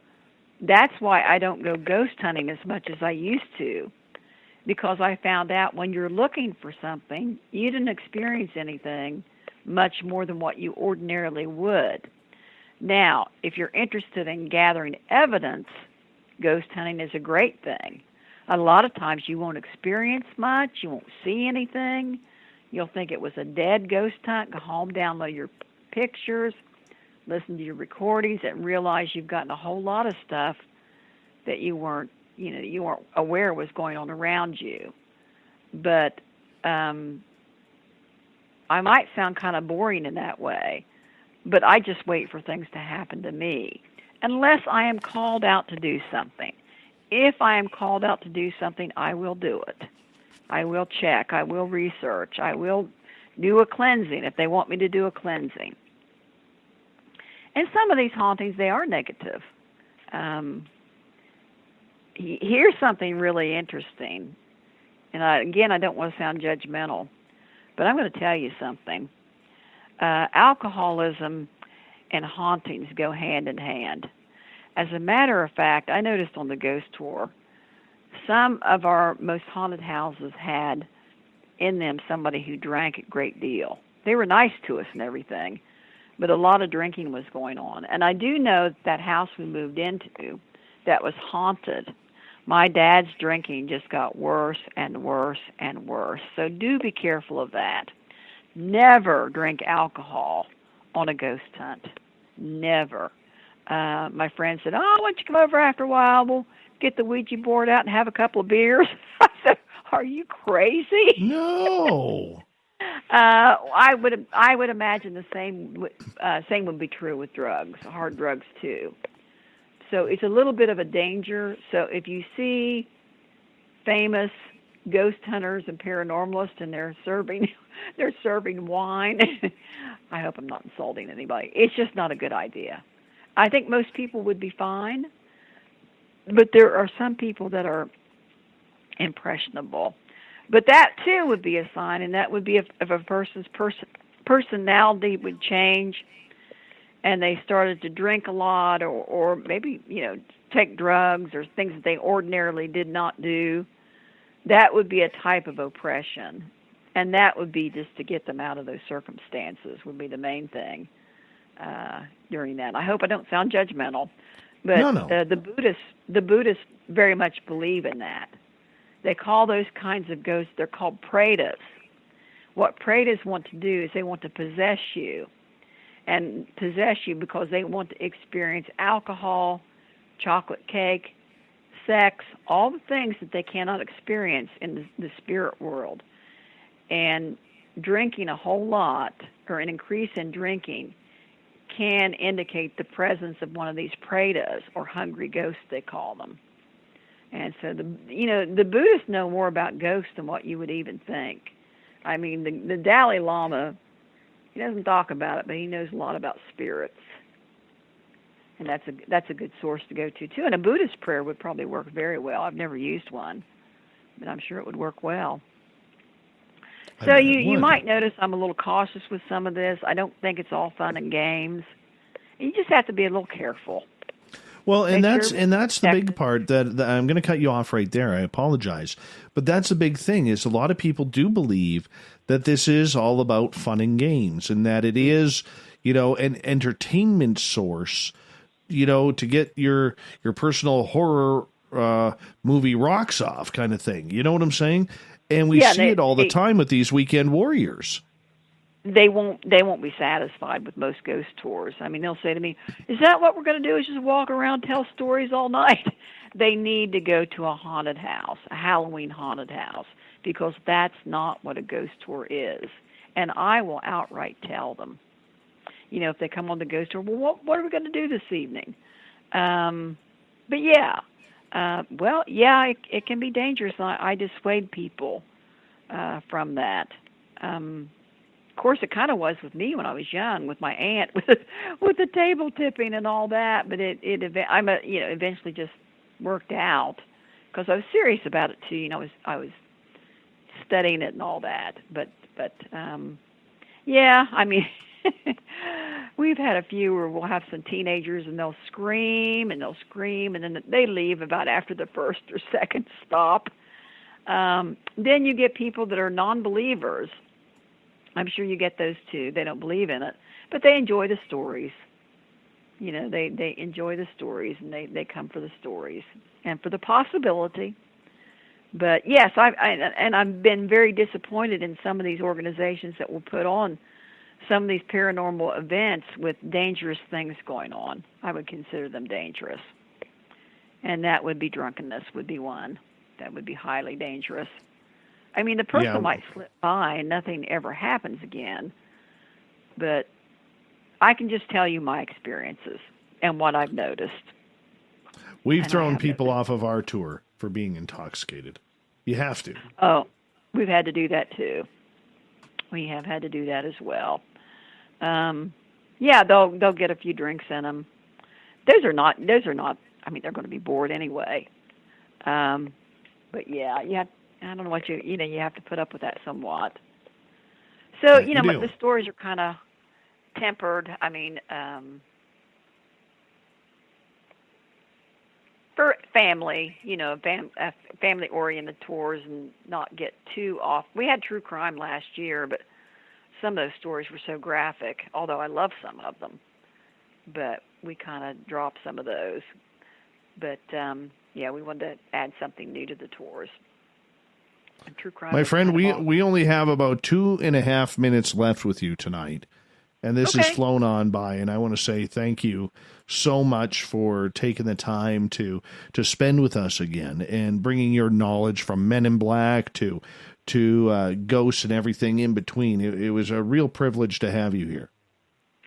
B: that's why I don't go ghost hunting as much as I used to, because I found out when you're looking for something, you didn't experience anything much more than what you ordinarily would. Now, if you're interested in gathering evidence, ghost hunting is a great thing. A lot of times you won't experience much, you won't see anything. You'll think it was a dead ghost hunt, go home, download your pictures, listen to your recordings, and realize you've gotten a whole lot of stuff that you weren't aware was going on around you. But I might sound kind of boring in that way, but I just wait for things to happen to me, unless I am called out to do something. If I am called out to do something, I will do it. I will check. I will research. I will do a cleansing if they want me to do a cleansing. And some of these hauntings, they are negative. Here's something really interesting. And I don't want to sound judgmental, but I'm going to tell you something. Alcoholism and hauntings go hand in hand. As a matter of fact, I noticed on the ghost tour, some of our most haunted houses had in them somebody who drank a great deal. They were nice to us and everything, but a lot of drinking was going on. And I do know that house we moved into that was haunted, my dad's drinking just got worse and worse and worse. So do be careful of that. Never drink alcohol on a ghost hunt. Never. My friend said, why don't you come over after a while? We'll get the Ouija board out and have a couple of beers. I said, are you crazy?
A: No.
B: I would imagine the same would be true with drugs, hard drugs too. So it's a little bit of a danger. So if you see famous ghost hunters and paranormalists and they're serving wine, I hope I'm not insulting anybody. It's just not a good idea. I think most people would be fine, but there are some people that are impressionable. But that too would be a sign, and that would be if a person's personality would change and they started to drink a lot or maybe, take drugs or things that they ordinarily did not do. That would be a type of oppression. And that would be just to get them out of those circumstances would be the main thing during that. I hope I don't sound judgmental, but
A: no.
B: The Buddhists very much believe in that. They call those kinds of ghosts, they're called pretas. What pretas want to do is they want to possess you, and possess you because they want to experience alcohol, chocolate cake, sex, all the things that they cannot experience in the spirit world. And drinking a whole lot, or an increase in drinking, can indicate the presence of one of these pretas, or hungry ghosts they call them. And so the Buddhists know more about ghosts than what you would even think. I mean, the Dalai Lama, he doesn't talk about it, but he knows a lot about spirits. And that's a good source to go to too. And a Buddhist prayer would probably work very well. I've never used one, but I'm sure it would work well. So you might notice I'm a little cautious with some of this. I don't think it's all fun and games. You just have to be a little careful.
A: Well, and that's the big part that I'm going to cut you off right there. I apologize. But that's a big thing is a lot of people do believe that this is all about fun and games and that it is, an entertainment source, to get your personal horror movie rocks off kind of thing. You know what I'm saying? And we see it all the time with these weekend warriors.
B: They won't be satisfied with most ghost tours. I mean, they'll say to me, is that what we're going to do, is just walk around, tell stories all night? They need to go to a haunted house, a Halloween haunted house, because that's not what a ghost tour is. And I will outright tell them, if they come on the ghost tour, well, what are we going to do this evening? But yeah, it can be dangerous. I dissuade people from that. Of course, it kind of was with me when I was young, with my aunt, with the table tipping and all that. But it eventually just worked out because I was serious about it too. I was studying it and all that. But yeah, I mean, we've had a few where we'll have some teenagers and they'll scream and then they leave about after the first or second stop. Then you get people that are non-believers. I'm sure you get those too. They don't believe in it, but they enjoy the stories. They enjoy the stories, and they come for the stories and for the possibility But yes, I've been very disappointed in some of these organizations that will put on some of these paranormal events with dangerous things going on. I would consider them dangerous. And that would be drunkenness would be one. That would be highly dangerous. I mean, the person might slip by and nothing ever happens again. But I can just tell you my experiences and what I've noticed.
A: We've thrown people off of our tour for being intoxicated. You have to.
B: Oh, we've had to do that too. We have had to do that as well. Yeah, they'll get a few drinks in them. Those are not. I mean, they're going to be bored anyway. But yeah, I don't know what you have to put up with that somewhat. So but the stories are kind of tempered. I mean, for family, family-oriented tours and not get too off. We had true crime last year, but some of those stories were so graphic, although I love some of them. But we kind of dropped some of those. But, we wanted to add something new to the tours. And true crime.
A: My friend, we only have about 2.5 minutes left with you tonight. And this has flown on by, and I want to say thank you so much for taking the time to spend with us again and bringing your knowledge from Men in Black to ghosts and everything in between. It was a real privilege to have you here.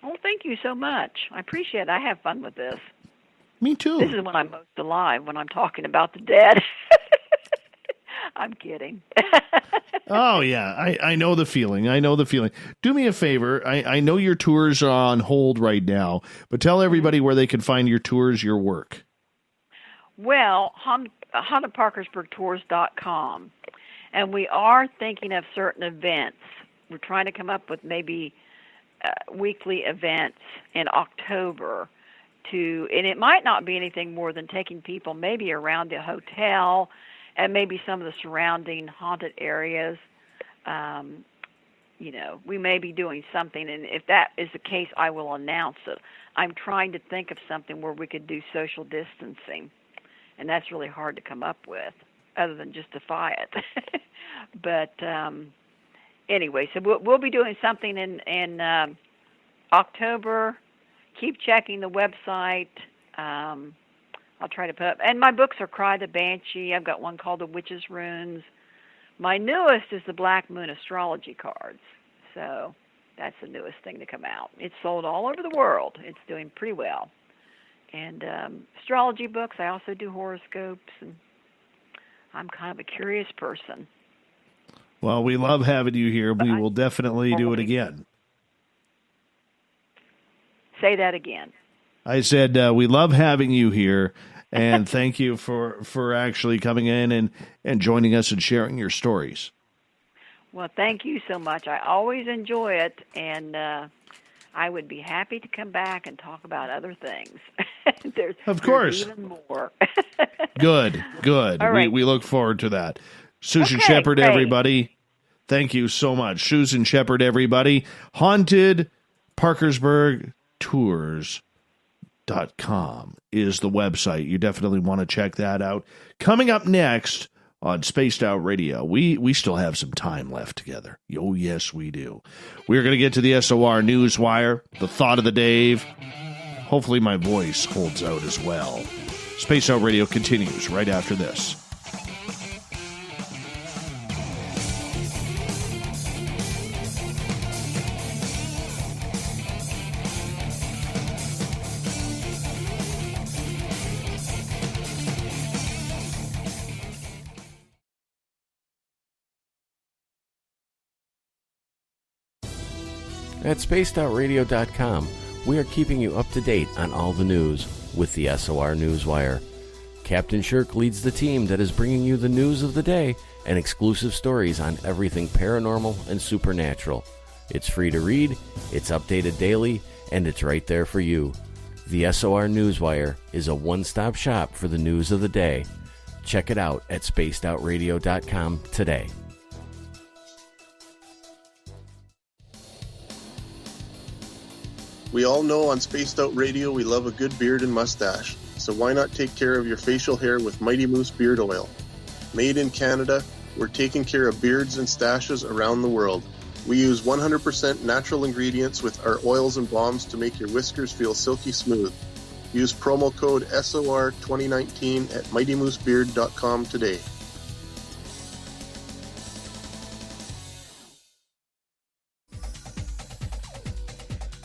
B: Oh, thank you so much. I appreciate it. I have fun with this.
A: Me too.
B: This is when I'm most alive, when I'm talking about the dead. I'm kidding.
A: Oh, yeah. I know the feeling. Do me a favor. I know your tours are on hold right now, but tell everybody where they can find your tours, your work.
B: Well, hauntedparkersburgtours.com. And we are thinking of certain events. We're trying to come up with maybe weekly events in October and it might not be anything more than taking people maybe around the hotel and maybe some of the surrounding haunted areas. We may be doing something, and if that is the case, I will announce it. I'm trying to think of something where we could do social distancing, and that's really hard to come up with, other than just defy it. But anyway, so we'll be doing something in October. Keep checking the website. I'll try to put up. And my books are Cry the Banshee. I've got one called The Witch's Runes. My newest is the Black Moon Astrology cards. So that's the newest thing to come out. It's sold all over the world. It's doing pretty well. And astrology books. I also do horoscopes. And I'm kind of a curious person.
A: Well, we love having you here. We will definitely do it again.
B: Say that again.
A: I said we love having you here, and thank you for actually coming in and joining us and sharing your stories.
B: Well, thank you so much. I always enjoy it, and I would be happy to come back and talk about other things.
A: Of course.
B: There's even more.
A: Good.
B: All right.
A: We look forward to that. Susan
B: Okay,
A: Sheppard,
B: great.
A: everybody. Thank you so much. Susan Sheppard, everybody. Haunted Parkersburg Tours.com is the website. You definitely want to check that out. Coming up next on Spaced Out Radio, we still have some time left together. Oh, yes, we do. We're going to get to the SOR Newswire, the thought of the Dave. Hopefully my voice holds out as well. Spaced Out Radio continues right after this.
M: At spacedoutradio.com, we are keeping you up to date on all the news with the SOR Newswire. Captain Shirk leads the team that is bringing you the news of the day and exclusive stories on everything paranormal and supernatural. It's free to read, it's updated daily, and it's right there for you. The SOR Newswire is a one-stop shop for the news of the day. Check it out at spacedoutradio.com today.
D: We all know on Spaced Out Radio we love a good beard and mustache, so why not take care of your facial hair with Mighty Moose Beard Oil? Made in Canada, we're taking care of beards and stashes around the world. We use 100% natural ingredients with our oils and balms to make your whiskers feel silky smooth. Use promo code SOR2019 at mightymoosebeard.com today.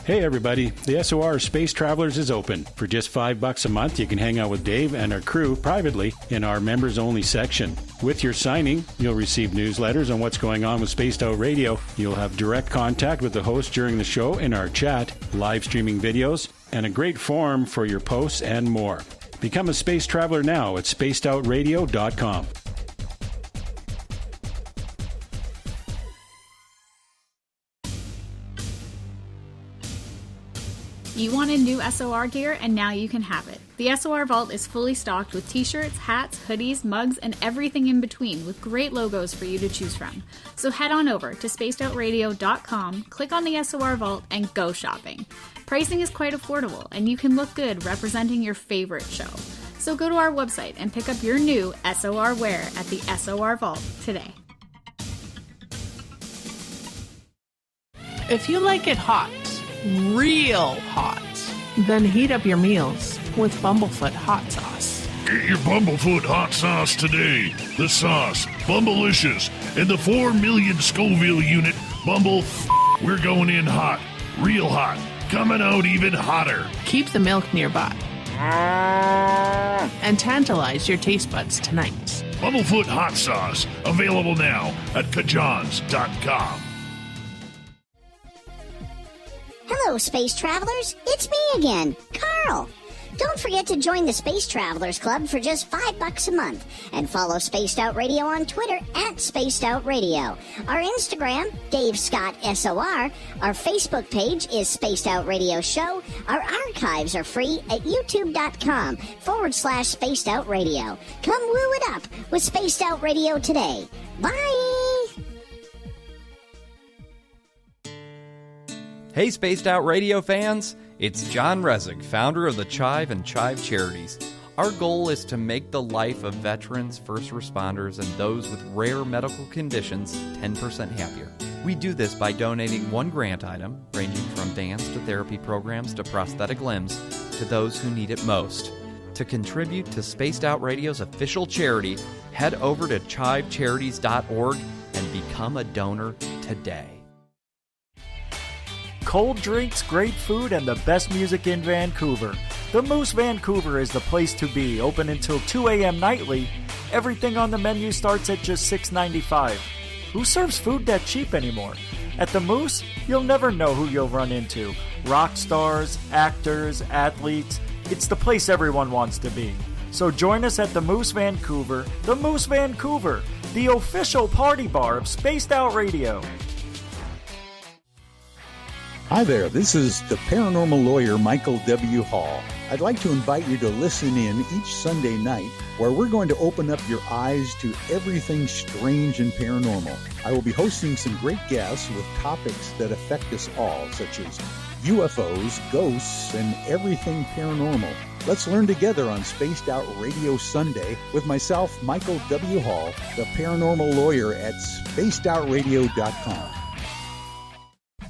F: Hey everybody, the SOR Space Travelers is open. For just $5 a month, you can hang out with Dave and our crew privately in our members-only section. With your signing, you'll receive newsletters on what's going on with Spaced Out Radio. You'll have direct contact with the host during the show in our chat, live streaming videos, and a great forum for your posts and more. Become a space traveler now at spacedoutradio.com.
G: You wanted new SOR gear, and now you can have it. The SOR Vault is fully stocked with t-shirts, hats, hoodies, mugs, and everything in between with great logos for you to choose from. So head on over to spacedoutradio.com, click on the SOR Vault, and go shopping. Pricing is quite affordable, and you can look good representing your favorite show. So go to our website and pick up your new SOR wear at the SOR Vault today.
H: If you like it hot, real hot, then heat up your meals with Bumblefoot hot sauce.
I: Get your Bumblefoot hot sauce today. The sauce, Bumblicious, and the 4 million Scoville unit Bumble. We're going in hot, real hot, coming out even hotter.
H: Keep the milk nearby and tantalize your taste buds tonight.
I: Bumblefoot hot sauce, available now at kajans.com.
K: Hello, Space Travelers. It's me again, Carl. Don't forget to join the Space Travelers Club for just $5 a month and follow Spaced Out Radio on Twitter at Spaced Out Radio. Our Instagram, Dave Scott SOR. Our Facebook page is Spaced Out Radio Show. Our archives are free at youtube.com/Spaced Out Radio. Come woo it up with Spaced Out Radio today. Bye!
C: Hey, Spaced Out Radio fans! It's John Resig, founder of the Chive and Chive Charities. Our goal is to make the life of veterans, first responders, and those with rare medical conditions 10% happier. We do this by donating one grant item, ranging from dance to therapy programs to prosthetic limbs, to those who need it most. To contribute to Spaced Out Radio's official charity, head over to chivecharities.org and become a donor today.
J: Cold drinks, great food, and the best music in Vancouver. The Moose Vancouver is the place to be, open until 2 a.m. nightly. Everything on the menu starts at just $6.95. Who serves food that cheap anymore? At the Moose, you'll never know who you'll run into. Rock stars, actors, athletes. It's the place everyone wants to be. So join us at the Moose Vancouver, the official party bar of Spaced Out Radio.
N: Hi there, this is the paranormal lawyer Michael W. Hall. I'd like to invite you to listen in each Sunday night where we're going to open up your eyes to everything strange and paranormal. I will be hosting some great guests with topics that affect us all, such as UFOs, ghosts, and everything paranormal. Let's learn together on Spaced Out Radio Sunday with myself, Michael W. Hall, the paranormal lawyer at spacedoutradio.com.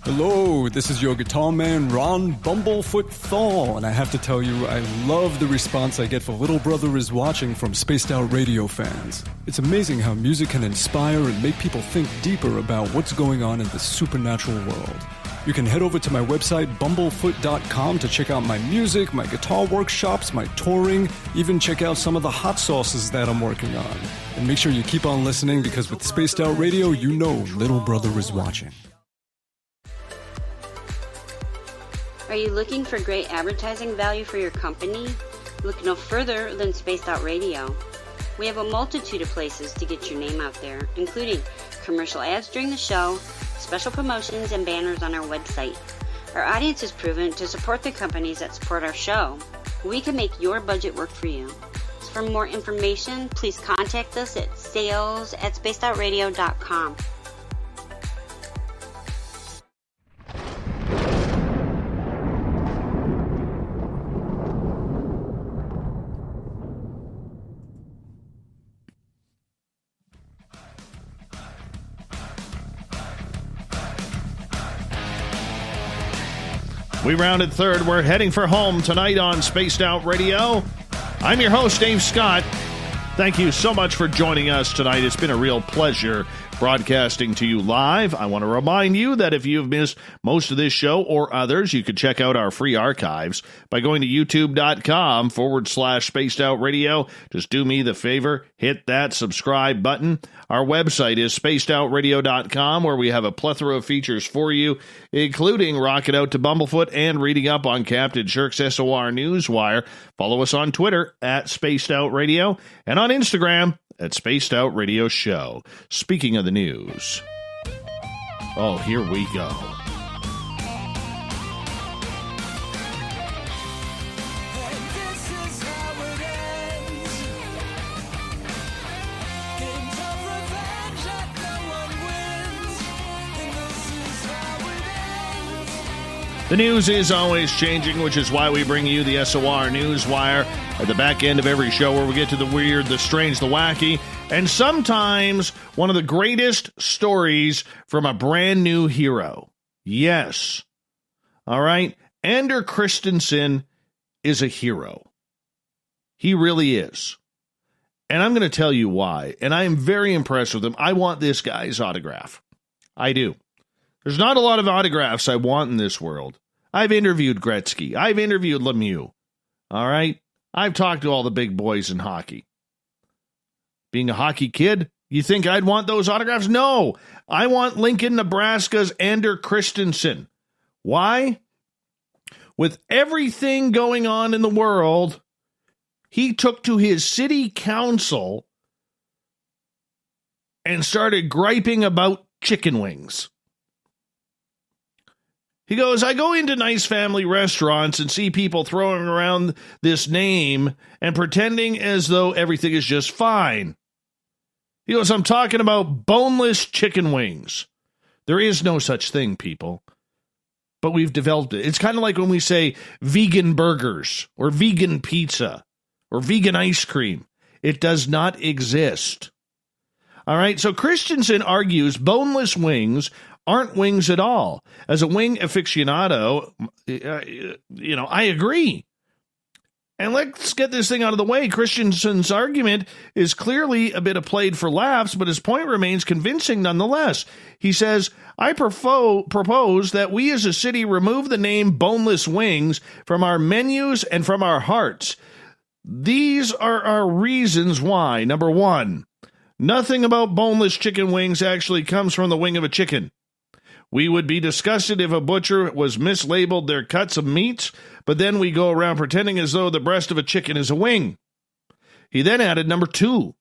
E: Hello, this is your guitar man, Ron Bumblefoot Thorne, and I have to tell you, I love the response I get for Little Brother is Watching from Spaced Out Radio fans. It's amazing how music can inspire and make people think deeper about what's going on in the supernatural world. You can head over to my website, bumblefoot.com, to check out my music, my guitar workshops, my touring, even check out some of the hot sauces that I'm working on. And make sure you keep on listening, because with Spaced Out Radio, you know Little Brother is watching.
L: Are you looking for great advertising value for your company? Look no further than Spaced Out Radio. We have a multitude of places to get your name out there, including commercial ads during the show, special promotions, and banners on our website. Our audience is proven to support the companies that support our show. We can make your budget work for you. So for more information, please contact us at sales@spacedoutradio.com.
A: We rounded third. We're heading for home tonight on Spaced Out Radio. I'm your host, Dave Scott. Thank you so much for joining us tonight. It's been a real pleasure broadcasting to you live. I want to remind you that if you've missed most of this show or others, you can check out our free archives by going to youtube.com/Spaced Out Radio. Just do me the favor, hit that subscribe button. Our website is spacedoutradio.com, where we have a plethora of features for you, including rocking out to Bumblefoot and reading up on Captain Shirk's SOR Newswire. Follow us on Twitter at Spaced Out Radio and on Instagram at Spaced Out Radio Show. Speaking of the news, oh, here we go. The news is always changing, which is why we bring you the SOR Newswire at the back end of every show, where we get to the weird, the strange, the wacky, and sometimes one of the greatest stories from a brand new hero. Yes. All right. Ander Christensen is a hero. He really is. And I'm going to tell you why. And I am very impressed with him. I want this guy's autograph. I do. There's not a lot of autographs I want in this world. I've interviewed Gretzky. I've interviewed Lemieux. All right? I've talked to all the big boys in hockey. Being a hockey kid, you think I'd want those autographs? No. I want Lincoln, Nebraska's Ander Christensen. Why? With everything going on in the world, he took to his city council and started griping about chicken wings. He goes, I go into nice family restaurants and see people throwing around this name and pretending as though everything is just fine. He goes, I'm talking about boneless chicken wings. There is no such thing, people. But we've developed it. It's kind of like when we say vegan burgers or vegan pizza or vegan ice cream. It does not exist. All right, so Christensen argues boneless wings aren't wings at all. As a wing aficionado, I agree. And let's get this thing out of the way. Christensen's argument is clearly a bit of played for laughs, but his point remains convincing nonetheless. He says, I propose that we as a city remove the name boneless wings from our menus and from our hearts. These are our reasons why. Number one, nothing about boneless chicken wings actually comes from the wing of a chicken. We would be disgusted if a butcher was mislabeled their cuts of meats, but then we go around pretending as though the breast of a chicken is a wing. He then added number two,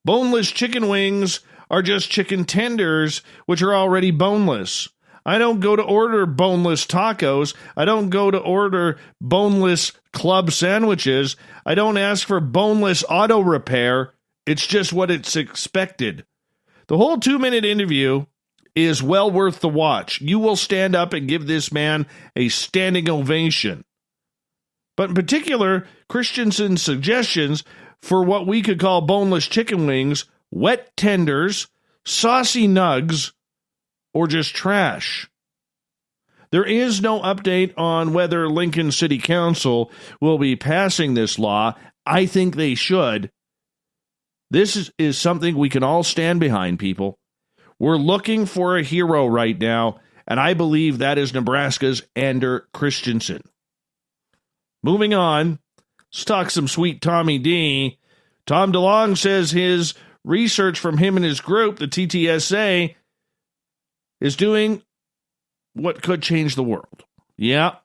A: boneless chicken wings are just chicken tenders, which are already boneless. I don't go to order boneless tacos. I don't go to order boneless club sandwiches. I don't ask for boneless auto repair. It's just what it's expected. The whole 2-minute interview is well worth the watch. You will stand up and give this man a standing ovation. But in particular, Christensen's suggestions for what we could call boneless chicken wings, wet tenders, saucy nugs, or just trash. There is no update on whether Lincoln City Council will be passing this law. I think they should. This is something we can all stand behind, people. We're looking for a hero right now, and I believe that is Nebraska's Ander Christensen. Moving on, let's talk some sweet Tommy D. Tom DeLong says his research from him and his group, the TTSA, is doing what could change the world. Yeah.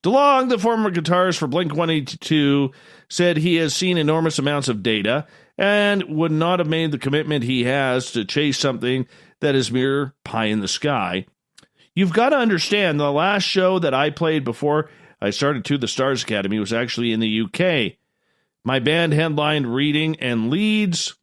A: DeLong, the former guitarist for Blink-182, said he has seen enormous amounts of data and would not have made the commitment he has to chase something that is mere pie in the sky. You've got to understand, the last show that I played before I started To the Stars Academy was actually in the UK. My band headlined Reading and Leeds.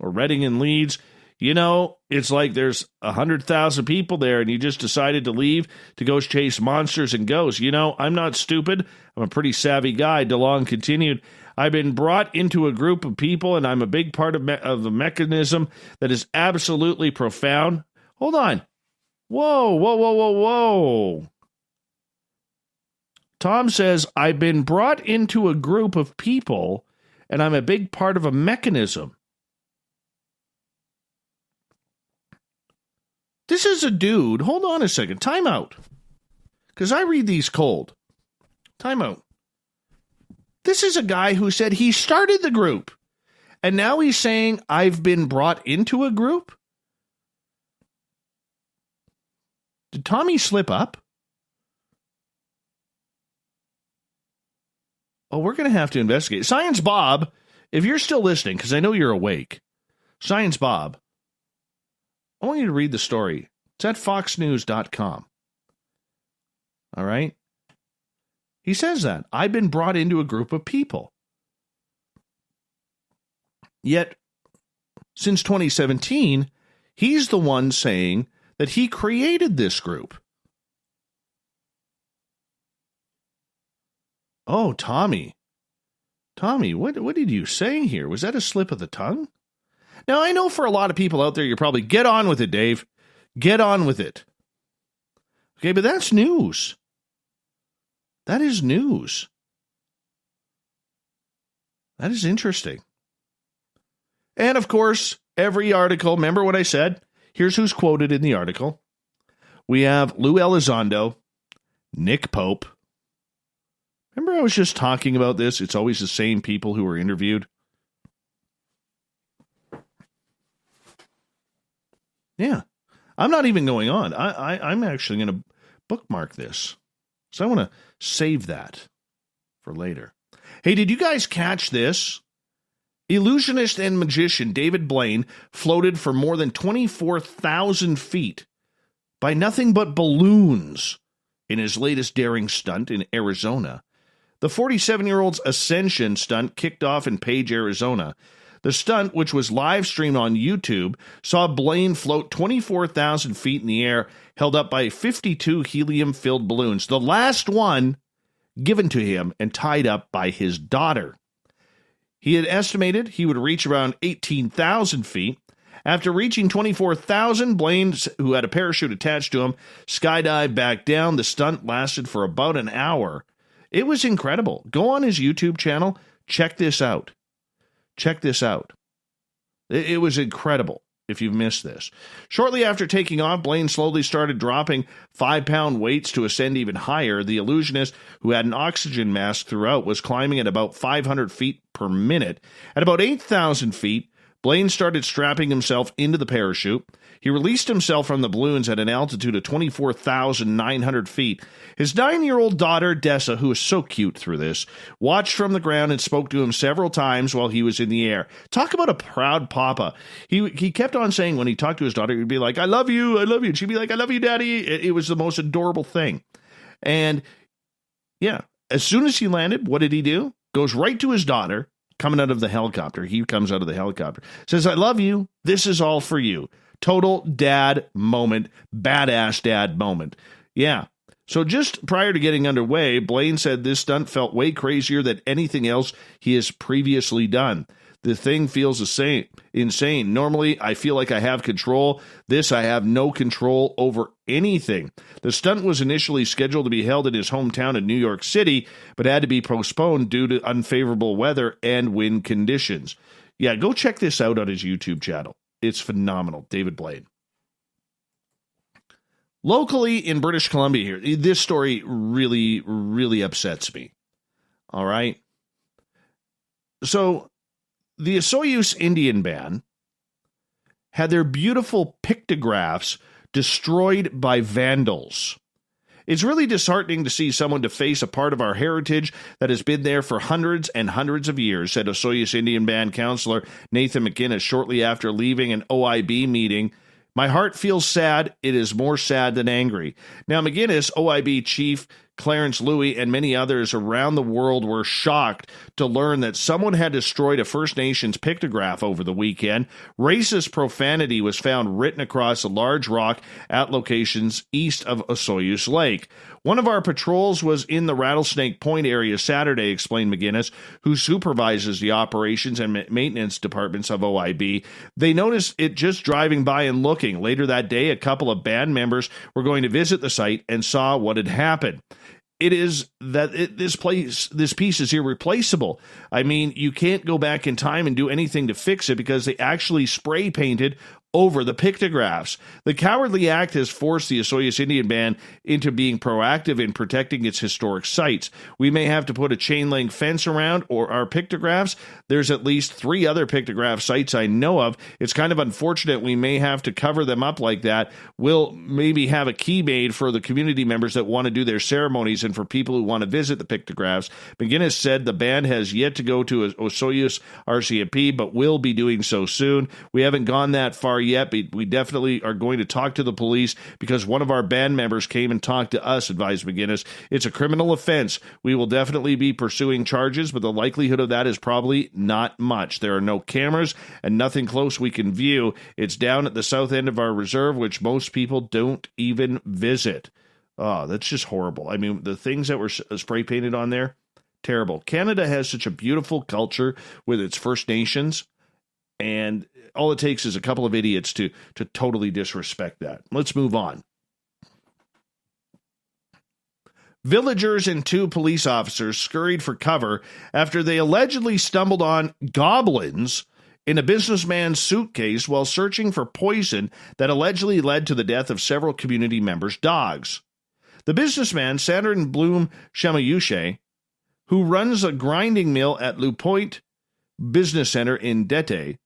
A: You know, it's like there's 100,000 people there and you just decided to leave to go chase monsters and ghosts. You know, I'm not stupid. I'm a pretty savvy guy. DeLong continued, I've been brought into a group of people and I'm a big part of the mechanism that is absolutely profound. Hold on. Whoa. Tom says, I've been brought into a group of people, and I'm a big part of a mechanism. This is a dude. Hold on a second. Time out. Because I read these cold. Time out. This is a guy who said he started the group. And now he's saying, I've been brought into a group? Did Tommy slip up? Oh, we're going to have to investigate. Science Bob, if you're still listening, because I know you're awake. Science Bob, I want you to read the story. It's at foxnews.com. All right? He says that. I've been brought into a group of people. Yet, since 2017, he's the one saying that he created this group. Oh, Tommy. Tommy, what did you say here? Was that a slip of the tongue? Now, I know for a lot of people out there, you're probably, get on with it, Dave. Get on with it. Okay, but that's news. That is news. That is interesting. And, of course, every article, remember what I said? Here's who's quoted in the article. We have Lou Elizondo, Nick Pope. Remember I was just talking about this? It's always the same people who are interviewed. Yeah. I'm not even going on. I'm actually going to bookmark this. So I want to save that for later. Hey, did you guys catch this? Illusionist and magician David Blaine floated for more than 24,000 feet by nothing but balloons in his latest daring stunt in Arizona. The 47-year-old's ascension stunt kicked off in Page, Arizona. The stunt, which was live streamed on YouTube, saw Blaine float 24,000 feet in the air, held up by 52 helium-filled balloons, the last one given to him and tied up by his daughter. He had estimated he would reach around 18,000 feet. After reaching 24,000, Blaine, who had a parachute attached to him, skydived back down. The stunt lasted for about an hour. It was incredible. Go on his YouTube channel. Check this out. Check this out. It was incredible if you've missed this. Shortly after taking off, Blaine slowly started dropping 5-pound weights to ascend even higher. The illusionist, who had an oxygen mask throughout, was climbing at about 500 feet per minute. At about 8,000 feet, Blaine started strapping himself into the parachute. He released himself from the balloons at an altitude of 24,900 feet. His 9-year-old daughter, Dessa, who is so cute through this, watched from the ground and spoke to him several times while he was in the air. Talk about a proud papa. He kept on saying when he talked to his daughter, he'd be like, I love you, I love you. And she'd be like, I love you, Daddy. It was the most adorable thing. And, yeah, as soon as he landed, what did he do? Goes right to his daughter, coming out of the helicopter. He comes out of the helicopter. Says, I love you. This is all for you. Total dad moment. Badass dad moment. Yeah. So just prior to getting underway, Blaine said this stunt felt way crazier than anything else he has previously done. The thing feels insane. Normally, I feel like I have control. This, I have no control over anything. The stunt was initially scheduled to be held in his hometown in New York City, but had to be postponed due to unfavorable weather and wind conditions. Yeah, go check this out on his YouTube channel. It's phenomenal. David Blaine. Locally in British Columbia here, this story really, really upsets me. All right? So, the Osoyoos Indian band had their beautiful pictographs destroyed by vandals. It's really disheartening to see someone deface a part of our heritage that has been there for hundreds and hundreds of years, said Osoyoos Indian Band counselor Nathan McInnes shortly after leaving an OIB meeting. My heart feels sad. It is more sad than angry. Now, McGinnis, OIB chief Clarence Louie, and many others around the world were shocked to learn that someone had destroyed a First Nations pictograph over the weekend. Racist profanity was found written across a large rock at locations east of Osoyoos Lake. One of our patrols was in the Rattlesnake Point area Saturday, explained McGinnis, who supervises the operations and maintenance departments of OIB. They noticed it just driving by and looking. Later that day, a couple of band members were going to visit the site and saw what had happened. it is that this piece is irreplaceable. I mean, you can't go back in time and do anything to fix it because they actually spray painted over the pictographs. The cowardly act has forced the Osoyoos Indian Band into being proactive in protecting its historic sites. We may have to put a chain link fence around or our pictographs. There's at least 3 other pictograph sites I know of. It's kind of unfortunate we may have to cover them up like that. We'll maybe have a key made for the community members that want to do their ceremonies and for people who want to visit the pictographs. McGinnis said the band has yet to go to Osoyoos RCMP, but will be doing so soon. We haven't gone that far yet, but we definitely are going to talk to the police because one of our band members came and talked to us, advised McGinnis. It's a criminal offense. We will definitely be pursuing charges, but the likelihood of that is probably not much. There are no cameras and nothing close we can view. It's down at the south end of our reserve, which most people don't even visit. Oh, that's just horrible. I mean, the things that were spray painted on there, terrible. Canada has such a beautiful culture with its First Nations, and all it takes is a couple of idiots to totally disrespect that. Let's move on. Villagers and 2 police officers scurried for cover after they allegedly stumbled on goblins in a businessman's suitcase while searching for poison that allegedly led to the death of several community members' dogs. The businessman, Saturn Bloom Shamayushe, who runs a grinding mill at Le Point Business Center in Dete,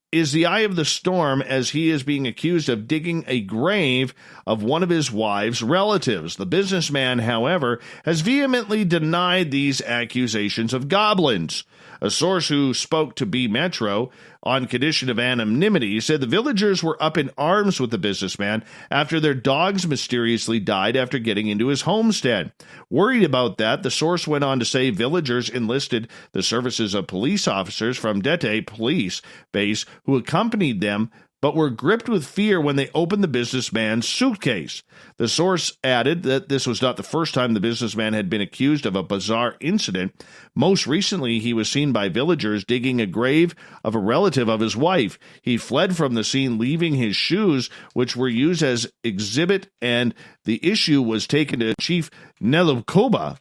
A: is the eye of the storm as he is being accused of digging a grave of one of his wife's relatives. The businessman, however, has vehemently denied these accusations of goblins. A source who spoke to B Metro on condition of anonymity said the villagers were up in arms with the businessman after their dogs mysteriously died after getting into his homestead. Worried about that, the source went on to say villagers enlisted the services of police officers from Dete Police Base who accompanied them but were gripped with fear when they opened the businessman's suitcase. The source added that this was not the first time the businessman had been accused of a bizarre incident. Most recently, he was seen by villagers digging a grave of a relative of his wife. He fled from the scene, leaving his shoes, which were used as exhibit, and the issue was taken to Chief Nelukoba.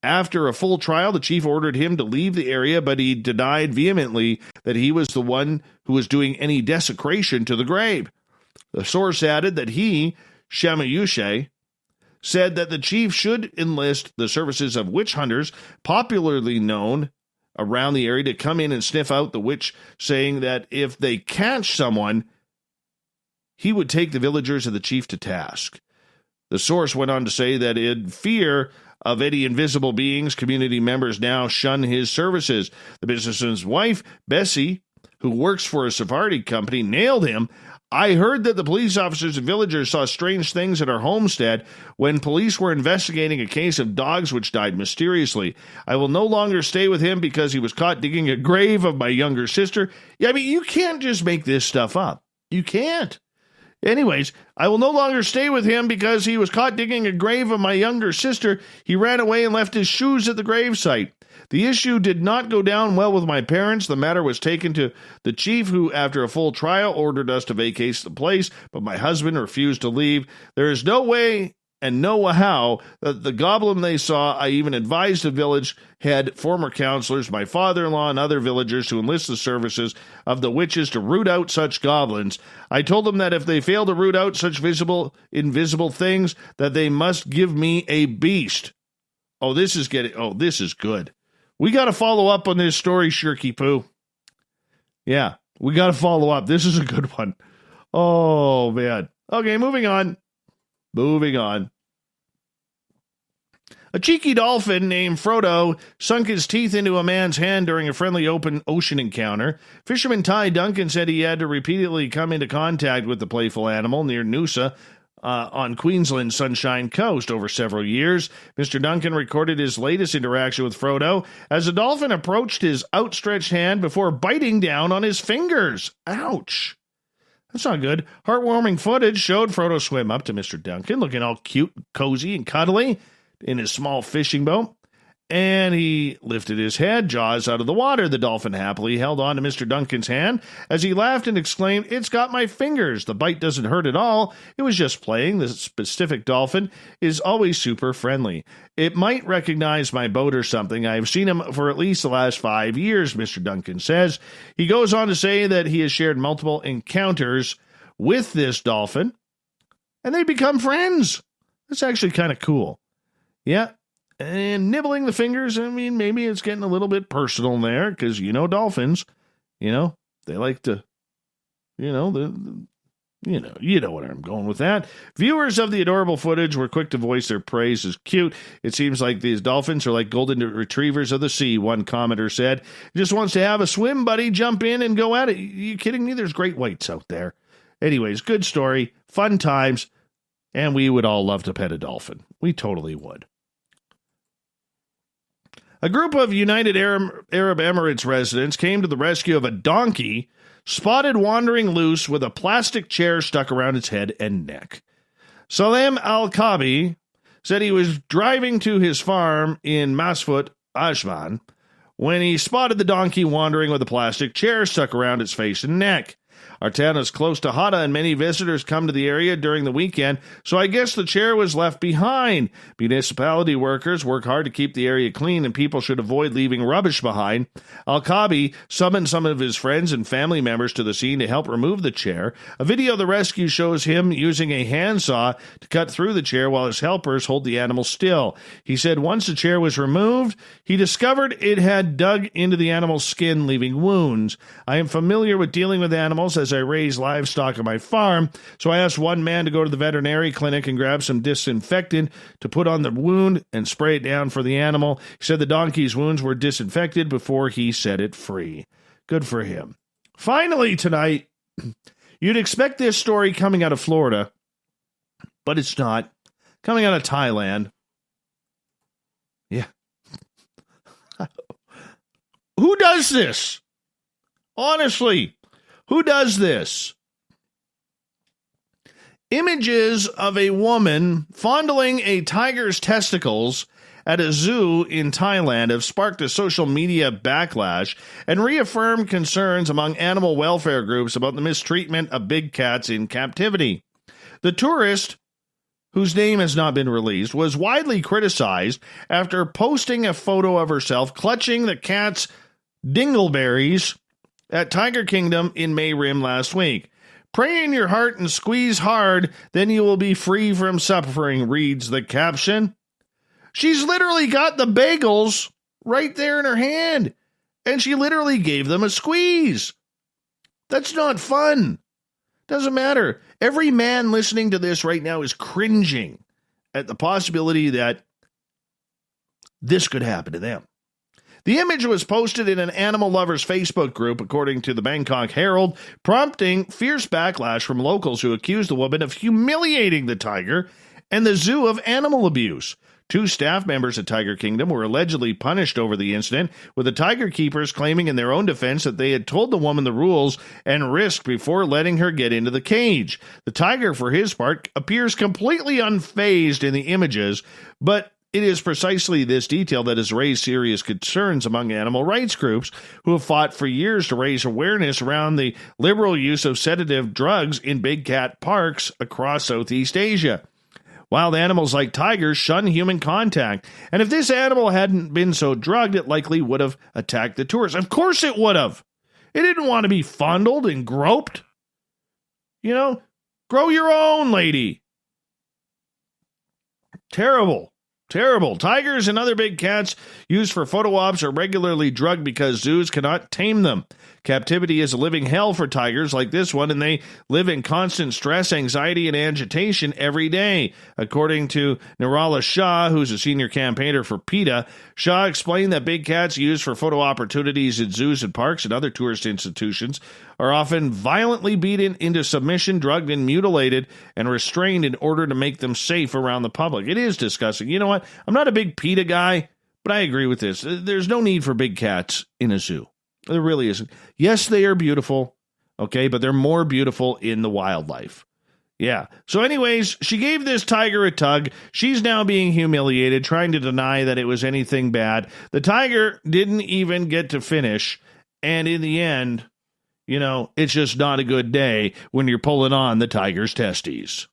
A: After a full trial, the chief ordered him to leave the area, but he denied vehemently that he was the one who was doing any desecration to the grave. The source added that he, Shamayushe, said that the chief should enlist the services of witch hunters, popularly known around the area, to come in and sniff out the witch, saying that if they catch someone, he would take the villagers and the chief to task. The source went on to say that in fear of any invisible beings, community members now shun his services. The businessman's wife, Bessie, who works for a Sephardi company, nailed him. I heard that the police officers and villagers saw strange things at our homestead when police were investigating a case of dogs which died mysteriously. I will no longer stay with him because he was caught digging a grave of my younger sister. Yeah, I mean, you can't just make this stuff up. You can't. Anyways, I will no longer stay with him because he was caught digging a grave of my younger sister. He ran away and left his shoes at the gravesite. The issue did not go down well with my parents. The matter was taken to the chief, who, after a full trial, ordered us to vacate the place, but my husband refused to leave. There is no way and no how that the goblin they saw. I even advised the village head, former counselors, my father-in-law, and other villagers to enlist the services of the witches to root out such goblins. I told them that if they fail to root out such invisible things, that they must give me a beast. This is good. We got to follow up on this story, Shirky Poo. Yeah, we got to follow up. This is a good one. Oh, man. Okay, moving on. A cheeky dolphin named Frodo sunk his teeth into a man's hand during a friendly open ocean encounter. Fisherman Ty Duncan said he had to repeatedly come into contact with the playful animal near Noosa on Queensland's Sunshine Coast over several years. Mr. Duncan recorded his latest interaction with Frodo as the dolphin approached his outstretched hand before biting down on his fingers. Ouch. That's not good. Heartwarming footage showed Frodo swim up to Mr. Duncan, looking all cute, cozy, and cuddly in his small fishing boat. And he lifted his head, jaws out of the water. The dolphin happily held on to Mr. Duncan's hand as he laughed and exclaimed, "It's got my fingers. The bite doesn't hurt at all. It was just playing. The specific dolphin is always super friendly. It might recognize my boat or something. I've seen him for at least the last 5 years," Mr. Duncan says. He goes on to say that he has shared multiple encounters with this dolphin, and they become friends. That's actually kind of cool. Yeah. And nibbling the fingers, I mean, maybe it's getting a little bit personal there, because, dolphins, they like to, you know where I'm going with that. Viewers of the adorable footage were quick to voice their praise as cute. It seems like these dolphins are like golden retrievers of the sea, one commenter said. Just wants to have a swim buddy, jump in and go at it. You kidding me? There's great whites out there. Anyways, good story, fun times, and we would all love to pet a dolphin. We totally would. A group of United Arab Emirates residents came to the rescue of a donkey spotted wandering loose with a plastic chair stuck around its head and neck. Salem Al-Kabi said he was driving to his farm in Masfut, Ajman, when he spotted the donkey wandering with a plastic chair stuck around its face and neck. Our town is close to Hada, and many visitors come to the area during the weekend, so I guess the chair was left behind. Municipality workers work hard to keep the area clean, and people should avoid leaving rubbish behind. Al-Kabi summoned some of his friends and family members to the scene to help remove the chair. A video of the rescue shows him using a handsaw to cut through the chair while his helpers hold the animal still. He said once the chair was removed, he discovered it had dug into the animal's skin, leaving wounds. I am familiar with dealing with animals as I raise livestock on my farm, so I asked one man to go to the veterinary clinic and grab some disinfectant to put on the wound and spray it down for the animal. He said the donkey's wounds were disinfected before he set it free. Good for him. Finally tonight, you'd expect this story coming out of Florida, but it's not. Coming out of Thailand. Yeah. Who does this? Honestly. Who does this? Images of a woman fondling a tiger's testicles at a zoo in Thailand have sparked a social media backlash and reaffirmed concerns among animal welfare groups about the mistreatment of big cats in captivity. The tourist, whose name has not been released, was widely criticized after posting a photo of herself clutching the cat's dingleberries at Tiger Kingdom in Mayrim last week. "Pray in your heart and squeeze hard, then you will be free from suffering," reads the caption. She's literally got the bagels right there in her hand, and she literally gave them a squeeze. That's not fun. Doesn't matter. Every man listening to this right now is cringing at the possibility that this could happen to them. The image was posted in an animal lovers Facebook group, according to the Bangkok Herald, prompting fierce backlash from locals who accused the woman of humiliating the tiger and the zoo of animal abuse. 2 staff members at Tiger Kingdom were allegedly punished over the incident, with the tiger keepers claiming in their own defense that they had told the woman the rules and risked before letting her get into the cage. The tiger, for his part, appears completely unfazed in the images, but it is precisely this detail that has raised serious concerns among animal rights groups who have fought for years to raise awareness around the liberal use of sedative drugs in big cat parks across Southeast Asia. Wild animals like tigers shun human contact, and if this animal hadn't been so drugged, it likely would have attacked the tourists. Of course it would have. It didn't want to be fondled and groped. Grow your own, lady. Terrible. Terrible. Tigers and other big cats used for photo ops are regularly drugged because zoos cannot tame them. Captivity is a living hell for tigers like this one, and they live in constant stress, anxiety, and agitation every day. According to Nirala Shah, who's a senior campaigner for PETA, Shah explained that big cats used for photo opportunities at zoos and parks and other tourist institutions are often violently beaten into submission, drugged, and mutilated and restrained in order to make them safe around the public. It is disgusting. You know what? I'm not a big PETA guy, but I agree with this. There's no need for big cats in a zoo. There really isn't. Yes, they are beautiful, okay, but they're more beautiful in the wildlife. Yeah. So anyways, she gave this tiger a tug. She's now being humiliated, trying to deny that it was anything bad. The tiger didn't even get to finish. And in the end, you know, it's just not a good day when you're pulling on the tiger's testes.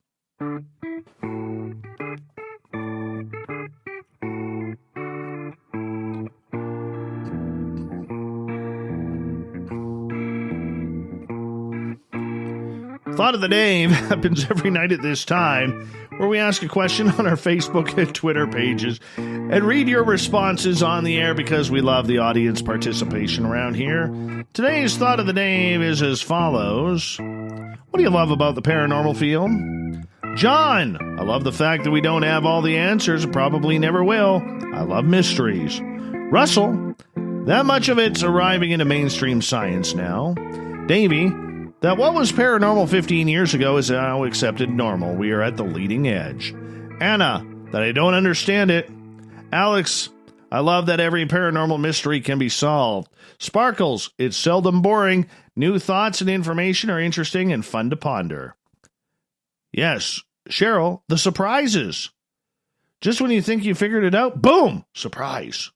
A: Thought of the Day happens every night at this time, where we ask a question on our Facebook and Twitter pages and read your responses on the air because we love the audience participation around here. Today's Thought of the Day is as follows. What do you love about the paranormal field? John, I love the fact that we don't have all the answers, probably never will. I love mysteries. Russell, that much of it's arriving into mainstream science now. Davey, that what was paranormal 15 years ago is now accepted normal. We are at the leading edge. Anna, that I don't understand it. Alex, I love that every paranormal mystery can be solved. Sparkles, it's seldom boring. New thoughts and information are interesting and fun to ponder. Yes, Cheryl, the surprises. Just when you think you figured it out, boom, surprise.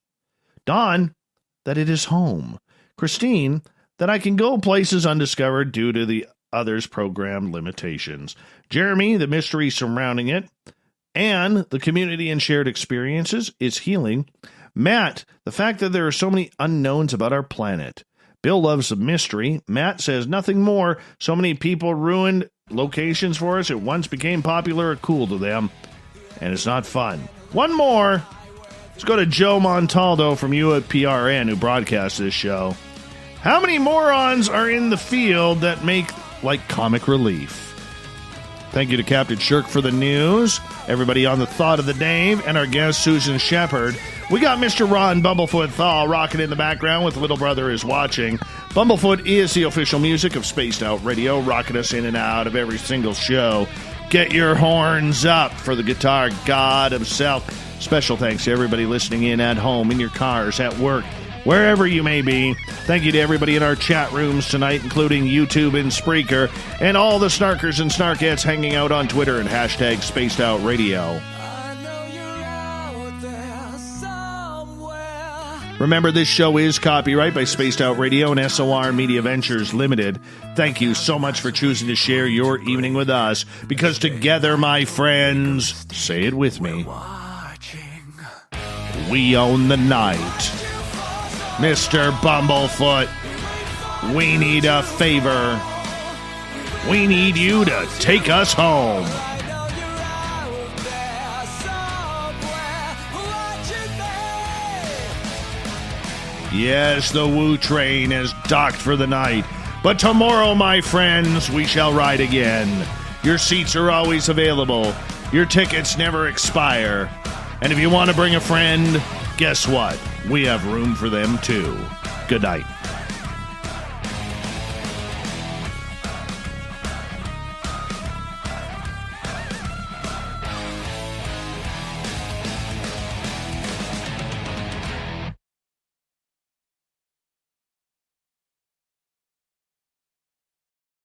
A: Dawn, that it is home. Christine, that I can go places undiscovered due to the others' programmed limitations. Jeremy, the mystery surrounding it. Anne, the community and shared experiences is healing. Matt, the fact that there are so many unknowns about our planet. Bill loves the mystery. Matt says nothing more. So many people ruined locations for us. It once became popular or cool to them. And it's not fun. One more. Let's go to Joe Montaldo from UPRN, who broadcasts this show. How many morons are in the field that make, like, comic relief? Thank you to Captain Shirk for the news, everybody on the Thought of the Day, and our guest, Susan Sheppard. We got Mr. Ron Bumblefoot Thaw rocking in the background with Little Brother is Watching. Bumblefoot is the official music of Spaced Out Radio, rocking us in and out of every single show. Get your horns up for the guitar god himself. Special thanks to everybody listening in at home, in your cars, at work, wherever you may be. Thank you to everybody in our chat rooms tonight, including YouTube and Spreaker, and all the snarkers and snarkettes hanging out on Twitter and hashtag Spaced Out Radio. Remember, this show is copyright by Spaced Out Radio and SOR Media Ventures Limited. Thank you so much for choosing to share your evening with us, because together, my friends, say it with me, we own the night. Mr. Bumblefoot, we need a favor. We need you to take us home. Yes, the Woo train has docked for the night, but tomorrow, my friends, we shall ride again. Your seats are always available. Your tickets never expire. And if you want to bring a friend, guess what? We have room for them too. Good night.